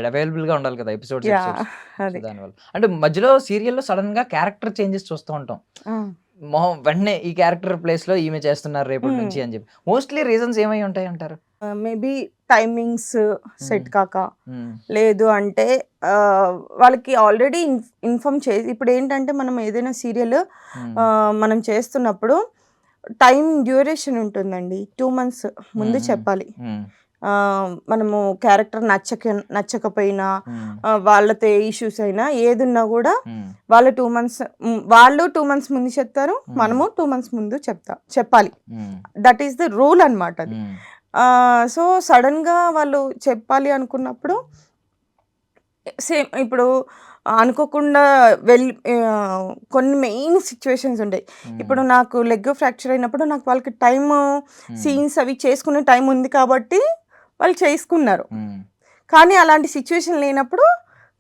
[SPEAKER 2] అవైలబుల్‌గా ఉండాలి కదా! ఎపిసోడ్స్.
[SPEAKER 3] యాహ్!
[SPEAKER 2] సో,
[SPEAKER 3] అది.
[SPEAKER 2] దానివల్ల. అంటే మధ్యలో సీరియల్‌లో సడెన్‌గా క్యారెక్టర్ చేంజెస్ చూస్తూ ఉంటాం.
[SPEAKER 3] ఆ!
[SPEAKER 2] వెంటనే ఈ క్యారెక్టర్ ప్లేస్‌లో ఈమె చేస్తున్నారు రేపటి
[SPEAKER 3] హ్మ్.
[SPEAKER 2] నుంచి అని చెప్పి. మోస్ట్‌లీ రీజన్స్ ఏమై ఉంటాయంటారు?
[SPEAKER 3] మేబీ టైమింగ్స్
[SPEAKER 2] హ్మ్.
[SPEAKER 3] సెట్ కాక,
[SPEAKER 2] హ్మ్.
[SPEAKER 3] లేదు అంటే వాళ్ళకి ఆల్రెడీ ఇన్ఫార్మ్ చేసి ఇప్పుడేంటంటే మనం ఏదైనా సీరియల్
[SPEAKER 2] హ్మ్.
[SPEAKER 3] మనం చేస్తున్నప్పుడు టైం డ్యూరేషన్ ఉంటుందండి. 2 మంత్స్
[SPEAKER 2] హ్మ్.
[SPEAKER 3] ముందు
[SPEAKER 2] హ్మ్.
[SPEAKER 3] చెప్పాలి.
[SPEAKER 2] హ్మ్.
[SPEAKER 3] మనము క్యారెక్టర్ నచ్చకపోయినా
[SPEAKER 2] హ్మ్.
[SPEAKER 3] వాళ్ళతో ఏ ఇష్యూస్ అయినా ఏదున్నా గూడా
[SPEAKER 2] హ్మ్.
[SPEAKER 3] వాళ్ళు 2 మంత్స్ ముందు చెప్తారు.
[SPEAKER 2] హ్మ్.
[SPEAKER 3] మనము 2 మంత్స్ ముందు చెప్పాలి.
[SPEAKER 2] హ్మ్.
[SPEAKER 3] దట్ ఈస్ ద రూల్ అనమాట అది.
[SPEAKER 2] హ్మ్.
[SPEAKER 3] సో, సడెన్‌గా వాళ్ళు చెప్పాలి అనుకున్నప్పుడు సేమ్ ఇప్పుడు అనుకోకుండా కొన్ని మెయిన్ సిట్యుయేషన్స్ ఉంటాయి.
[SPEAKER 2] హ్మ్.
[SPEAKER 3] ఇప్పుడు నాకు లెగ్ ఫ్రాక్చర్ అయినప్పుడు నాకు వాళ్ళకి
[SPEAKER 2] హ్మ్.
[SPEAKER 3] సీన్స్ అవి చేసుకునే టైం ఉంది కాబట్టి వాళ్ళు చేసుకున్నారు.
[SPEAKER 2] హ్మ్.
[SPEAKER 3] కానీ అలాంటి సిట్యుయేషన్ లేనప్పుడు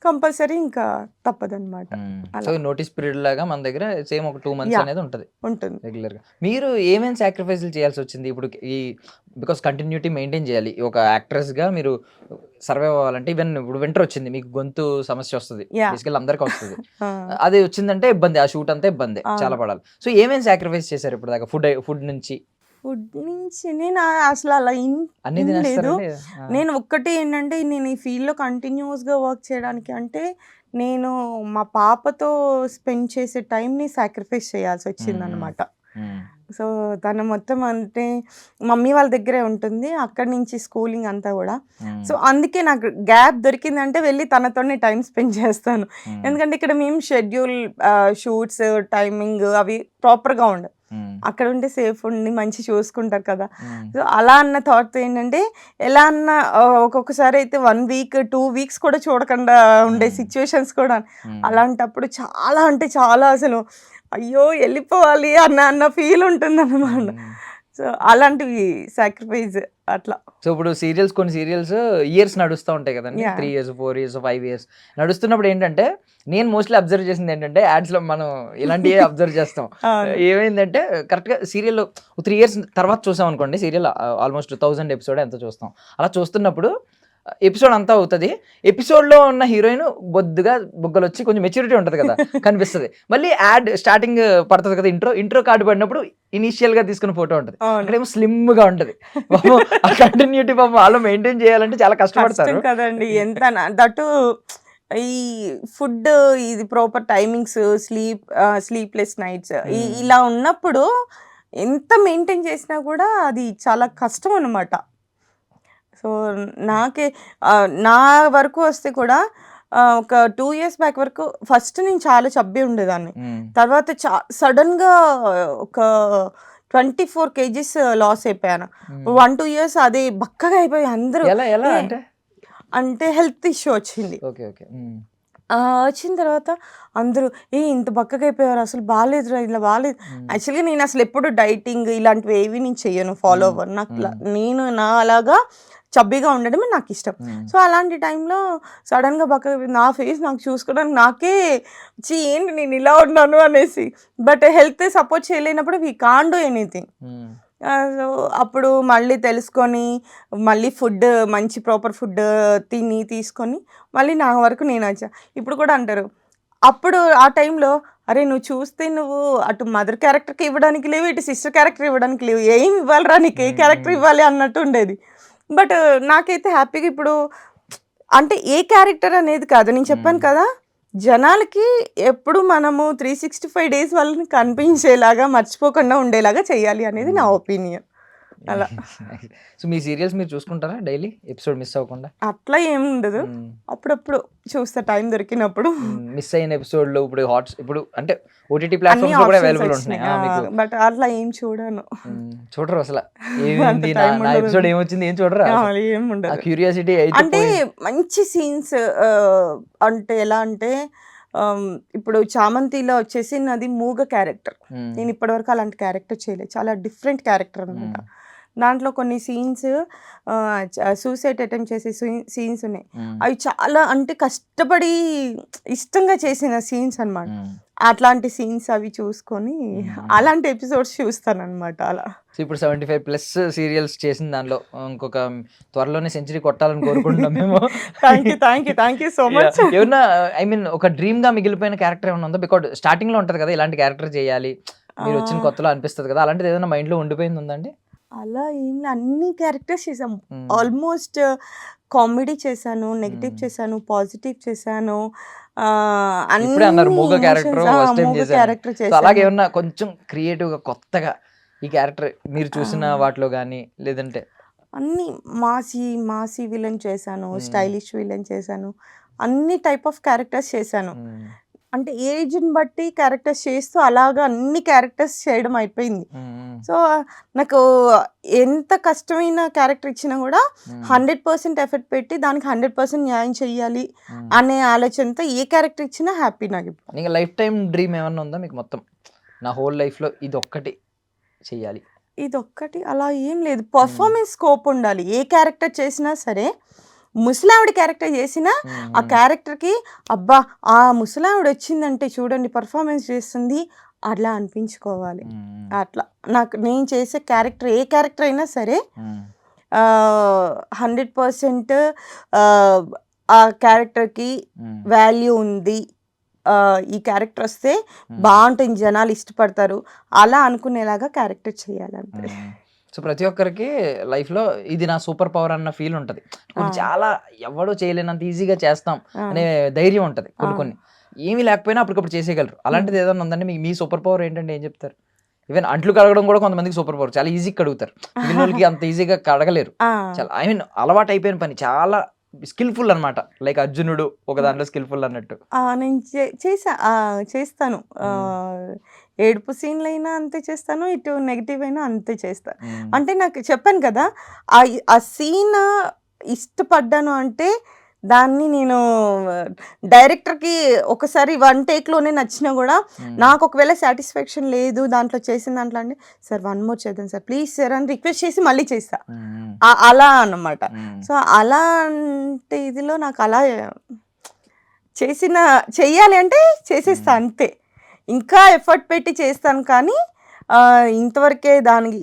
[SPEAKER 3] కంపల్సరీ ఇంకా తప్పదనమాట.
[SPEAKER 2] హ్మ్. సో,
[SPEAKER 3] అలా.
[SPEAKER 2] నోటీస్ పీరియడ్ లాగా మన దగ్గర సేమ్ ఒక 2 మంత్స్
[SPEAKER 3] యాహ్!
[SPEAKER 2] అనేది ఉంటది.
[SPEAKER 3] ఉంటుంది.
[SPEAKER 2] రెగ్యులర్‌గా. మీరు ఏమేం సాక్రిఫైస్‌లు చేయాల్సొచ్చింది? ఇప్పుడు ఈ బికాజ్ కంటిన్యూటీ మెయింటైన్ చేయాలి. ఒక యాక్ట్రెస్‌గా మీరు సర్వైవ్ అవ్వాలంటే ఈవెన్ ఇప్పుడు వింటర్ వచ్చింది. మీకు గొంతు సమస్య వస్తది.
[SPEAKER 3] యాహ్!
[SPEAKER 2] బేసికల్లీ అందరికి వస్తది.
[SPEAKER 3] ఆ!
[SPEAKER 2] అది వచ్చిందంటే ఇబ్బంది. ఆ షూట్ అంతా ఇబ్బందే. చాలా
[SPEAKER 3] అవును.
[SPEAKER 2] పడాలి. సో, ఏమేం సాక్రిఫైస్ చేశారు ఇప్పటిదాకా? ఫుడ్ నుంచి
[SPEAKER 3] ఫుడ్ నుంచి నేను అసలు అలా
[SPEAKER 2] అన్నీ
[SPEAKER 3] లేదు.
[SPEAKER 2] తినేస్తారండి? ఆ!
[SPEAKER 3] నేను ఒక్కటే ఏంటంటే నేను ఈ ఫీల్డ్‌లో కంటిన్యూయస్‌గా వర్క్ చేయడానికి అంటే నేను మా పాపతో స్పెండ్ చేసే టైంని సాక్రిఫైస్
[SPEAKER 2] హ్మ్. హ్మ్.
[SPEAKER 3] చేయాల్సొచ్చిందనమాట. సో తను మొత్తం అంటే మమ్మీ వాళ్ళ దగ్గరే ఉంటుంది, అక్కడి నుంచి స్కూలింగ్ అంతా కూడా. సో అందుకే నాకు గ్యాప్ దొరికిందంటే వెళ్ళి తనతోనే టైం స్పెండ్ చేస్తాను. ఎందుకంటే ఇక్కడ మేము షెడ్యూల్ షూట్స్ టైమింగ్ అవి ప్రాపర్గా ఉండవు, అక్కడ ఉంటే సేఫ్ ఉండి మంచి చూసుకుంటారు కదా. సో అలా అన్న థాట్ ఏంటంటే ఎలా అన్న ఒక్కొక్కసారి అయితే 1 వీక్ 2 వీక్స్ కూడా చూడకుండా ఉండే సిచ్యువేషన్స్ కూడా. అలాంటప్పుడు చాలా అంటే చాలా అసలు అయ్యో వెళ్ళిపోవాలి అన్న ఫీల్ ఉంటుంది అన్నమాట. సో అలాంటివి సాక్రిఫైస్ అట్లా.
[SPEAKER 2] సో ఇప్పుడు కొన్ని సీరియల్స్ ఇయర్స్ నడుస్తూ ఉంటాయి కదండి, 3 years 4 years 5 years నడుస్తున్నప్పుడు ఏంటంటే నేను మోస్ట్లీ అబ్జర్వ్ చేసింది ఏంటంటే యాడ్స్లో మనం ఇలాంటివి అబ్జర్వ్ చేస్తాం. ఏమైందంటే కరెక్ట్గా సీరియల్ 3 years తర్వాత చూసాం అనుకోండి, సీరియల్ ఆల్మోస్ట్ 1000 episode ఎంత చూస్తాం. అలా చూస్తున్నప్పుడు ఎపిసోడ్ అంతా అవుతుంది, ఎపిసోడ్లో ఉన్న హీరోయిన్ బొద్దుగా బుగ్గలు వచ్చి కొంచెం మెచ్యూరిటీ ఉంటుంది కదా కనిపిస్తుంది. మళ్ళీ యాడ్ స్టార్టింగ్ పడుతుంది కదా, ఇంట్రో కార్డు పడినప్పుడు ఇనిషియల్ గా తీసుకున్న ఫోటో ఉంటుంది, అక్కడేమో స్లిమ్ గా ఉంటది. ఆ కంటిన్యూటీ పాపం వాళ్ళు మెయింటైన్ చేయాలంటే చాలా కష్టపడతారు
[SPEAKER 3] కదండి. ఎంత దట్టు ఈ ఫుడ్ ఇది ప్రాపర్ టైమింగ్స్, స్లీప్లెస్ నైట్స్ ఇలా ఉన్నప్పుడు ఎంత మెయింటైన్ చేసినా కూడా అది చాలా కష్టం అన్నమాట. సో నాకే నా వరకు వస్తే కూడా ఒక 2 years బ్యాక్ వరకు ఫస్ట్ నేను చాలా చబ్బి ఉండేదాన్ని. తర్వాత సడన్గా ఒక 24 kgs లాస్ అయిపోయాను. 1-2 years అదే బక్కగా అయిపోయి అందరూ అంటే హెల్త్ ఇష్యూ వచ్చింది. వచ్చిన తర్వాత అందరూ ఇంత బక్కగా అయిపోయారు, అసలు బాగాలేదురా, ఇలా బాగాలేదు. యాక్చువల్గా నేను అసలు ఎప్పుడు డైటింగ్ ఇలాంటివి ఏవి నేను చెయ్యను, ఫాలో అవ్వను. నాకు నా అలాగా చబ్బీగా ఉండడమే నాకు ఇష్టం. సో అలాంటి టైంలో సడన్గా బక్కగా నా ఫేస్ నాకు చూసుకోవడానికి నాకే ఏంటి నేను ఇలా ఉన్నాను అనేసి. బట్ హెల్త్ సపోర్ట్ చేయలేనప్పుడు we can't do anything. So అప్పుడు మళ్ళీ తెలుసుకొని మళ్ళీ ఫుడ్ మంచి ప్రాపర్ ఫుడ్ తీసుకొని మళ్ళీ నా వరకు నేను వచ్చా. ఇప్పుడు కూడా అంటారు, అప్పుడు ఆ టైంలో అరే నువ్వు చూస్తే నువ్వు అటు మదర్ క్యారెక్టర్కి ఇవ్వడానికి లేవు, ఇటు సిస్టర్ క్యారెక్టర్ ఇవ్వడానికి లేవు, ఏం ఇవ్వాలిరా నీకు, ఏ క్యారెక్టర్ ఇవ్వాలి అన్నట్టు ఉండేది. బట్ నాకైతే హ్యాపీగా ఇప్పుడు అంటే ఏ క్యారెక్టర్ అనేది కాదు, నేను చెప్పాను కదా, జనాలకి ఎప్పుడు మనము 365 days వాళ్ళని కనిపించేలాగా మర్చిపోకుండా ఉండేలాగా చేయాలి అనేది నా ఒపీనియన్. అలా.
[SPEAKER 2] సో మీ సీరియల్స్ మీరు చూసుకుంటారా డైలీ, ఎపిసోడ్ మిస్ అవ్వకుండా?
[SPEAKER 3] అట్లా ఏమి ఉండదు, అప్పుడప్పుడు చూస్తా టైం దొరికినప్పుడు.
[SPEAKER 2] మిస్ అయిన ఎపిసోడ్లు ఇప్పుడు అంటే ఓటీటీ ప్లాట్ఫామ్స్ లో కూడా అవైలబుల్ ఉంటున్నాయి,
[SPEAKER 3] బట్ అట్లా ఏం చూడను.
[SPEAKER 2] చూడరు అసలు, ఏమైంది నా ఎపిసోడ్ ఏమొచ్చింది ఏం చూడరా?
[SPEAKER 3] ఏం ఉండదు.
[SPEAKER 2] క్యూరియాసిటీ
[SPEAKER 3] అంటే మంచి సీన్స్ అంటే ఎలా అంటే ఇప్పుడు చామంతిలో వచ్చేసి నాది మూగ క్యారెక్టర్, నేను ఇప్పటివరకు అలాంటి క్యారెక్టర్ చేయలేదు, చాలా డిఫరెంట్ క్యారెక్టర్ అనమాట. దాంట్లో కొన్ని సీన్స్ సూసైడ్ అటెంప్ట్ చేసే సీన్స్ ఉన్నాయి, అవి చాలా అంటే కష్టపడి ఇష్టంగా చేసిన సీన్స్ అనమాట. అట్లాంటి సీన్స్ అవి చూసుకొని అలాంటి ఎపిసోడ్స్ చూస్తాను అనమాట. అలా
[SPEAKER 2] ఇప్పుడు 75+ సీరియల్స్ చేసిన దానిలో ఇంకొక త్వరలోనే సెంచరీ కొట్టాలని కోరుకుంటున్నాం మేము.
[SPEAKER 3] Thank you so much.
[SPEAKER 2] ఏమన్నా ఐ మీన్ ఒక డ్రీమ్ గా మిగిలిపోయిన క్యారెక్టర్ ఏమన్నా ఉందా? బికాజ్ స్టార్టింగ్ లో ఉంటది కదా ఇలాంటి క్యారెక్టర్ చేయాలి, మీరు వచ్చిన కొత్తలో అనిపిస్తుంది కదా, అలాంటిది ఏదైనా మైండ్ లో ఉండిపోయింది ఉందండి?
[SPEAKER 3] అలా ఏం అన్ని క్యారెక్టర్స్ చేసాము, ఆల్మోస్ట్ కామెడీ చేశాను, నెగిటివ్ చేశాను, పాజిటివ్ చేశాను,
[SPEAKER 2] క్యారెక్టర్ చేశాను. అలాగే ఏమన్నా కొంచెం క్రియేటివ్ గా కొత్తగా ఈ క్యారెక్టర్ మీరు చూసిన వాటిలో కానీ లేదంటే?
[SPEAKER 3] అన్ని మాసీ విలన్ చేశాను, స్టైలిష్ విలన్ చేశాను, అన్ని టైప్ ఆఫ్ క్యారెక్టర్స్ చేశాను. అంటే ఏజ్ని బట్టి క్యారెక్టర్స్ చేస్తూ అలాగా అన్ని క్యారెక్టర్స్ చేయడం అయిపోయింది. సో నాకు ఎంత కష్టమైన క్యారెక్టర్ ఇచ్చినా కూడా 100% ఎఫర్ట్ పెట్టి దానికి 100% న్యాయం చెయ్యాలి అనే ఆలోచనతో ఏ క్యారెక్టర్ ఇచ్చినా హ్యాపీ. నాకు
[SPEAKER 2] ఇంకా లైఫ్ టైం డ్రీమ్ ఏమన్నా ఉందా మీకు? మొత్తం నా హోల్ లైఫ్లో ఇది ఒక్కటి చెయ్యాలి,
[SPEAKER 3] ఇది ఒక్కటి అలా ఏం లేదు, పర్ఫార్మెన్స్ స్కోప్ ఉండాలి. ఏ క్యారెక్టర్ చేసినా సరే, ముసలావిడ క్యారెక్టర్ చేసినా ఆ క్యారెక్టర్కి అబ్బా ఆ ముసలావిడ వచ్చిందంటే చూడండి పర్ఫార్మెన్స్ చేస్తుంది అట్లా అనిపించుకోవాలి. అట్లా నాకు నేను చేసే క్యారెక్టర్ ఏ క్యారెక్టర్ అయినా సరే 100% ఆ క్యారెక్టర్కి వాల్యూ ఉంది, ఈ క్యారెక్టర్ వస్తే బాగుంటుంది, జనాలు ఇష్టపడతారు, అలా అనుకునేలాగా క్యారెక్టర్ చేయాలంటే.
[SPEAKER 2] సో ప్రతి ఒక్కరికి లైఫ్లో ఇది నా సూపర్ పవర్ అన్న ఫీల్ ఉంటుంది. కొన్ని చాలా ఎవడో చేయలేనంత ఈజీగా చేస్తాం అనే ధైర్యం ఉంటుంది, కొన్ని ఏమీ లేకపోయినా అప్పటికప్పుడు చేసేయగలరు. అలాంటిది ఏదైనా ఉందంటే మీ సూపర్ పవర్ ఏంటంటే ఏం చెప్తారు? ఈవెన్ అంట్లు కడగడం కూడా కొంతమందికి సూపర్ పవర్, చాలా ఈజీగా కడుగుతారు, మిగిలిన వాళ్ళకి అంత ఈజీగా కడగలేరు. చాలా ఐ మీన్ అలవాటు అయిపోయిన పని, చాలా స్కిల్ఫుల్ అన్నమాట, లైక్ అర్జునుడు ఒక దాంట్లో స్కిల్ఫుల్ అన్నట్టు.
[SPEAKER 3] నేను చేస్తాను. ఏడుపు సీన్లైనా అంతే చేస్తాను, ఇటు నెగిటివ్ అయినా అంతే చేస్తాను. అంటే నాకు చెప్పాను కదా, ఆ సీన్ ఇష్టపడ్డాను అంటే దాన్ని నేను డైరెక్టర్కి ఒకసారి 1 టేక్లోనే నచ్చినా కూడా నాకు ఒకవేళ సాటిస్ఫాక్షన్ లేదు దాంట్లో చేసిన దాంట్లో అంటే, సార్ 1 మోర్ చేద్దాం సార్ ప్లీజ్ సార్ అని రిక్వెస్ట్ చేసి మళ్ళీ చేస్తా. అలా అన్నమాట. సో అలాంటి ఇదిలో నాకు అలా చెయ్యాలి అంటే చేసేస్తా అంతే. ఇంకా ఎఫర్ట్ పెట్టి చేస్తాను కానీ ఇంతవరకే దానికి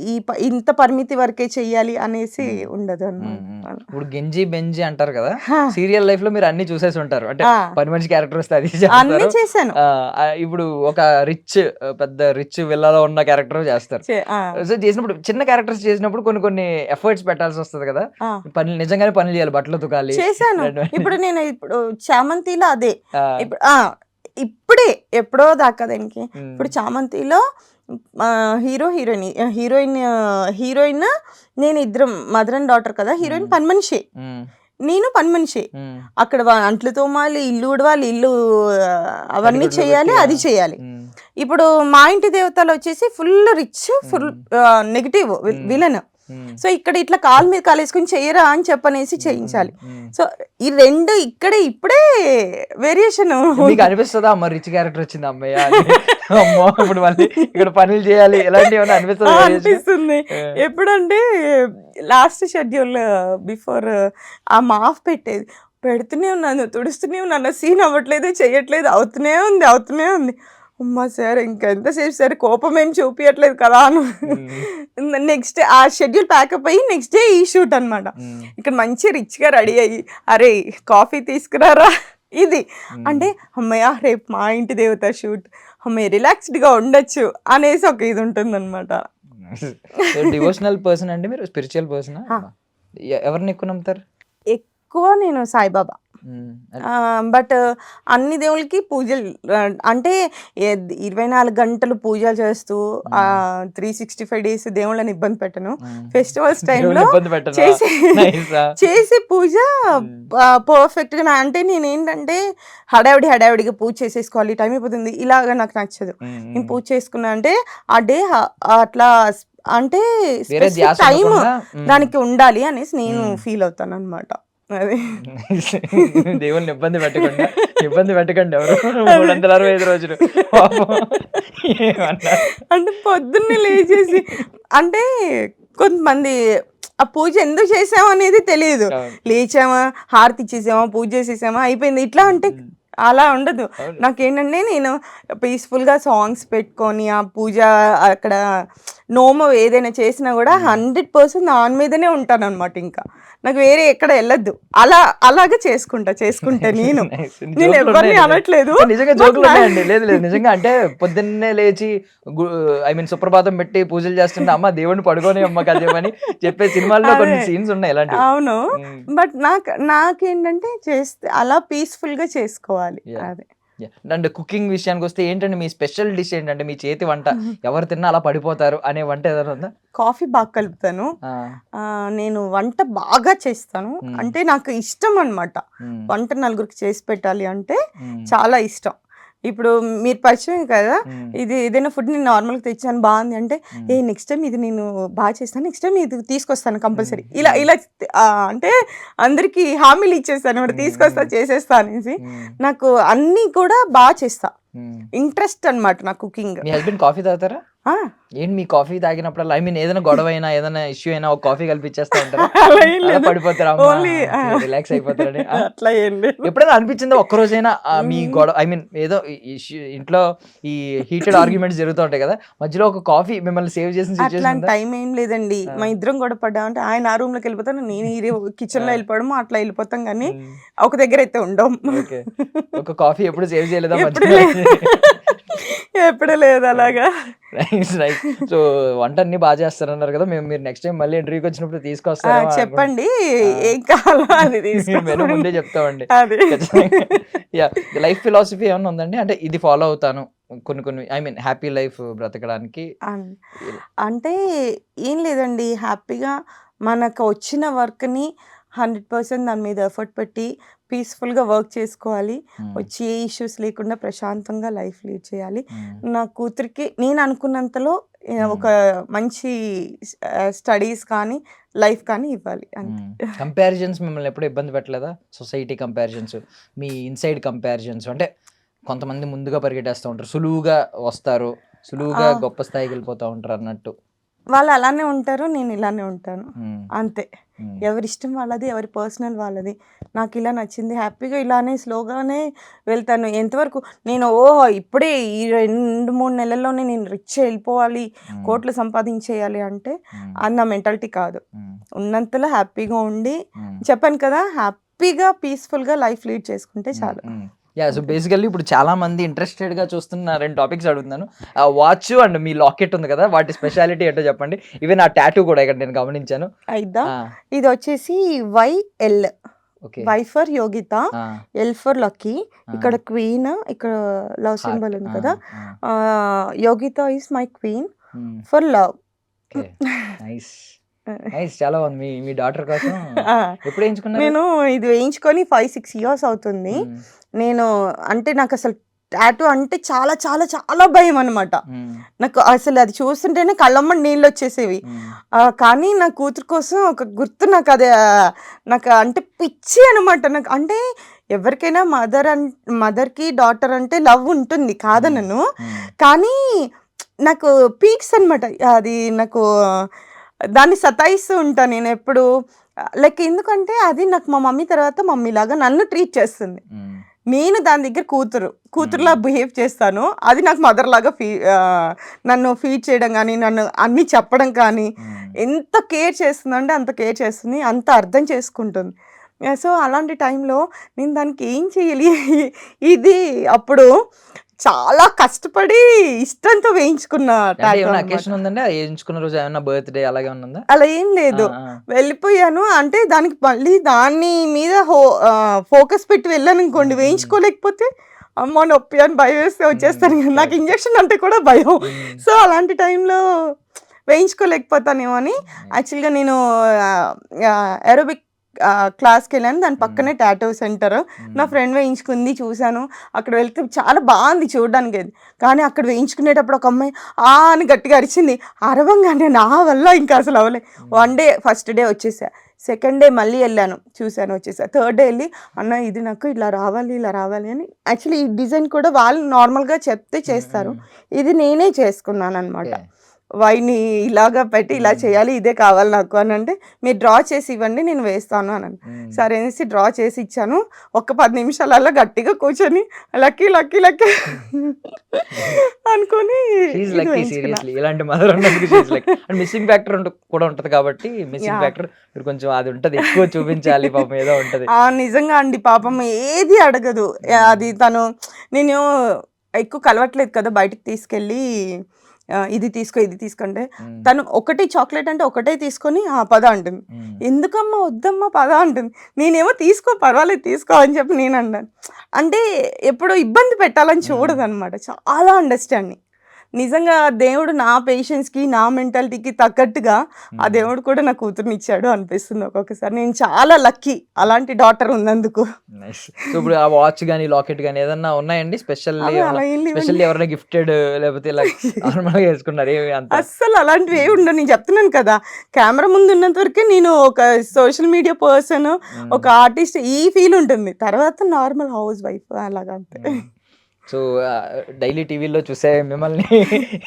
[SPEAKER 3] ఇంత పరిమితి వరకే చెయ్యాలి అనేసి ఉండదు అన్నమాట.
[SPEAKER 2] ఇప్పుడు గెంజి బెంజి అంటారు కదా, సీరియల్ లైఫ్ లో మీరు అన్ని చూసేసి ఉంటారు, అంటే పని మనిషి క్యారెక్టర్ వస్తే అది
[SPEAKER 3] అన్ని చేశాను.
[SPEAKER 2] ఇప్పుడు ఒక పెద్ద రిచ్ విల్లాలో ఉన్న క్యారెక్టర్ చేస్తారు. సో చేసినప్పుడు చిన్న క్యారెక్టర్స్ చేసినప్పుడు కొన్ని ఎఫర్ట్స్ పెట్టాల్సి వస్తుంది కదా, పని నిజంగానే పనులు చేయాలి, బట్టలు తుకాలి.
[SPEAKER 3] చేశాను. ఇప్పుడు నేను చామంతిలో అదే ఇప్పుడే ఎప్పుడో దాకా దానికి. ఇప్పుడు చామంతిలో హీరోయిన్ నేను ఇద్దరం మదర్ అండ్ డాటర్ కదా, హీరోయిన్ పని మనిషి, నేను పని మనిషి. అక్కడ అంట్లు తోమాలి, ఇల్లు ఉడవాలి, ఇల్లు అవన్నీ చేయాలి, అది చేయాలి. ఇప్పుడు మా ఇంటి దేవతలు వచ్చేసి full rich, full negative villain. So ఇక్కడ ఇట్లా కాలు మీద కాలు వేసుకుని చెయ్యరా అని చెప్పనేసి చేయించాలి. సో ఈ రెండు ఇప్పుడే వేరియేషన్
[SPEAKER 2] అనిపిస్తుందా, అమ్మ రిచ్ క్యారెక్టర్ వచ్చింది అమ్మాయి అమ్మో ఇప్పుడు మళ్ళీ ఇక్కడ పనులు చేయాలి ఇలాంటివి
[SPEAKER 3] అనిపిస్తుంది. ఎప్పుడంటే లాస్ట్ షెడ్యూల్ బిఫోర్ ఆ మాఫ్ పెడుతూనే ఉన్నాను, తుడుస్తూనే ఉన్నాను, సీన్ అవ్వట్లేదు, చెయ్యట్లేదు, అవుతూనే ఉంది. అమ్మా సార్ ఇంకెంతసేపు సార్, కోపం ఏం చూపించట్లేదు కదా అను. నెక్స్ట్ ఆ షెడ్యూల్ ప్యాకప్ అయ్యి నెక్స్ట్ డే ఈ షూట్ అనమాట. ఇక్కడ మంచి రిచ్గా రెడీ అయ్యి, అరే కాఫీ తీసుకురారా ఇది అంటే, అమ్మయ్య రేపు మా ఇంటి దేవత షూట్, అమ్మయ్య రిలాక్స్డ్గా ఉండొచ్చు అనేసి ఒక ఇది ఉంటుంది అనమాట.
[SPEAKER 2] డివోషనల్ పర్సన్ అంటే మీరు, స్పిరిచువల్ పర్సన్, ఎవరిని ఎక్కువ నమ్ముతారు?
[SPEAKER 3] ఎక్కువ నేను సాయిబాబా. బట్ అన్ని దేవుళ్ళకి పూజలు అంటే 24 గంటలు పూజలు చేస్తూ 365 days దేవుళ్ళని ఇబ్బంది పెట్టను. ఫెస్టివల్స్ టైంలో చేసే పూజ పర్ఫెక్ట్ గా. అంటే నేనేంటంటే హడావిడిగా పూజ చేసేసుకోవాలి, టైం అయిపోతుంది, ఇలాగా నాకు నచ్చదు. నేను పూజ చేసుకున్నా అంటే ఆ డే అట్లా అంటే టైం దానికి ఉండాలి అనేసి నేను ఫీల్ అవుతాను అనమాట. అది
[SPEAKER 2] దేవుల్ని ఇబ్బంది పెట్టకండి ఎవరు 365 రోజులు.
[SPEAKER 3] అంటే పొద్దున్నే లేచేసి, అంటే కొంతమంది ఆ పూజ ఎందుకు చేసామా అనేది తెలియదు, లేచామా హారతి ఇచ్చేసామా పూజ చేసేసామా అయిపోయింది ఇట్లా అంటే అలా ఉండదు. నాకేంటంటే నేను పీస్ఫుల్గా సాంగ్స్ పెట్టుకొని ఆ పూజ అక్కడ నోము ఏదైనా చేసినా కూడా 100% దాని మీదనే ఉంటాను అనమాట. ఇంకా నాకు వేరే ఎక్కడ వెళ్ళొద్దు. అలాగే చేసుకుంటా నేను ఎవరిని అనట్లేదు.
[SPEAKER 2] నిజంగా జోకులు ఉన్నాయండి. లేదు నిజంగా, అంటే పొద్దున్నే లేచి ఐ మీన్ సుప్రభాతం పెట్టి పూజలు చేస్తుంటే అమ్మ దేవుడిని పడుకొని అమ్మ కదేమని చెప్పే సినిమాల్లో కొన్ని సీన్స్ ఉన్నాయి ఇలాంటి.
[SPEAKER 3] అవును, బట్ నాకేంటంటే చేస్తే అలా పీస్ఫుల్ గా చేసుకోవాలి. అదే.
[SPEAKER 2] అండ్ కుకింగ్ విషయానికి వస్తే ఏంటంటే మీ స్పెషల్ డిష్ ఏంటంటే, మీ చేతి వంట ఎవరు తిన్నా అలా పడిపోతారు అనే వంట ఏదైనా ఉందా?
[SPEAKER 3] కాఫీ బాగా కలుపుతాను, నేను వంట బాగా చేస్తాను. అంటే నాకు ఇష్టం అన్నమాట వంట, నలుగురికి చేసి పెట్టాలి అంటే చాలా ఇష్టం. ఇప్పుడు మీరు పరిచయం కదా, ఇది ఏదైనా ఫుడ్ నేను నార్మల్గా తెచ్చాను బాగుంది అంటే, నెక్స్ట్ టైం ఇది నేను బాగా చేస్తాను, నెక్స్ట్ టైం ఇది తీసుకొస్తాను కంపల్సరీ, ఇలా అంటే అందరికి హామీలు ఇచ్చేస్తాను, మరి తీసుకొస్తా చేసేస్తా అనేసి. నాకు అన్నీ కూడా బాగా చేస్తా, ఇంట్రెస్ట్ అన్నమాట నా కుకింగ్.
[SPEAKER 2] మీ హస్బెండ్ కాఫీ తాగుతారా? ఏంటి మీ కాఫీ తాగినప్పుడు ఐ మీన్ ఏదైనా గొడవ అయినా ఏదైనా ఇష్యూ అయినా ఒక కాఫీ కలిపిచ్చేస్తా ఉంటారు, పడిపోతారా, రిలాక్స్ అయిపోతారని?
[SPEAKER 3] అట్లా ఏం లేదు.
[SPEAKER 2] ఎప్పుడైనా అనిపించిందా ఒక్కరోజైనా మీ గొడవ ఐ మీన్ ఏదో ఇంట్లో ఈ హీటెడ్ ఆర్గ్యుమెంట్స్ జరుగుతూ ఉంటాయి కదా, మధ్యలో ఒక కాఫీ మిమ్మల్ని సేవ్ చేసిన సిచువేషన్?
[SPEAKER 3] టైం ఏం లేదండి, మా ఇద్దరం గొడవ పడ్డా అంటే ఆయన ఆ రూమ్ లోకి వెళ్ళిపోతాను, నేను ఈ కిచెన్ లో వెళ్ళిపోవడము అట్లా వెళ్ళిపోతాం, కానీ ఒక దగ్గర అయితే ఉండం.
[SPEAKER 2] ఒక కాఫీ ఎప్పుడు సేవ్ చేయలేదా?
[SPEAKER 3] ఎప్పుడు లేదు అలాగా.
[SPEAKER 2] సో వంట అన్ని బాగా చేస్తారన్నారు కదా, మీరు నెక్స్ట్ టైం మళ్ళీ ఇంటర్వ్యూకి వచ్చినప్పుడు తీసుకొస్తారా?
[SPEAKER 3] చెప్పండి ఏం కావాలో అది
[SPEAKER 2] మేము ముందే చెప్తామండి. లైఫ్ ఫిలాసఫీ ఏమన్నా ఉందండి, అంటే ఇది ఫాలో అవుతాను కొన్ని కొన్ని ఐ మీన్ హ్యాపీ లైఫ్ బ్రతకడానికి
[SPEAKER 3] అన్- అంటే ఏం లేదండి, హ్యాపీగా మనకు వచ్చిన వర్క్ని 100% దాని మీద ఎఫర్ట్ పెట్టి పీస్ఫుల్గా వర్క్ చేసుకోవాలి. వచ్చి ఏ ఇష్యూస్ లేకుండా ప్రశాంతంగా లైఫ్ లీడ్ చేయాలి. నా కూతురికి నేను అనుకున్నంతలో ఒక మంచి స్టడీస్ కానీ లైఫ్ కానీ ఇవ్వాలి అంతే.
[SPEAKER 2] కంపారిజన్స్ మిమ్మల్ని ఎప్పుడు ఇబ్బంది పెట్టలేదా? సొసైటీ కంపారిజన్స్, మీ ఇన్సైడ్ కంపారిజన్స్, అంటే కొంతమంది ముందుగా పరిగెట్టేస్తూ ఉంటారు, సులువుగా వస్తారు, సులువుగా
[SPEAKER 3] ఆ.
[SPEAKER 2] గొప్ప స్థాయికి వెళ్ళిపోతూ ఉంటారు అన్నట్టు.
[SPEAKER 3] వాళ్ళు అలానే ఉంటారు, నేను ఇలానే ఉంటాను
[SPEAKER 2] మ్మ్.
[SPEAKER 3] అంతే.
[SPEAKER 2] మ్మ్.
[SPEAKER 3] ఎవరి ఇష్టం వాళ్ళది, ఎవరి పర్సనల్ వాళ్ళది. నాకు ఇలా నచ్చింది, హ్యాపీగా ఇలానే స్లోగానే వెళ్తాను. ఎంతవరకు నేను ఇప్పుడే ఈ 2-3 నెలల్లోనే నేను రిచ్ వెళ్ళిపోవాలి,
[SPEAKER 2] మ్మ్.
[SPEAKER 3] కోట్లు సంపాదించేయాలి అంటే
[SPEAKER 2] మ్మ్.
[SPEAKER 3] అది నా మెంటాలిటీ కాదు.
[SPEAKER 2] మ్మ్.
[SPEAKER 3] ఉన్నంతలో హ్యాపీగా ఉండి,
[SPEAKER 2] మ్మ్.
[SPEAKER 3] చెప్పాను కదా, హ్యాపీగా పీస్ఫుల్గా లైఫ్ లీడ్ చేసుకుంటే చాలు.
[SPEAKER 2] యా, సో బేసికల్లీ ఇప్పుడు చాలా మంది ఇంట్రెస్టెడ్ గా చూస్తున్న 2 టాపిక్స్ అడుగుతున్నాను. ఆ వాచ్ అండ్ మీ లాకెట్ ఉంది కదా, వాటి స్పెషాలిటీ ఏంటో చెప్పండి. ఈవెన్ ఆ టాటూ కూడా ఇక్కడ నేను గమనించాను.
[SPEAKER 3] అయిద్దా, ఇది వచ్చేసి YL,
[SPEAKER 2] okay.
[SPEAKER 3] Y for Yogitha, L for lucky. ఇక్కడ క్వీన్, ఇక్కడ లవ్ సింబల్ ఉంది కదా. Yogitha is my queen for love.
[SPEAKER 2] Nice nice, చాలా బాగుంది. మీ డాటర్ కోసం ఎప్పుడు ఎంచుకున్నారు?
[SPEAKER 3] నేను ఇది వేయించుకొని 5-6 ఇయర్స్ అవుతుంది. నేను అంటే నాకు అసలు టాటూ అంటే చాలా చాలా చాలా భయం అనమాట. నాకు అసలు అది చూస్తుంటేనే కళ్ళమ్మ నీళ్ళు వచ్చేసేవి. కానీ నా కూతురు కోసం ఒక గుర్తు, నాకు అది నాకు అంటే పిచ్చి అనమాట. నాకు అంటే ఎవరికైనా మదర్కి డాటర్ అంటే లవ్ ఉంటుంది కాదనను, కానీ నాకు పీక్స్ అనమాట అది. నాకు దాన్ని సతాయిస్తూ ఉంటాను నేను ఎప్పుడు. లైక్ ఎందుకంటే అది నాకు మా మమ్మీ తర్వాత మమ్మీలాగా నన్ను ట్రీట్ చేస్తుంది. నేను దాని దగ్గర కూతురులా బిహేవ్ చేస్తాను. అది నాకు మదర్ లాగా నన్ను ఫీడ్ చేయడం కానీ, నన్ను అన్నీ చెప్పడం కానీ, ఎంత కేర్ చేస్తుందంటే అంత కేర్ చేస్తుంది, అంత అర్థం చేసుకుంటుంది. సో అలాంటి టైంలో నేను దానికి ఏం చేయాలి, ఇది అప్పుడు చాలా కష్టపడి ఇష్టంతో వేయించుకున్న టాటూ అన్నమాట.
[SPEAKER 2] అకేషన్ ఉందండి ఎంచుకున్న రోజు? ఏమన్నా బర్త్డే అలాగే ఉందా?
[SPEAKER 3] అలా ఏం లేదు, వెళ్ళిపోయాను. అంటే దానికి మళ్ళీ దాని మీద ఫోకస్ పెట్టి వెళ్ళాను అనుకోండి, వేయించుకోలేకపోతే అమ్మ నొప్పి అని భయం వేస్తే వచ్చేస్తాను కదా. నాకు ఇంజక్షన్ అంటే కూడా భయం. సో అలాంటి టైంలో వేయించుకోలేకపోతానేమో అని యాక్చువల్గా నేను ఏరోబిక్ క్లాస్కి వెళ్ళాను. దాని పక్కనే టాటూ సెంటర్. నా ఫ్రెండ్ వేయించుకుంది, చూశాను. అక్కడ వెళ్తే చాలా బాగుంది చూడడానికి అది. కానీ అక్కడ వేయించుకునేటప్పుడు ఒక అమ్మాయి అని గట్టిగా అరిచింది. అరవంగానే నా వల్ల ఇంకా అసలు అవ్వలే. 1 డే ఫస్ట్ డే వచ్చేసా, సెకండ్ డే మళ్ళీ వెళ్ళాను, చూశాను, వచ్చేసా. థర్డ్ డే వెళ్ళి అన్న ఇది నాకు ఇలా రావాలి అని. యాక్చువల్లీ ఈ డిజైన్ కూడా వాళ్ళు నార్మల్గా చెప్తే చేస్తారు, ఇది నేనే చేసుకున్నాను అనమాట. వైని ఇలాగా పెట్టి ఇలా చేయాలి, ఇదే కావాలి నాకు అని అంటే, మీరు డ్రా చేసి ఇవ్వండి నేను వేస్తాను అని. సరే అనేసి డ్రా చేసి ఇచ్చాను. ఒక 10 నిమిషాలలో గట్టిగా కూర్చొని లక్కీ లక్కీ లక్కీ అనుకుని
[SPEAKER 2] ఇలాంటి మదర్ మిస్సింగ్ ఫ్యాక్టర్ కూడా ఉంటది కాబట్టి, మిస్సింగ్ ఫ్యాక్టర్ మీరు కొంచెం అది ఉంటది, ఎక్కువ చూపించాలి పాపం ఏదో ఉంటది.
[SPEAKER 3] నిజంగా అండి, పాపం ఏది అడగదు. అది తను, నేను ఎక్కువ కలవట్లేదు కదా బయటకు తీసుకెళ్ళి, ఇది తీసుకో ఇది తీసుకుంటే తను ఒకటి చాక్లెట్ అంటే ఒకటే తీసుకొని పద అంటుంది. ఎందుకమ్మా వద్దమ్మా పద అంటుంది. నేనేమో తీసుకో పర్వాలేదు తీసుకో అని చెప్పి నేను అన్నాను. అంటే ఎప్పుడు ఇబ్బంది పెట్టాలని చూడదు అనమాట. చాలా అండర్స్టాండింగ్. నిజంగా దేవుడు నా పేషెన్స్కి, నా మెంటాలిటీకి తగ్గట్టుగా ఆ దేవుడు కూడా నా కూతురుని ఇచ్చాడు అనిపిస్తుంది ఒక్కొక్కసారి. నేను చాలా లక్కీ అలాంటి డాటర్ ఉన్నందుకు.
[SPEAKER 2] సో ఇప్పుడు ఆ వాచ్ కానీ లాకెట్ కానీ ఏదన్నా ఉన్నాయండి స్పెషల్లీ ఎవరైనా గిఫ్టెడ్, లేకపోతే ఇలా నార్మల్గా వేసుకున్నారు?
[SPEAKER 3] అస్సలు అలాంటివి ఏమి ఉండవు. నేను చెప్తున్నాను కదా, కెమెరా ముందు ఉన్నంత వరకే నేను ఒక సోషల్ మీడియా పర్సన్, ఒక ఆర్టిస్ట్ ఈ ఫీల్ ఉంటుంది. తర్వాత నార్మల్ హౌస్ వైఫ్ అలాగా అంతే.
[SPEAKER 2] సో డైలీ టీవీలో చూసే మిమ్మల్ని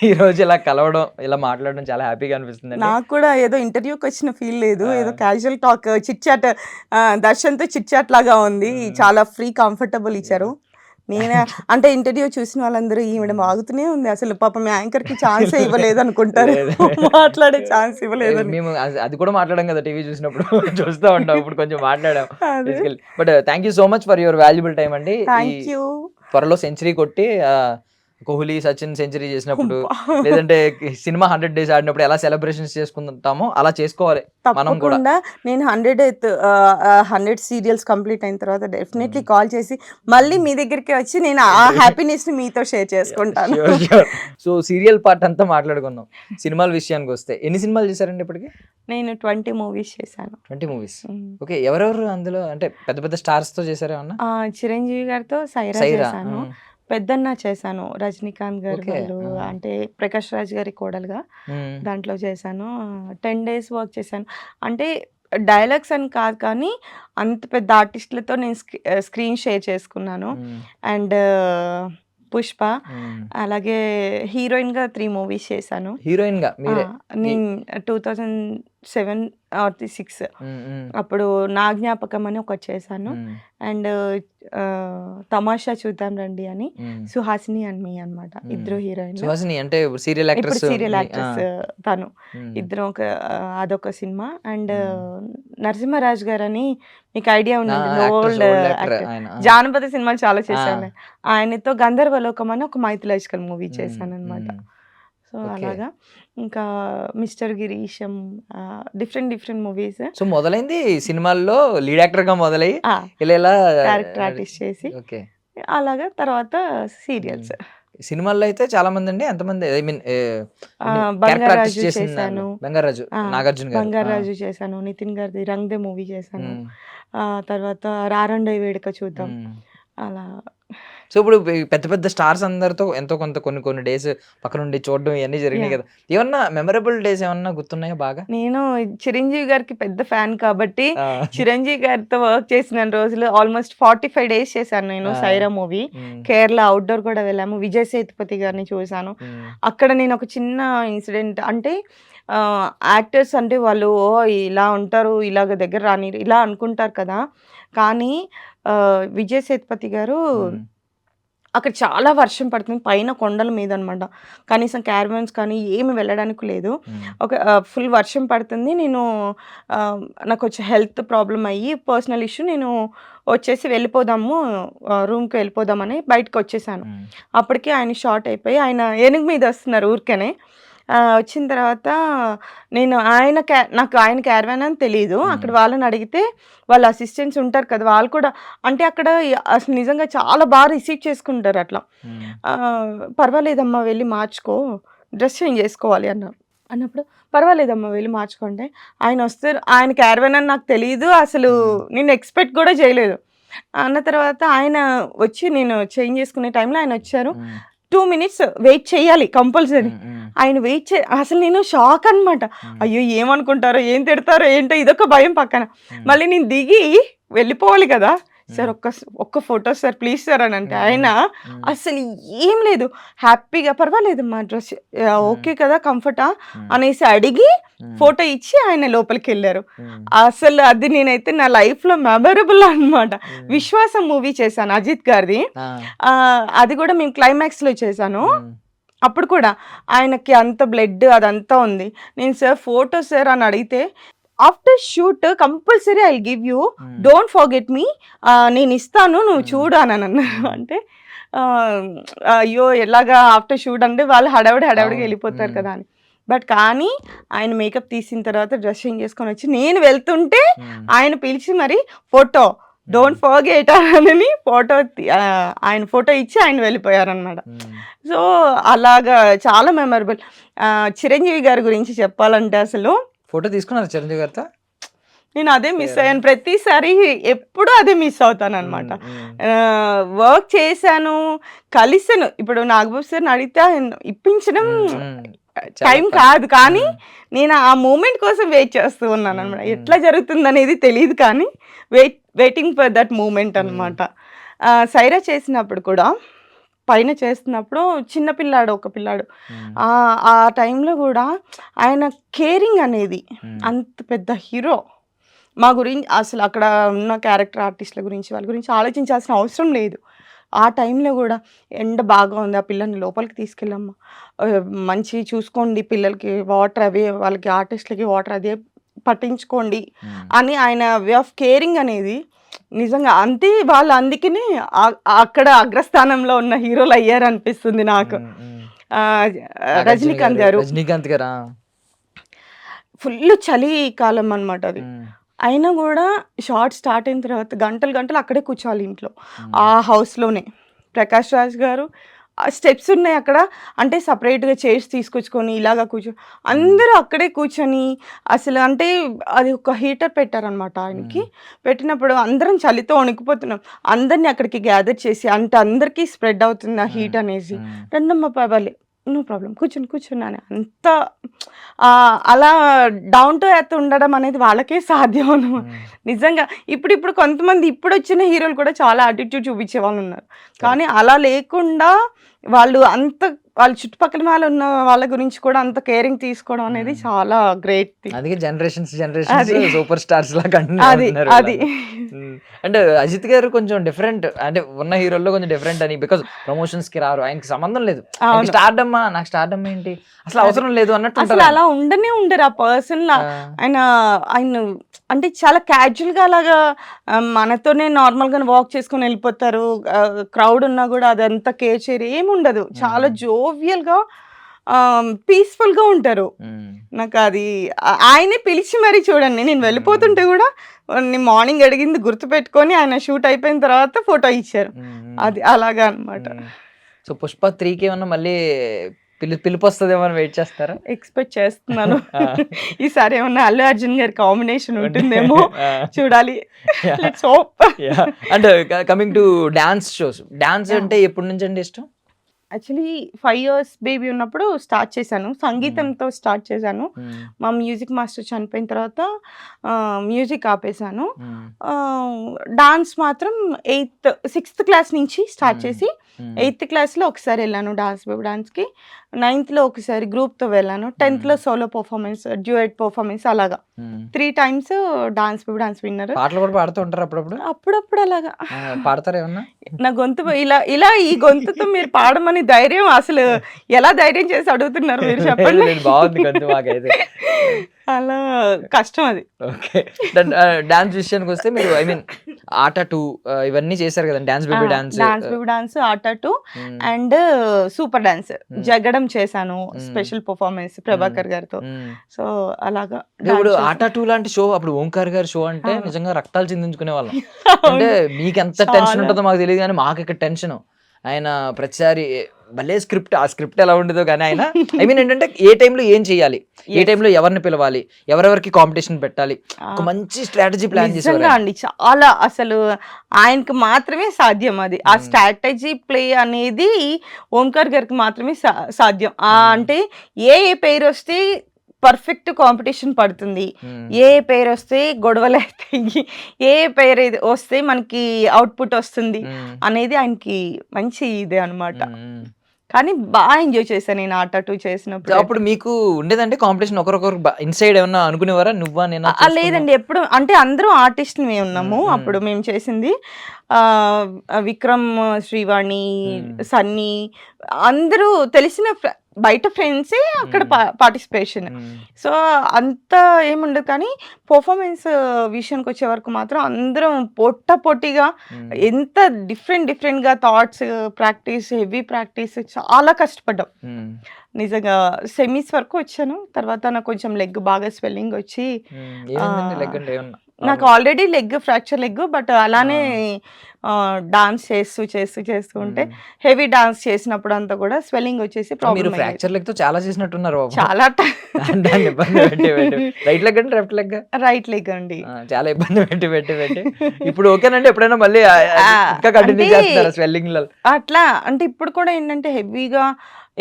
[SPEAKER 2] ఈ రోజు ఇలా కలవడం, ఇలా మాట్లాడడం చాలా హ్యాపీగా అనిపిస్తుంది.
[SPEAKER 3] నాకు కూడా ఏదో ఇంటర్వ్యూకి వచ్చిన ఫీల్ లేదు, ఏదో క్యాజువల్ టాక్, చిట్ చాట్, దర్శన్తో చిట్ చాట్ లాగా ఉంది. చాలా ఫ్రీ కంఫర్టబుల్ ఇచ్చారు. నేనే అంటే ఇంటర్వ్యూ చూసిన వాళ్ళందరూ ఈవిడ బాగుతూనే ఉంది, అసలు పాపం యాంకర్కి ఛాన్సే ఇవ్వలేదు అనుకుంటారు, మాట్లాడే ఛాన్స్ ఇవ్వలేదు.
[SPEAKER 2] మేము అది కూడా మాట్లాడాం కదా టీవీ చూసినప్పుడు, చూస్తూ ఉంటాం. ఇప్పుడు కొంచెం మాట్లాడాం. But thank you so much for your valuable time అండి.
[SPEAKER 3] Thank you.
[SPEAKER 2] త్వరలో సెంచరీ కొట్టి కోహ్లీ సచిన్ సెంచరీ చేసినప్పుడు లేదంటే సినిమా 100 days ఆడినప్పుడు ఎలా సెలబ్రేషన్స్ చేసుకుంటామో అలా చేసుకోవాలి మనం కూడా.
[SPEAKER 3] తప్పకుండా నేను 100 సీరియల్స్ కంప్లీట్ అయిన తర్వాత డెఫినెట్లీ కాల్ చేసి మళ్ళీ మీ దగ్గరికి వచ్చి నేను ఆ హ్యాపీనెస్ ని మీతో షేర్ చేసుకుంటాను.
[SPEAKER 2] సో సీరియల్ పార్ట్ అంతా మాట్లాడుకుందాం. సినిమాల విషయానికి వస్తే ఎన్ని సినిమాలు చేశారండి ఇప్పటికి?
[SPEAKER 3] నేను 20 మూవీస్ చేశాను.
[SPEAKER 2] 20 మూవీస్. ఓకే, ఎవరెవరు అందులో అంటే పెద్ద పెద్ద స్టార్స్ తో చేశారు ఏమన్నా?
[SPEAKER 3] చిరంజీవి గారితో సైరా చేశాను, పెద్దన్న చేశాను, రజనీకాంత్ గారు వాళ్ళు అంటే ప్రకాష్ రాజ్ గారి కోడలుగా దాంట్లో చేశాను. 10 days వర్క్ చేశాను. అంటే డైలాగ్స్ అని కాదు కానీ అంత పెద్ద ఆర్టిస్టులతో నేను స్క్రీన్ షేర్ చేసుకున్నాను. అండ్ పుష్ప, అలాగే హీరోయిన్ గా 3 మూవీస్ చేశాను.
[SPEAKER 2] హీరోయిన్ గా మీరే?
[SPEAKER 3] నేను 2007 or 6 అప్పుడు నా జ్ఞాపకం అని ఒకటి చేశాను. అండ్ తమాషా చూద్దాం రండి అని సుహాసిని అండ్ మీ అన్నమాట, ఇద్దరు హీరోయిన్.
[SPEAKER 2] సుహాసిని అంటే సీరియల్ యాక్ట్రెస్.
[SPEAKER 3] సీరియల్ యాక్ట్రెస్ తను, ఇద్దరు అదొక సినిమా. అండ్ నరసింహరాజ్ గారు అని మీకు ఐడియా ఉంటుంది, ఓల్డ్ జానపద సినిమాలు చాలా చేశాను. ఆయనతో గంధర్వలోకం అని ఒక మైథలాజికల్ మూవీ చేశాను అనమాట. సో అలాగా ఇంకా mister Girisham, different movies.
[SPEAKER 2] So మొదలైంది సినిమాల్లో లీడ్ యాక్టర్ గా మొదలై ఇలా
[SPEAKER 3] క్యారెక్టర్ ఆర్టిస్ట్ చేసి అలాగా తర్వాత సీరియల్స్.
[SPEAKER 2] సినిమాల్లో అయితే చాలా మంది అండి, ఎంతమంది? ఐ మీన్
[SPEAKER 3] బంగారాజు చేశాను,
[SPEAKER 2] బంగారాజు నాగార్జున గారు.
[SPEAKER 3] బంగారాజు చేశాను, నితిన్ గారిది రంగ్ దే మూవీ చేశాను. తర్వాత రారండో వేడుక చూద్దాం అలా.
[SPEAKER 2] సో ఇప్పుడు పెద్ద పెద్ద స్టార్స్ అందరితో ఎంతో కొంత కొన్ని డేస్ పక్కన నుండి చూడడం ఇవన్నీ జరిగినాయి కదా, ఏమన్నా మెమరబుల్ డేస్ ఏమన్నా గుర్తున్నాయా బాగా?
[SPEAKER 3] నేను చిరంజీవి గారికి పెద్ద ఫ్యాన్ కాబట్టి చిరంజీవి గారితో వర్క్ చేసిన రోజులు ఆల్మోస్ట్ 45 days చేశాను నేను. సైరా మూవీ కేరళ అవుట్డోర్ కూడా వెళ్ళాము, విజయ్ సేతుపతి గారిని చూశాను. అక్కడ నేను ఒక చిన్న ఇన్సిడెంట్ అంటే యాక్టర్స్ అంటే వాళ్ళు ఇలా ఉంటారు, ఇలాగ దగ్గర రాని ఇలా అనుకుంటారు కదా, కానీ విజయ్ సేతుపతి గారు అక్కడ చాలా వర్షం పడుతుంది, పైన కొండల మీద అనమాట, కనీసం క్యారవాన్స్ కానీ ఏమి వెళ్ళడానికి లేదు. ఒక ఫుల్ వర్షం పడుతుంది. నేను నాకు కొంచెం హెల్త్ ప్రాబ్లం అయ్యి పర్సనల్ ఇష్యూ, నేను వచ్చేసి వెళ్ళిపోదాము రూమ్కి వెళ్ళిపోదామని బయటకు వచ్చేసాను. అప్పటికి ఆయన షార్ట్ అయిపోయి ఆయన ఏనుగు మీద వస్తున్నారు ఊరికేనే. వచ్చిన తర్వాత నేను నాకు ఆయన క్యారవాన్ అని తెలియదు. అక్కడ వాళ్ళని అడిగితే వాళ్ళ అసిస్టెంట్స్ ఉంటారు కదా, వాళ్ళు కూడా అంటే అక్కడ అసలు నిజంగా చాలా బాగా రిసీవ్ చేసుకుంటారు. అట్లా పర్వాలేదమ్మా వెళ్ళి మార్చుకో, డ్రెస్ చేంజ్ చేసుకోవాలి అన్నప్పుడు పర్వాలేదమ్మా వెళ్ళి మార్చుకోండి. ఆయన వస్తారు, ఆయన క్యారవాన్ అని నాకు తెలియదు, అసలు నేను ఎక్స్పెక్ట్ కూడా చేయలేదు. అన్న తర్వాత ఆయన వచ్చి నేను చేంజ్ చేసుకునే టైంలో ఆయన వచ్చారు. 2 minutes వెయిట్ చేయాలి కంపల్సరీ. ఆయన వెయిట్ అసలు నేను షాక్ అనమాట. అయ్యో ఏమనుకుంటారో, ఏం తిడతారో ఏంటో, ఇదొక భయం పక్కన. మళ్ళీ నేను దిగి వెళ్ళిపోవాలి కదా, సార్ ఒక్క ఫోటో సార్ ప్లీజ్ సార్ అని అంటే ఆయన అసలు ఏం లేదు, హ్యాపీగా పర్వాలేదమ్మా డ్రెస్ ఓకే కదా కంఫర్టా అనేసి అడిగి ఫోటో ఇచ్చి ఆయన లోపలికి వెళ్ళారు. అసలు అది నేనైతే నా లైఫ్ లో మెమరబుల్ అనమాట. విశ్వాసం మూవీ చేశాను అజిత్ గారిది, అది కూడా మేము క్లైమాక్స్ లో చేశాను. అప్పుడు కూడా ఆయనకి అంత బ్లడ్ అదంతా ఉంది. నేను సార్ ఫోటో సార్ అని అడిగితే after shoot compulsory I give you, don't forget me, నేను ఇస్తాను నువ్వు చూడు అని అన్నారు. అంటే అయ్యో ఎలాగా ఆఫ్టర్ షూట్ అంటే వాళ్ళు హడావిడిగా వెళ్ళిపోతారు కదా అని. బట్ కానీ ఆయన మేకప్ తీసిన తర్వాత డ్రెస్ చేంజ్ చేసుకొని వచ్చి నేను వెళ్తుంటే ఆయన పిలిచి మరి ఫోటో డోంట్ ఫర్గెట్ అని ఫోటో ఆయన ఫోటో ఇచ్చి ఆయన వెళ్ళిపోయారనమాట. సో అలాగా చాలా మెమరబుల్. చిరంజీవి గారి గురించి చెప్పాలంటే అసలు
[SPEAKER 2] ఫోటో తీసుకున్నారు చిరంజీవి గారితో,
[SPEAKER 3] నేను అదే మిస్ అయ్యాను. ప్రతిసారి ఎప్పుడూ అదే మిస్ అవుతాను అనమాట. వర్క్ చేశాను, కలిసాను. ఇప్పుడు నాగబాబు సార్ని అడిగితే ఇప్పించడం టైం కాదు, కానీ నేను ఆ మూమెంట్ కోసం వెయిట్ చేస్తూ ఉన్నాను అనమాట. ఎట్లా జరుగుతుంది అనేది తెలియదు, కానీ వెయిటింగ్ ఫర్ దట్ మూమెంట్ అనమాట. సైరా చేసినప్పుడు కూడా పైన చేస్తున్నప్పుడు ఒక పిల్లాడు ఆ టైంలో కూడా ఆయన కేరింగ్ అనేది, అంత పెద్ద హీరో మా గురించి అసలు అక్కడ ఉన్న క్యారెక్టర్ ఆర్టిస్టుల గురించి వాళ్ళ గురించి ఆలోచించాల్సిన అవసరం లేదు. ఆ టైంలో కూడా ఎండ బాగా ఉంది, ఆ పిల్లల్ని లోపలికి తీసుకెళ్ళమ్మా, మంచి చూసుకోండి, పిల్లలకి వాటర్ అవి, వాళ్ళకి ఆర్టిస్టులకి వాటర్ అదే పట్టించుకోండి అని ఆయన వే ఆఫ్ కేరింగ్ అనేది నిజంగా అంతే, వాళ్ళు అందుకనే అక్కడ అగ్రస్థానంలో ఉన్న హీరోలు అయ్యారు అనిపిస్తుంది నాకు.
[SPEAKER 2] రజనీకాంత్ గారా
[SPEAKER 3] ఫుల్ చలి కాలం అనమాట అది. అయినా కూడా షార్ట్ స్టార్ట్ అయిన తర్వాత గంటలు గంటలు అక్కడే కూర్చోవాలి ఇంట్లో, ఆ హౌస్లోనే. ప్రకాష్ రాజ్ గారు స్టెప్స్ ఉన్నాయి అక్కడ, అంటే సపరేట్గా చైర్స్ తీసుకొచ్చుకొని ఇలాగా అందరూ అక్కడే కూర్చొని అసలు అంటే అది ఒక హీటర్ పెట్టారనమాట ఆయనకి. పెట్టినప్పుడు అందరం చలితో వణికిపోతున్నాం. అందరినీ అక్కడికి గ్యాదర్ చేసి అంటే అందరికీ స్ప్రెడ్ అవుతుంది ఆ హీట్ అనేసి. రెండమ్మ పర్వాలే, నో ప్రాబ్లం, కూర్చొని అని అంత అలా డౌన్ టు ఎర్త్ ఉండడం అనేది వాళ్ళకే సాధ్యం అన్నమాట. నిజంగా ఇప్పుడు కొంతమంది ఇప్పుడు వచ్చిన హీరోలు కూడా చాలా యాటిట్యూడ్ చూపించే వాళ్ళు ఉన్నారు, కానీ అలా లేకుండా వాళ్ళు అంత వాళ్ళ చుట్టుపక్కల వాళ్ళు ఉన్న వాళ్ళ గురించి కూడా అంత కేరింగ్ తీసుకోవడం అనేది చాలా గ్రేట్.
[SPEAKER 2] అందుకే జనరేషన్స్ సూపర్ స్టార్స్ లా
[SPEAKER 3] అది
[SPEAKER 2] అంటే అజిత్ గారు కొంచెం డిఫరెంట్, అంటే ఉన్న హీరోల్లో కొంచెం డిఫరెంట్ అని, బికాస్ ప్రమోషన్స్ కి రారు, ఆయనకి సంబంధం లేదు. స్టార్డమ్ నాకు స్టార్డమ్ ఏంటి అసలు అవసరం లేదు అన్నట్టు.
[SPEAKER 3] అసలు అలా ఉండరు ఆ పర్సన్. ఆయన అంటే చాలా క్యాజువల్ గా అలాగా మనతోనే నార్మల్ గా వాక్ చేసుకుని వెళ్ళిపోతారు. క్రౌడ్ ఉన్నా కూడా అదంతా కేర్ చేయరు, ఏముండదు. చాలా జోవియల్ గా పీస్ఫుల్ గా ఉంటారు. నాకు అది ఆయనే పిలిచి మరీ చూడండి, నేను వెళ్ళిపోతుంటే కూడా మార్నింగ్ అడిగింది గుర్తు పెట్టుకొని ఆయన షూట్ అయిపోయిన తర్వాత ఫోటో ఇచ్చారు. అది అలాగా అనమాట.
[SPEAKER 2] సో పుష్ప 3కి ఏమన్నా మళ్ళీ పిలుపు వస్తుందేమో అని వెయిట్ చేస్తారా?
[SPEAKER 3] ఎక్స్పెక్ట్ చేస్తున్నాను. ఈసారి ఏమన్నా అల్లు అర్జున్ గారి కాంబినేషన్ ఉంటుందేమో, చూడాలి.
[SPEAKER 2] అంటే coming to dance shows, dance అంటే ఎప్పటి నుంచి అండి ఇష్టం?
[SPEAKER 3] యాక్చువల్లీ 5 years బేబీ ఉన్నప్పుడు స్టార్ట్ చేశాను, సంగీతంతో స్టార్ట్ చేశాను. మా మ్యూజిక్ మాస్టర్ చనిపోయిన తర్వాత మ్యూజిక్ ఆపేశాను. డాన్స్ మాత్రం 6th క్లాస్ నుంచి స్టార్ట్ చేసి 8th క్లాస్లో ఒకసారి వెళ్ళాను డాన్స్ బేబీ డాన్స్కి, 9thలో ఒకసారి గ్రూప్తో వెళ్ళాను, 10thలో సోలో పర్ఫార్మెన్స్, డ్యూయట్ పర్ఫార్మెన్స్, అలాగా 3 times dance baby dance winner.
[SPEAKER 2] పాటలు కూడా పాడుతూ ఉంటారు
[SPEAKER 3] అప్పుడప్పుడు అలాగా
[SPEAKER 2] పాడతారు ఏమన్నా?
[SPEAKER 3] నా గొంతు ఇలా ఈ గొంతుతో మీరు పాడమని ధైర్యం అసలు ఎలా ధైర్యం చేసి అడుగుతున్నారు మీరు చెప్పండి.
[SPEAKER 2] బాగుంది గొంతు మాకైతే.
[SPEAKER 3] అలా కష్టం అది.
[SPEAKER 2] ఓకే, డాన్స్ విషయానికి వస్తే మీరు ఐ మీన్ ఆట 2 ఇవన్నీ చేశారు కదా, డాన్స్ బేబీ డాన్స్,
[SPEAKER 3] ఆట 2 అండ్ సూపర్ డాన్స్ జగడం చేశాను, స్పెషల్ పర్ఫార్మెన్స్ ప్రభాకర్ గారితో. సో అలాగా
[SPEAKER 2] ఇప్పుడు ఆట 2 లాంటి షో అప్పుడు ఓంకార్ గారి షో అంటే నిజంగా రక్తాలు చిందించుకునే వాళ్ళం. అంటే మీకు ఎంత టెన్షన్ ఉంటుందో మాకు తెలియదు, కానీ మాకు ఇక్కడ టెన్షన్. ఆయన ప్రతిసారి భలే స్క్రిప్ట్, ఆ స్క్రిప్ట్ ఎలా ఉండదో కానీ ఆయన ఐ మీన్ ఏంటంటే ఏ టైంలో ఏం చేయాలి, ఏ టైంలో ఎవరిని పిలవాలి, ఎవరెవరికి కాంపిటీషన్ పెట్టాలి, ఒక మంచి స్ట్రాటజీ ప్లాన్ చేశారు
[SPEAKER 3] అండి. చాలా అసలు ఆయనకి మాత్రమే సాధ్యం అది. ఆ స్ట్రాటజీ ప్లే అనేది ఓంకార్ గారికి మాత్రమే సాధ్యం. అంటే ఏ పేరు వస్తే పర్ఫెక్ట్ కాంపిటీషన్ పడుతుంది, ఏ పేరు వస్తే గొడవలు అవుతాయి, ఏ పేరు వస్తే మనకి అవుట్పుట్ వస్తుంది అనేది ఆయనకి మంచి ఇదే అనమాట. కానీ బాగా ఎంజాయ్ చేశాను నేను ఆట 2 చేసినప్పుడు.
[SPEAKER 2] అప్పుడు మీకు ఉండేదంటే కాంపిటీషన్ ఒకరొకరు ఇన్సైడ్ ఏమన్నా అనుకునేవారా, నువ్వా నేనా?
[SPEAKER 3] లేదండి, ఎప్పుడు అంటే అందరూ ఆర్టిస్ట్ మేము ఉన్నాము అప్పుడు మేము చేసింది. విక్రమ్, శ్రీవాణి, సన్నీ అందరూ తెలిసిన బయట ఫ్రెండ్సే అక్కడ పార్టిసిపేషన్. సో అంత ఏముండదు, కానీ పర్ఫార్మెన్స్ విషయానికి వచ్చే వరకు మాత్రం అందరం పోటీగా ఎంత డిఫరెంట్గా థాట్స్ ప్రాక్టీస్, హెవీ ప్రాక్టీస్, చాలా కష్టపడ్డాం నిజంగా. సెమీస్ వరకు వచ్చాను, తర్వాత నాకు కొంచెం లెగ్ బాగా స్వెల్లింగ్ వచ్చి, నాకు already leg fracture leg, but అలానే డాన్స్ చేస్తూ ఉంటే హెవీ డాన్స్ చేసినప్పుడు అంతా కూడా స్వెల్లింగ్ వచ్చేసి ప్రాబ్లం.
[SPEAKER 2] ఫ్రాక్చర్ లెగ్ తో చాలా చేసినట్టున్నారు,
[SPEAKER 3] చాలా
[SPEAKER 2] రైట్ లెగ్ అండి, లెఫ్ట్ లెగ్?
[SPEAKER 3] రైట్ లెగ్ అండి.
[SPEAKER 2] చాలా ఇబ్బంది పెట్టి ఇప్పుడు ఓకేనండి, ఎప్పుడైనా మళ్ళీ కంటిన్యూ చేస్తారా స్వెల్లింగ్?
[SPEAKER 3] అట్లా అంటే ఇప్పుడు కూడా ఏంటంటే హెవీగా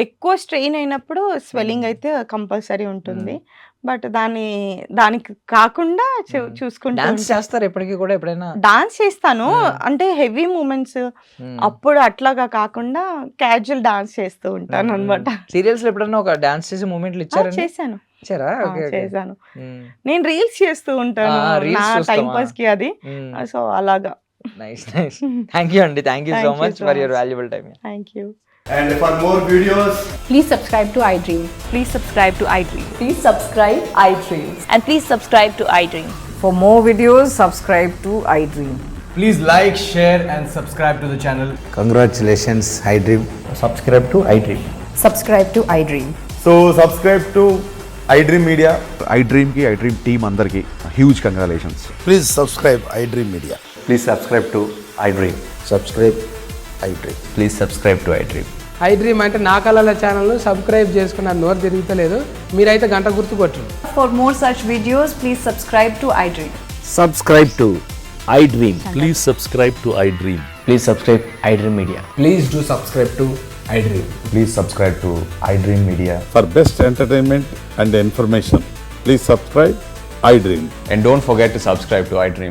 [SPEAKER 3] ఎక్కువ స్ట్రెయిన్ అయినప్పుడు స్వెల్లింగ్ అయితే కంపల్సరీ ఉంటుంది, బట్ దానికి కాకుండా చూసుకుంటా.
[SPEAKER 2] డాన్స్ చేస్తారు ఎప్పటికీ కూడా? ఎప్పుడైనా
[SPEAKER 3] డాన్స్ చేస్తాను, అంటే హెవీ మూమెంట్స్ అప్పుడు అట్లాగా కాకుండా క్యాజువల్ డాన్స్ చేస్తూ ఉంటాను అనమాట.
[SPEAKER 2] సీరియల్స్ లో ఎప్పుడైనా ఒక డాన్స్ చేసే మూమెంట్లు ఇచ్చారు?
[SPEAKER 3] చేశాను.
[SPEAKER 2] నేను
[SPEAKER 3] రీల్స్ చేస్తూ ఉంటాను నా టైం పాస్ కి అది. సో అలాగా.
[SPEAKER 2] నైస్. థ్యాంక్ యూ అండి, thank you so much for your valuable time.
[SPEAKER 3] Thank you.
[SPEAKER 4] And for more videos,
[SPEAKER 5] please subscribe to iDream.
[SPEAKER 6] Please subscribe to iDream.
[SPEAKER 5] Please subscribe iDream.
[SPEAKER 6] And please subscribe to iDream.
[SPEAKER 5] For more videos, subscribe to iDream.
[SPEAKER 4] Please like, share, and subscribe to the channel.
[SPEAKER 6] Congratulations, iDream.
[SPEAKER 2] Subscribe to iDream.
[SPEAKER 5] Subscribe to iDream.
[SPEAKER 4] So subscribe to iDream Media.
[SPEAKER 7] iDream team అందరికి huge congratulations.
[SPEAKER 6] Please subscribe iDream Media.
[SPEAKER 7] Please subscribe to iDream.
[SPEAKER 6] Subscribe iDream.
[SPEAKER 2] Please subscribe to iDream.
[SPEAKER 8] IDream అంటే నా కళల ఛానల్ను subscribe చేసుకున్న నోరు తిరుగుతలేదు, మీరైతే గంట గుర్తు కొట్టండి.
[SPEAKER 5] For more such videos, please subscribe to iDream.
[SPEAKER 9] Subscribe to iDream. Please subscribe to iDream.
[SPEAKER 2] Please subscribe iDream Media.
[SPEAKER 8] Please do subscribe to iDream.
[SPEAKER 7] Please subscribe to iDream Media.
[SPEAKER 10] For best entertainment and information, please subscribe iDream.
[SPEAKER 7] And don't forget to subscribe to iDream.